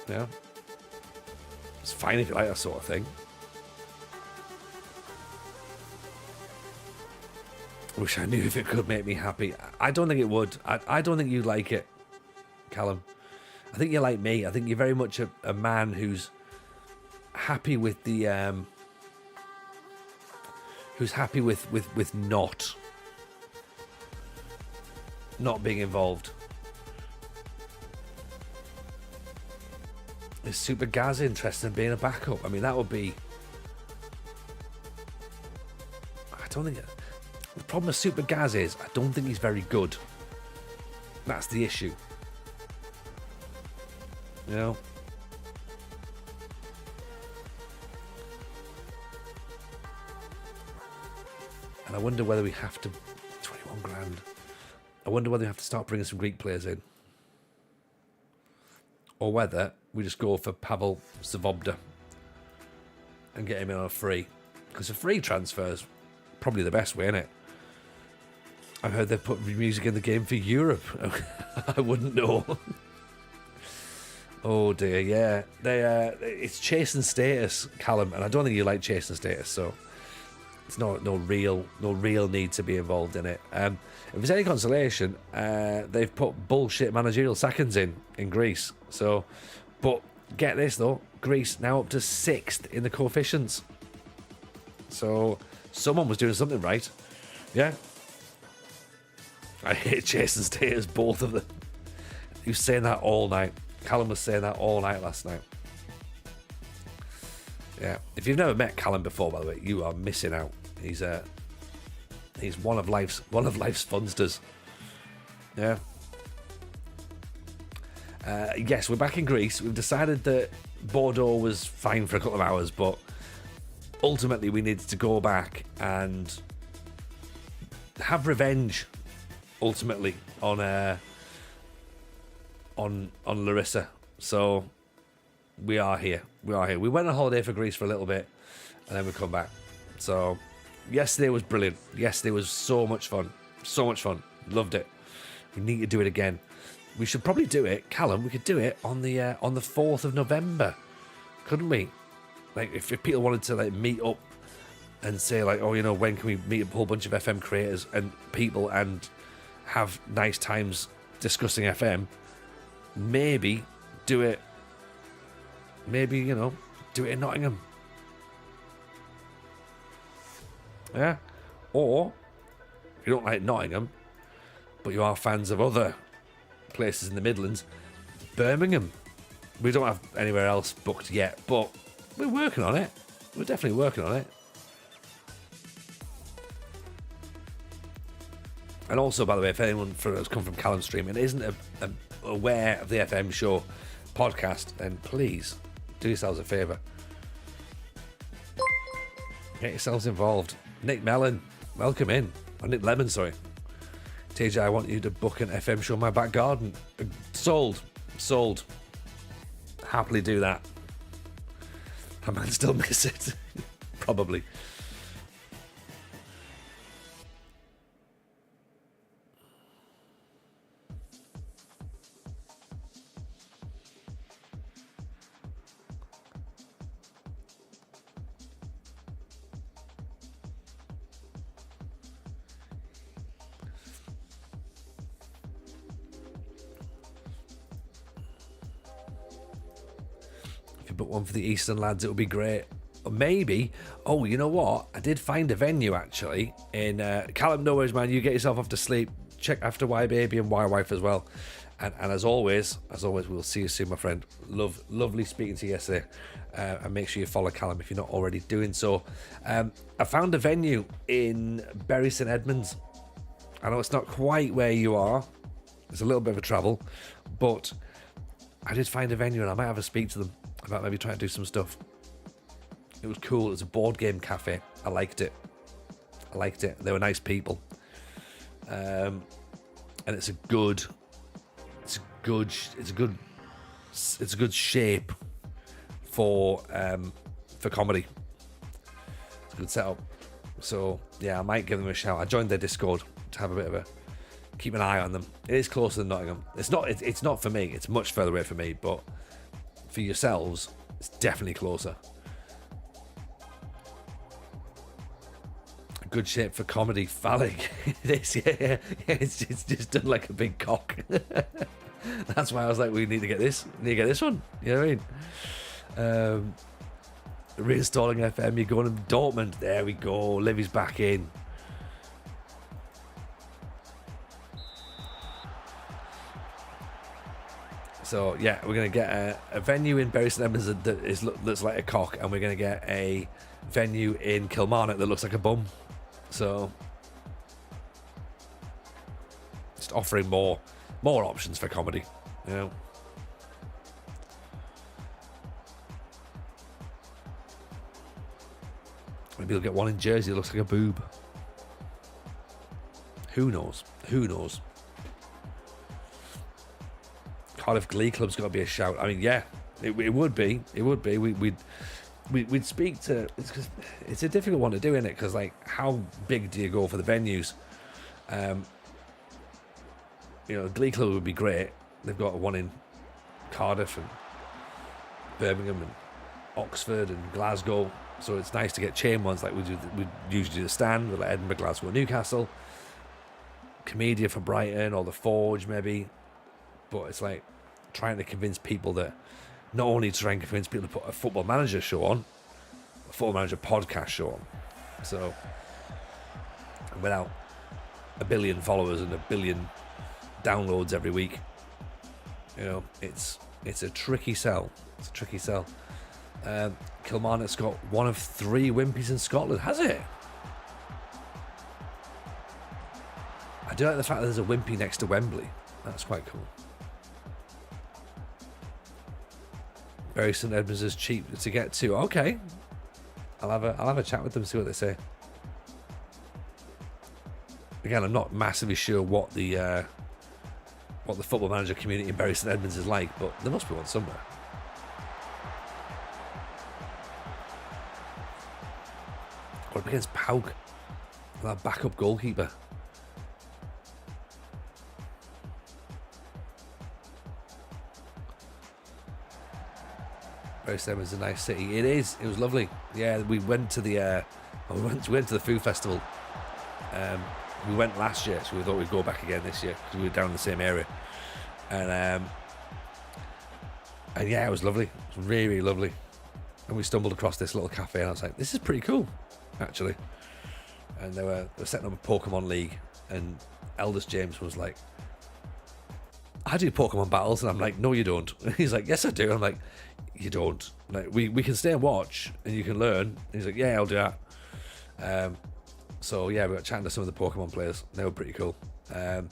yeah. It's fine if you like that sort of thing. Wish I knew if it could make me happy. I don't think it would. I don't think you'd like it, Callum. I think you're like me. I think you're very much a man who's happy with the who's happy with not being involved. Is Super Gaz interested in being a backup? I mean, that would be... I don't think... The problem with Super Gaz is, I don't think he's very good. That's the issue. You know? And I wonder whether we have to... 21 grand. I wonder whether we have to start bringing some Greek players in. Or whether we just go for Pavel Savobda and get him in on a free. Because a free transfer is probably the best way, isn't it? I've heard they put music in the game for Europe. I wouldn't know. Oh dear, yeah. It's chasing status, Callum, and I don't think you like chasing status, so it's no real need to be involved in it. If there's any consolation, they've put bullshit managerial sackings in Greece. So, but get this though, Greece now up to 6th in the coefficients. So someone was doing something right. Yeah. I hate chasing status, both of them. He was saying that all night. Callum was saying that all night last night. Yeah. If you've never met Callum before, by the way, you are missing out. He's one of life's funsters. Yeah. Yes, we're back in Greece. We've decided that Bordeaux was fine for a couple of hours, but ultimately we needed to go back and have revenge. Ultimately, on Larissa. So we are here. We went on holiday for Greece for a little bit, and then we come back. So yesterday was brilliant. Yesterday was so much fun. Loved it. We need to do it again. We should probably do it, Callum. We could do it on the 4th of November, couldn't we? Like if people wanted to like meet up and say like, oh, you know, when can we meet a whole bunch of FM creators and people and have nice times discussing FM, maybe do it in Nottingham. Yeah. Or if you don't like Nottingham but you are fans of other places in the Midlands, Birmingham. We don't have anywhere else booked yet, but we're working on it. We're definitely working on it. And also, by the way, if anyone has come from Callum Stream and isn't aware of the FM show podcast, then please do yourselves a favour. Get yourselves involved. Nick Mellon, welcome in. Or Nick Lemon, sorry. TJ, I want you to book an FM show in my back garden. Sold. Happily do that. I might still miss it. Probably. But one for the Eastern lads, it would be great. Or maybe, oh, you know what? I did find a venue actually in Callum. No worries, man. You get yourself off to sleep. Check after Y Baby and Y Wife as well. And as always, we'll see you soon, my friend. Lovely speaking to you yesterday. And make sure you follow Callum if you're not already doing so. I found a venue in Bury St Edmunds. I know it's not quite where you are. It's a little bit of a travel, but I did find a venue and I might have a speak to them about maybe trying to do some stuff. It was cool. It was a board game cafe. I liked it. They were nice people. And it's a good shape for comedy. It's a good setup. So yeah, I might give them a shout. I joined their Discord to have a bit of a keep an eye on them. It is closer than Nottingham. It's not for me. It's much further away for me, but for yourselves, it's definitely closer. A good shape for comedy. Phallic. It is, yeah. It's just done like a big cock. That's why I was like, we need to get this. We need to get this one. You know what I mean? Reinstalling FM. You're going to Dortmund. There we go. Livy's back in. So yeah, we're gonna get a venue in Bury St Edmunds that looks like a cock, and we're gonna get a venue in Kilmarnock that looks like a bum. So just offering more options for comedy, you know. Maybe you'll get one in Jersey that looks like a boob. Who knows? Cardiff Glee Club's got to be a shout. I mean, yeah, it would be. We'd speak to. It's a difficult one to do, isn't it? Because like, how big do you go for the venues? Glee Club would be great. They've got one in Cardiff and Birmingham and Oxford and Glasgow, so it's nice to get chain ones like we usually do the Stand with like Edinburgh, Glasgow, Newcastle. Comedia for Brighton or the Forge maybe, but it's like trying to convince people that not only try and convince people to put a Football Manager show on, a Football Manager podcast show on. So without a billion followers and a billion downloads every week, it's a tricky sell. Kilmarnock's got one of 3 Wimpies in Scotland, has it? I do like the fact that there's a Wimpy next to Wembley. That's quite cool. Bury St Edmunds is cheap to get to. Okay, I'll have a chat with them, see what they say. Again, I'm not massively sure what the Football Manager community in Bury St Edmunds is like, but there must be one somewhere. What up against Pauk, that backup goalkeeper? Bury St Edmunds is a nice city. It is. It was lovely. Yeah, we went to the we went to the food festival. We went last year, so we thought we'd go back again this year because we were down in the same area. And yeah, it was lovely. It was really, really lovely. And we stumbled across this little cafe, and I was like, "This is pretty cool, actually." And they were setting up a Pokemon League, and Eldest James was like, "I do Pokemon battles," and I'm like, "No, you don't." And he's like, "Yes, I do." And I'm like, "You don't. Like, we can stay and watch, and you can learn." And he's like, "Yeah, I'll do that." So yeah, we got chatting to some of the Pokemon players. They were pretty cool, and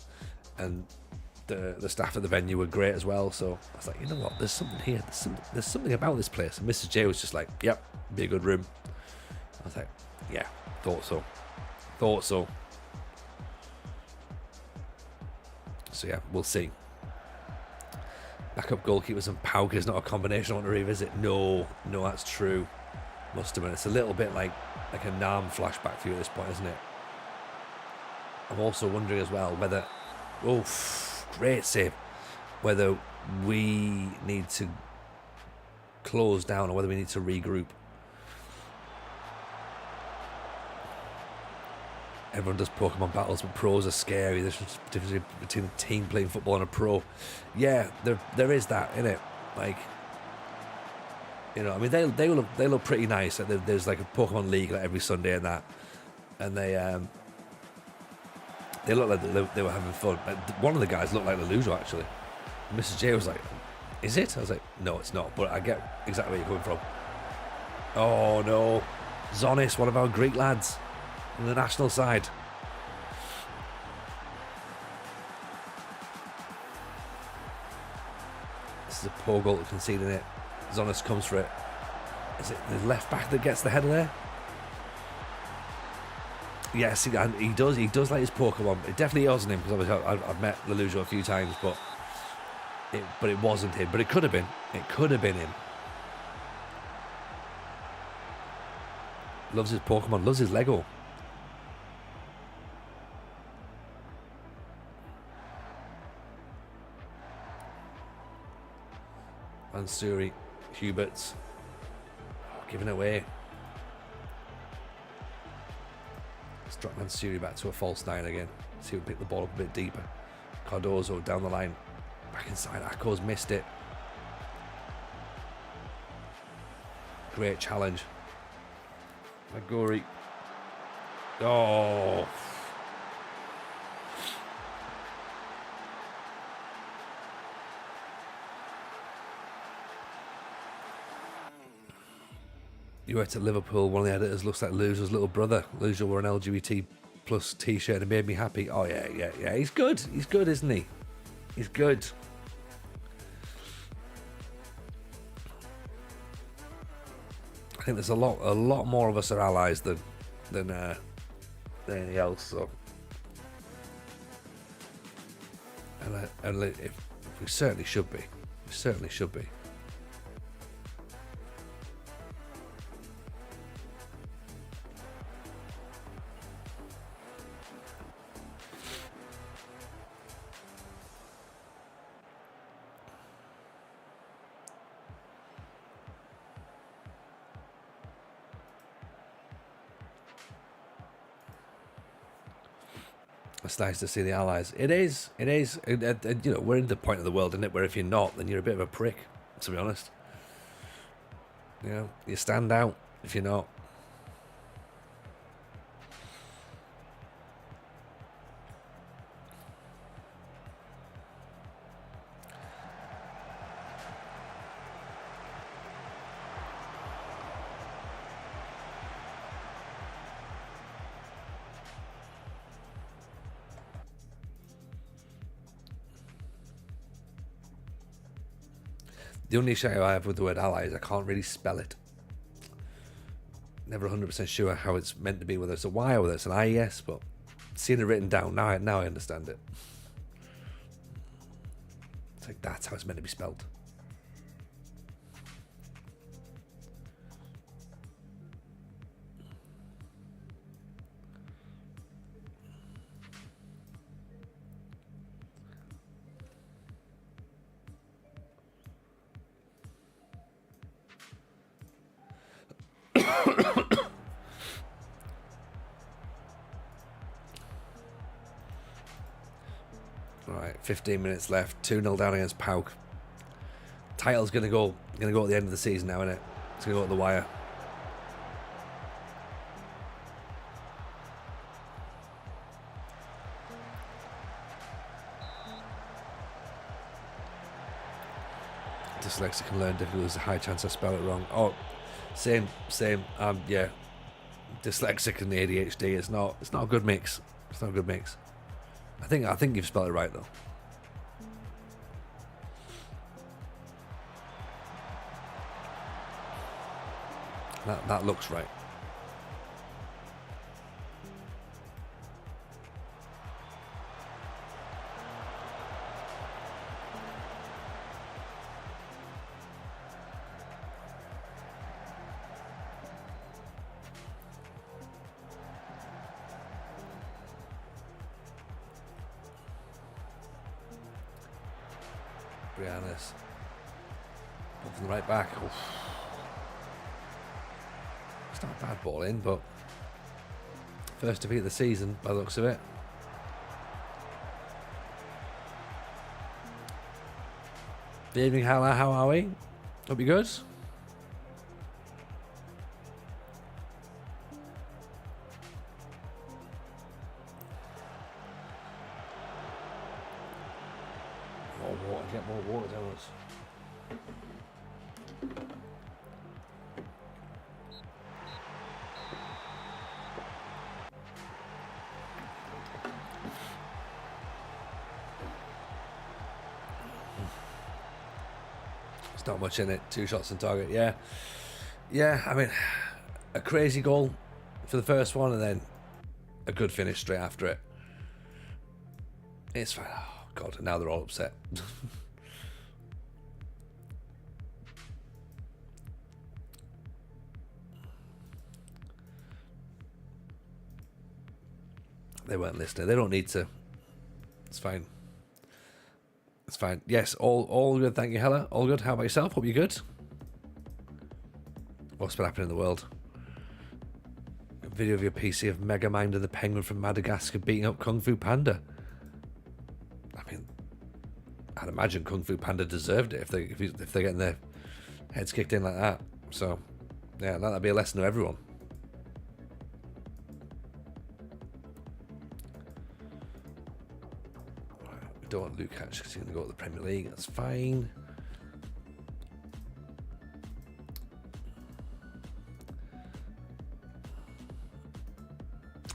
the staff at the venue were great as well. So I was like, you know what? There's something here. There's something about this place. And Mrs. J was just like, "Yep, be a good room." I was like, "Yeah, thought so." So yeah, we'll see. Backup goalkeepers and Pauk is not a combination I want to revisit. No, that's true. Must have been. It's a little bit like a Nam flashback for you at this point, isn't it? I'm also wondering as well whether... Oh, great save. Whether we need to close down or whether we need to regroup. Everyone does Pokemon battles, but pros are scary. There's a difference between a team playing football and a pro. Yeah, there is that, innit? Like, you know, I mean, they look pretty nice. Like, there's like a Pokemon League like every Sunday and that, and they look like they were having fun. One of the guys looked like Lelujo, actually. Mrs. J was like, "Is it?" I was like, "No, it's not." But I get exactly where you're coming from. Oh no, Zonis, one of our Greek lads, on the national side. This is a poor goal to concede in it. Zonis comes for it. Is it the left back that gets the header there? Yes, and he does. He does like his Pokemon. It definitely wasn't him, because obviously I've met Lelujo a few times, but it wasn't him. But it could have been. It could have been him. Loves his Pokemon. Loves his Lego. Mansuri, Huberts, giving it away. Let's drop Mansuri back to a false 9 again. See if we pick the ball up a bit deeper. Cardozo down the line. Back inside. Akko's missed it. Great challenge. Maguri. Oh. You were to Liverpool, one of the editors looks like Lujo's little brother. Lujo wore an LGBT plus t-shirt and it made me happy. Oh yeah. He's good. He's good, isn't he? He's good. I think there's a lot more of us are allies than anything else. So, and if we certainly should be. We certainly should be. It's nice to see the allies. It is. You know, we're in the point of the world, isn't it, where if you're not, then you're a bit of a prick, to be honest. You know, you stand out if you're not. The only issue I have with the word ally is I can't really spell it. Never 100% sure how it's meant to be, whether it's a Y or whether it's an IES, but seeing it written down, now I understand it. It's like, that's how it's meant to be spelled. Alright, 15 minutes left. 2-0 down against Pauk. Title's gonna go at the end of the season now, isn't it? It's gonna go at the wire. Dyslexic can learn difficult. There's a high chance I spell it wrong. Oh, same. Yeah, dyslexic and ADHD. It's not a good mix. It's not a good mix. I think you've spelled it right though. That looks right. Brianna's from the right back. Oof. It's not a bad ball in, but first defeat of the season by the looks of it. Good evening, how are we? Hope you're good. More water, get more water down us. Not much in it. 2 shots on target. Yeah. I mean, a crazy goal for the first one, and then a good finish straight after it. It's fine. Oh god, now they're all upset. They weren't listening. They don't need to. It's fine. It's fine. Yes, all good. Thank you, Hella. All good. How about yourself? Hope you're good. What's been happening in the world? A video of your PC of Megamind and the penguin from Madagascar beating up Kung Fu Panda. I mean, I'd imagine Kung Fu Panda deserved it if they're getting their heads kicked in like that. So, yeah, that'd be a lesson to everyone. Don't want Lukacs because he's going to go to the Premier League. That's fine.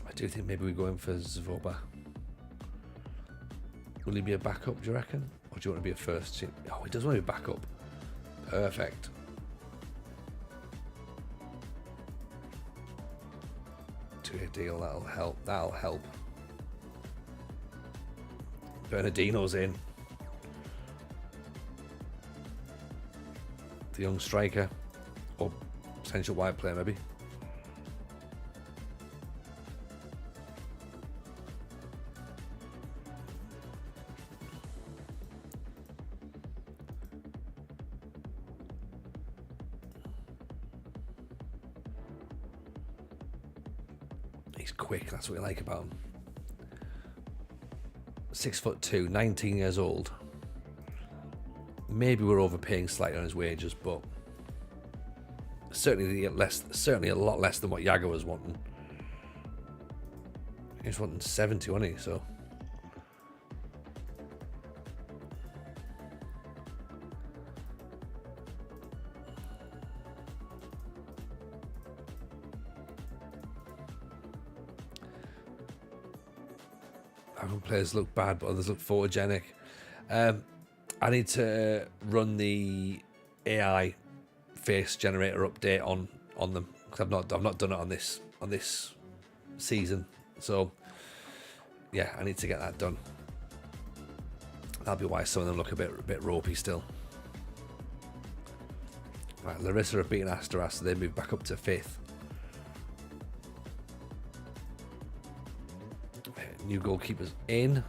I do think maybe we go in for Zvoba. Will he be a backup, do you reckon? Or do you want to be a first team? Oh, he does want to be a backup. Perfect. Two-year deal, that'll help. That'll help. Bernardino's in. The young striker. Or potential wide player, maybe. He's quick, that's what we like about him. 6'2", 19 years old. Maybe we're overpaying slightly on his wages, but certainly a lot less than what Yago was wanting. He was wanting 70, wasn't he? So some players look bad, but others look photogenic. I need to run the AI face generator update on them because I've not done it on this season. So yeah, I need to get that done. That'll be why some of them look a bit ropey still. Right, Larissa have beaten Asteras, so they move back up to 5th. New goalkeepers in.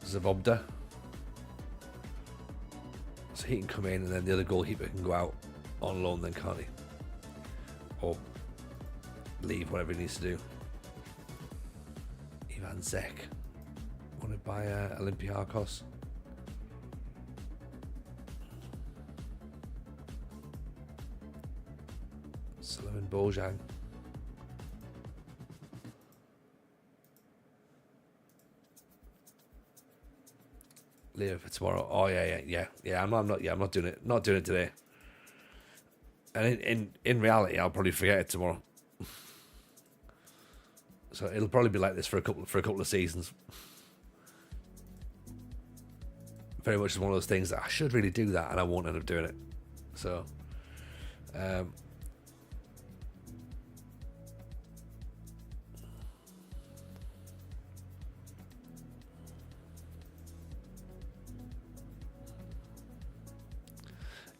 Zavobda. So he can come in and then the other goalkeeper can go out on loan then, can't he? Or leave, whatever he needs to do. Ivan Zek. Wanted by Olympiakos. Sullivan Bojan. Leo for tomorrow. Oh yeah. I'm not doing it. Not doing it today. And in reality, I'll probably forget it tomorrow. So it'll probably be like this for a couple of seasons. Very much one of those things that I should really do that, and I won't end up doing it. So,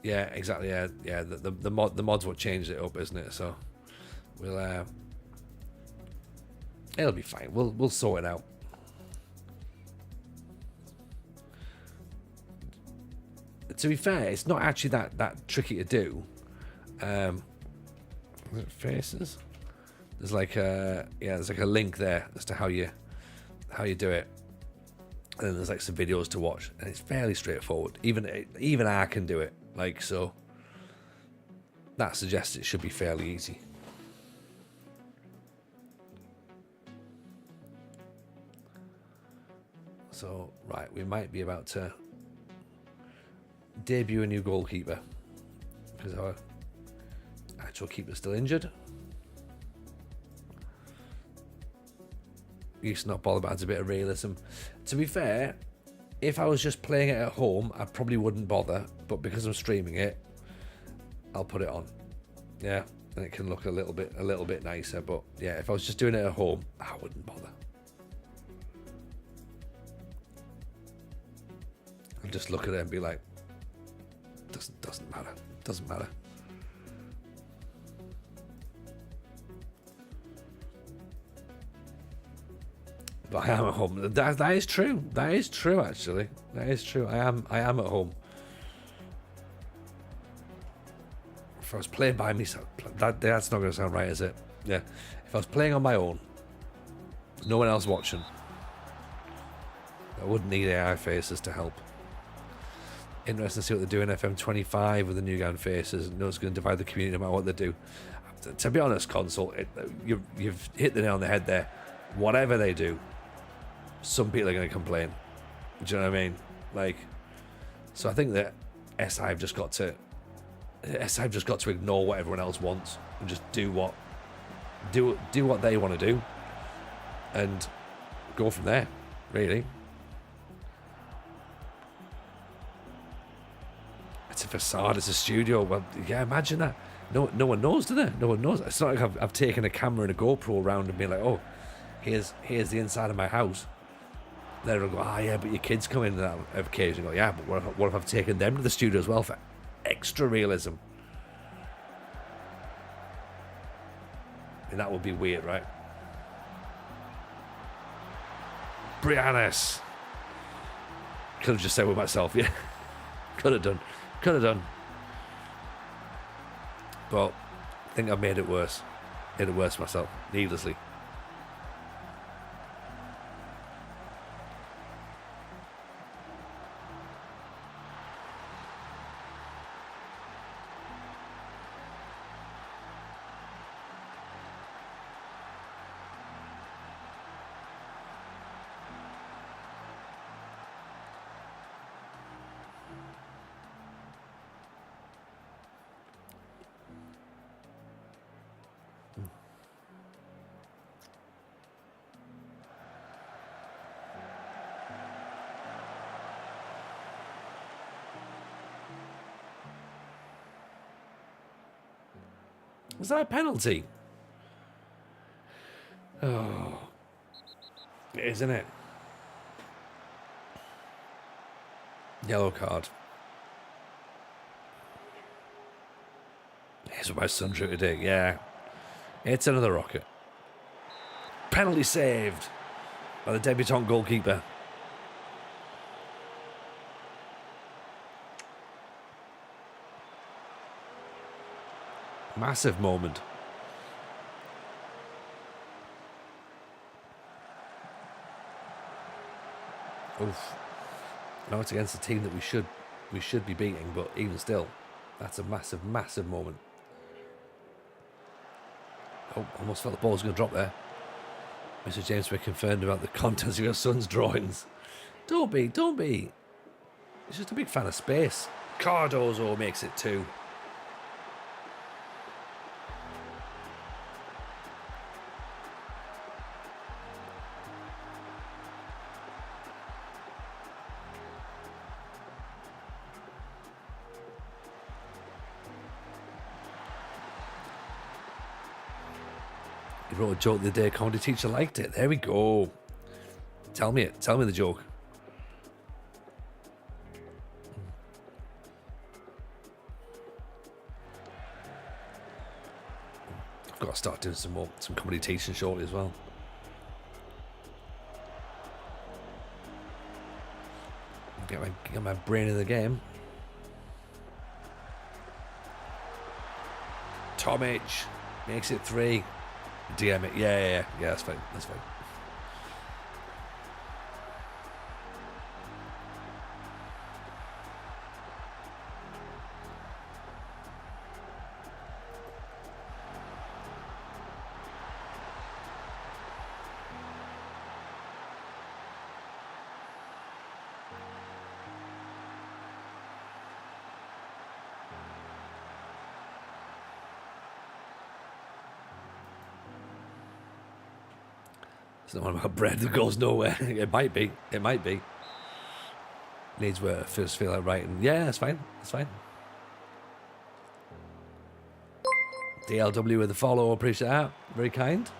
yeah, exactly. Yeah. The mod's what changed it up, isn't it? So we'll it'll be fine. We'll sort it out. to be fair, it's not actually that tricky to do. Faces. There's like there's like a link there as to how you do it, and then there's like some videos to watch, and it's fairly straightforward. Even I can do it. Like, so that suggests it should be fairly easy. So right, we might be about to debut a new goalkeeper because our actual keeper's still injured. Used to not bother, but adds a bit of realism. To be fair, if I was just playing it at home, I probably wouldn't bother, but because I'm streaming it, I'll put it on. Yeah, and it can look a little bit nicer. But yeah, if I was just doing it at home, I wouldn't bother. I'd just look at it and be like, doesn't matter. But I am at home. That is true. That is true, actually. That is true. I am at home. If I was playing by myself, that's not going to sound right, is it? Yeah. If I was playing on my own, no one else watching, I wouldn't need AI faces to help. Interesting to see what they do in FM25 with the new gun faces. No one's going to divide the community no matter what they do. To be honest, console, you've hit the nail on the head there. Whatever they do, some people are going to complain. Do you know what I mean? Like, so I think that SI have just got to ignore what everyone else wants and just do what they want to do and go from there. Really. It's a facade, it's a studio. Well, yeah, imagine that. No one knows, do they? No one knows. It's not like I've taken a camera and a GoPro around and been like, oh, here's the inside of my house. They'll go, yeah, but your kids come in that occasion. Go, yeah, but what if I've taken them to the studio as well for extra realism? And that would be weird, right? Briannis. Could have just said with myself, yeah. Could have done. But I think I've made it worse. Made it worse myself, needlessly. Was that a penalty? Oh, it is, isn't it? Yellow card. Here's what my son drew today. Yeah, it's another rocket. Penalty saved by the debutant goalkeeper. Massive moment. Oof. Now it's against a team that we should be beating, but even still, that's a massive, massive moment. Oh, almost felt the ball was going to drop there. Mr. James Smith confirmed about the contents of your son's drawings. Don't be. He's just a big fan of space. Cardozo makes it 2. He wrote a joke the other day. Comedy teacher liked it. There we go. Tell me the joke. I've got to start doing some comedy teaching shortly as well. Get my brain in the game. Tomic makes it 3. DM it. Yeah, that's fine. That's fine. It's not one about bread that goes nowhere. It might be. It might be. Needs where it first feel like writing. Yeah, that's fine. That's fine. DLW with the follow. Appreciate that. Very kind.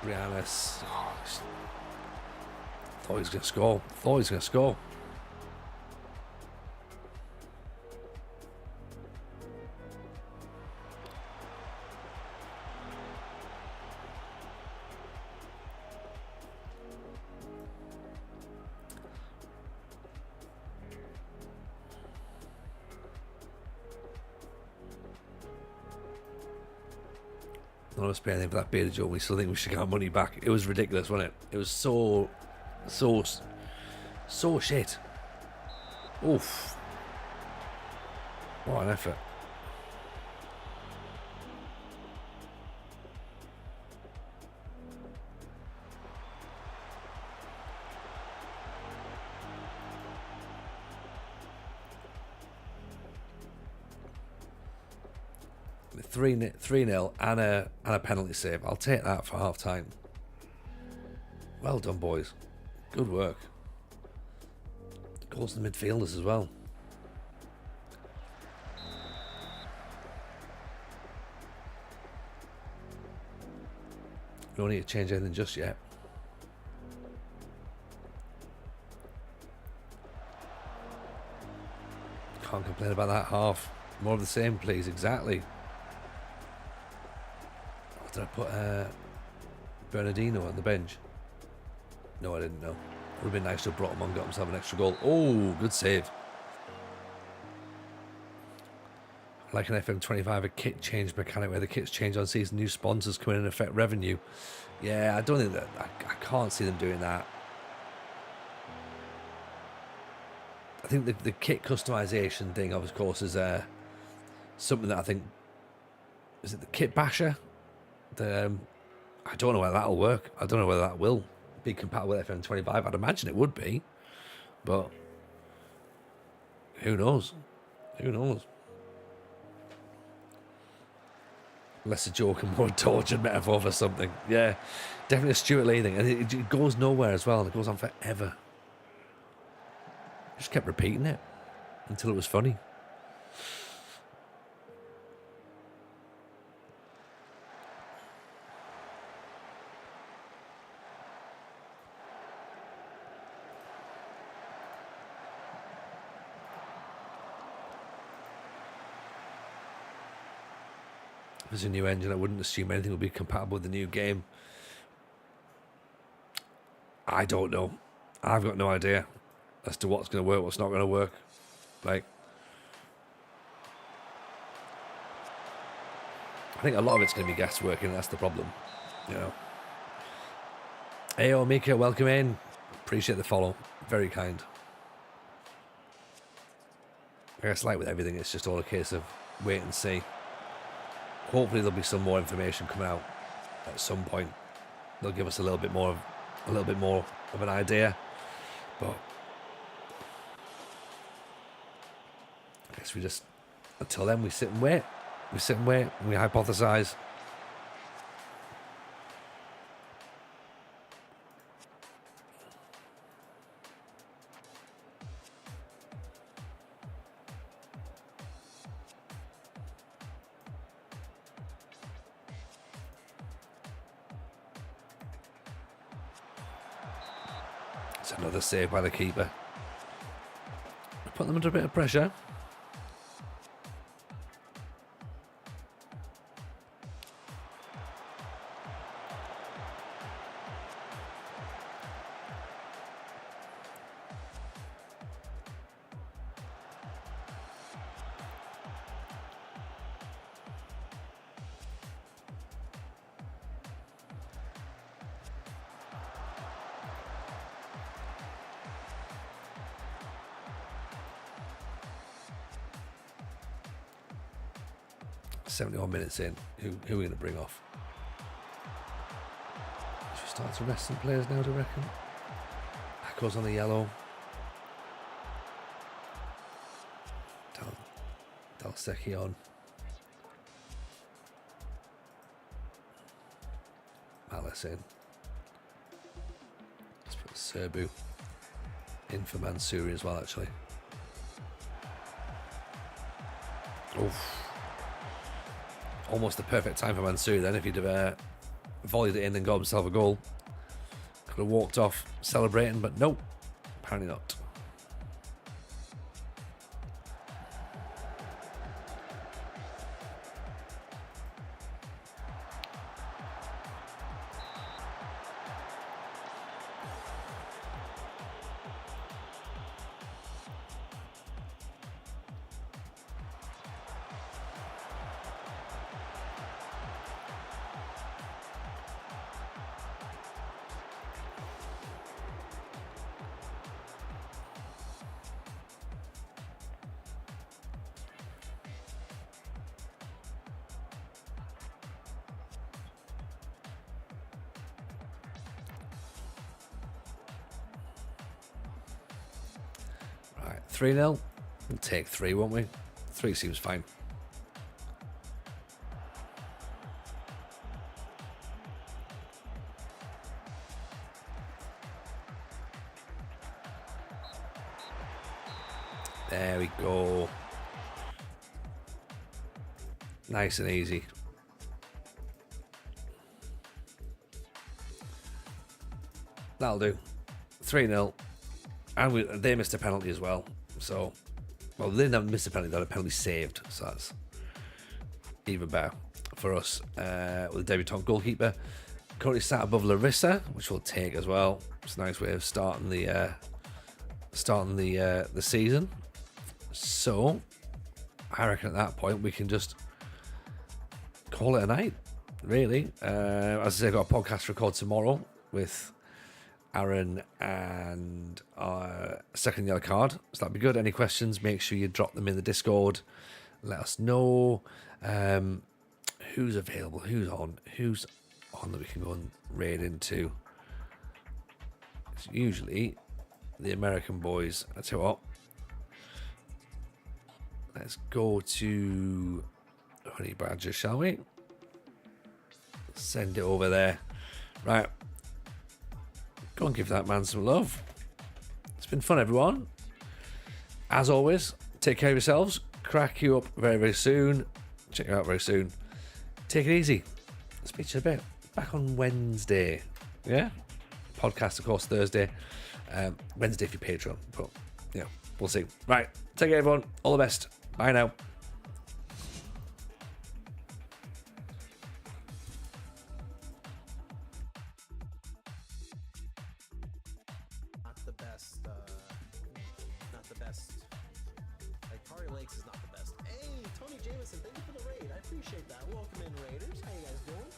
Briannis. Oh, thought he was going to score. Thought he was going to score. None of us pay anything for that beta joke. We still think we should get our money back. It was ridiculous, wasn't it? It was so shit. Oof. What an effort. Three 3-0 and a penalty save. I'll take that for half time. Well done, boys. Good work. Goals to the midfielders as well. We don't need to change anything just yet. Can't complain about that half. More of the same, please. Exactly. Did I put Bernardino on the bench? No, I didn't know. It would have been nice to have brought him on, got himself an extra goal. Oh, good save. Like an FM25, a kit change mechanic where the kits change on season, new sponsors come in and affect revenue. Yeah, I don't think that. I can't see them doing that. I think the kit customization thing, of course, is something that I think. Is it the kit basher? I don't know whether that'll work. I don't know whether that will be compatible with FM25. I'd imagine it would be, but who knows? Who knows? Less a joke and more a tortured metaphor for something. Yeah, definitely a Stuart Lee thing, and it goes nowhere as well. And it goes on forever. Just kept repeating it until it was funny. If it's a new engine, I wouldn't assume anything would be compatible with the new game. I don't know. I've got no idea as to what's going to work, what's not going to work. Like, I think a lot of it's going to be gas working. That's the problem, you know. Hey, Mika, welcome in. Appreciate the follow. Very kind. I guess, like with everything, it's just all a case of wait and see. Hopefully there'll be some more information coming out at some point. They'll give us a little bit more of an idea. But I guess we just, until then, we sit and wait. We sit and wait and we hypothesize. It's another save by the keeper. Put them under a bit of pressure. .71 minutes in. Who are we going to bring off? Should we start to rest some players now, do you reckon? Echoes on the yellow. Dalsecki on. Malice in. Let's put Serbu in for Mansouri as well, actually. Oof. Almost the perfect time for Mansouri then, if he'd have volleyed it in and got himself a goal. Could have walked off celebrating, but nope, apparently not. Right, 3-0. We'll take 3, won't we? 3 seems fine. There we go. Nice and easy. That'll do. 3-0. And they missed a penalty as well. So, well, they didn't miss a penalty, they had a penalty saved. So that's even better for us. With the debutant goalkeeper currently sat above Larissa, which we'll take as well. It's a nice way of starting the season. So, I reckon at that point we can just call it a night, really. As I say, I've got a podcast record tomorrow with Aaron and second yellow card, so that'd be good. Any questions, make sure you drop them in the Discord. Let us know who's available, who's on that we can go and raid into. It's usually the American boys. I tell you what, let's go to Honey Badger, shall we? Send it over there. Right. Go and give that man some love. It's been fun, everyone. As always, take care of yourselves. Crack you up very, very soon. Check you out very soon. Take it easy. Speak to you a bit. Back on Wednesday. Yeah? Podcast, of course, Thursday. Wednesday for your Patreon. But, yeah, we'll see. Right. Take care, everyone. All the best. Bye now. Not the best. Like, Kari Lakes is not the best. Hey, Tony Jameson, thank you for the raid. I appreciate that. Welcome in, Raiders. How you guys doing?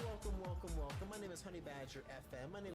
Welcome. My name is Honey Badger FM. My name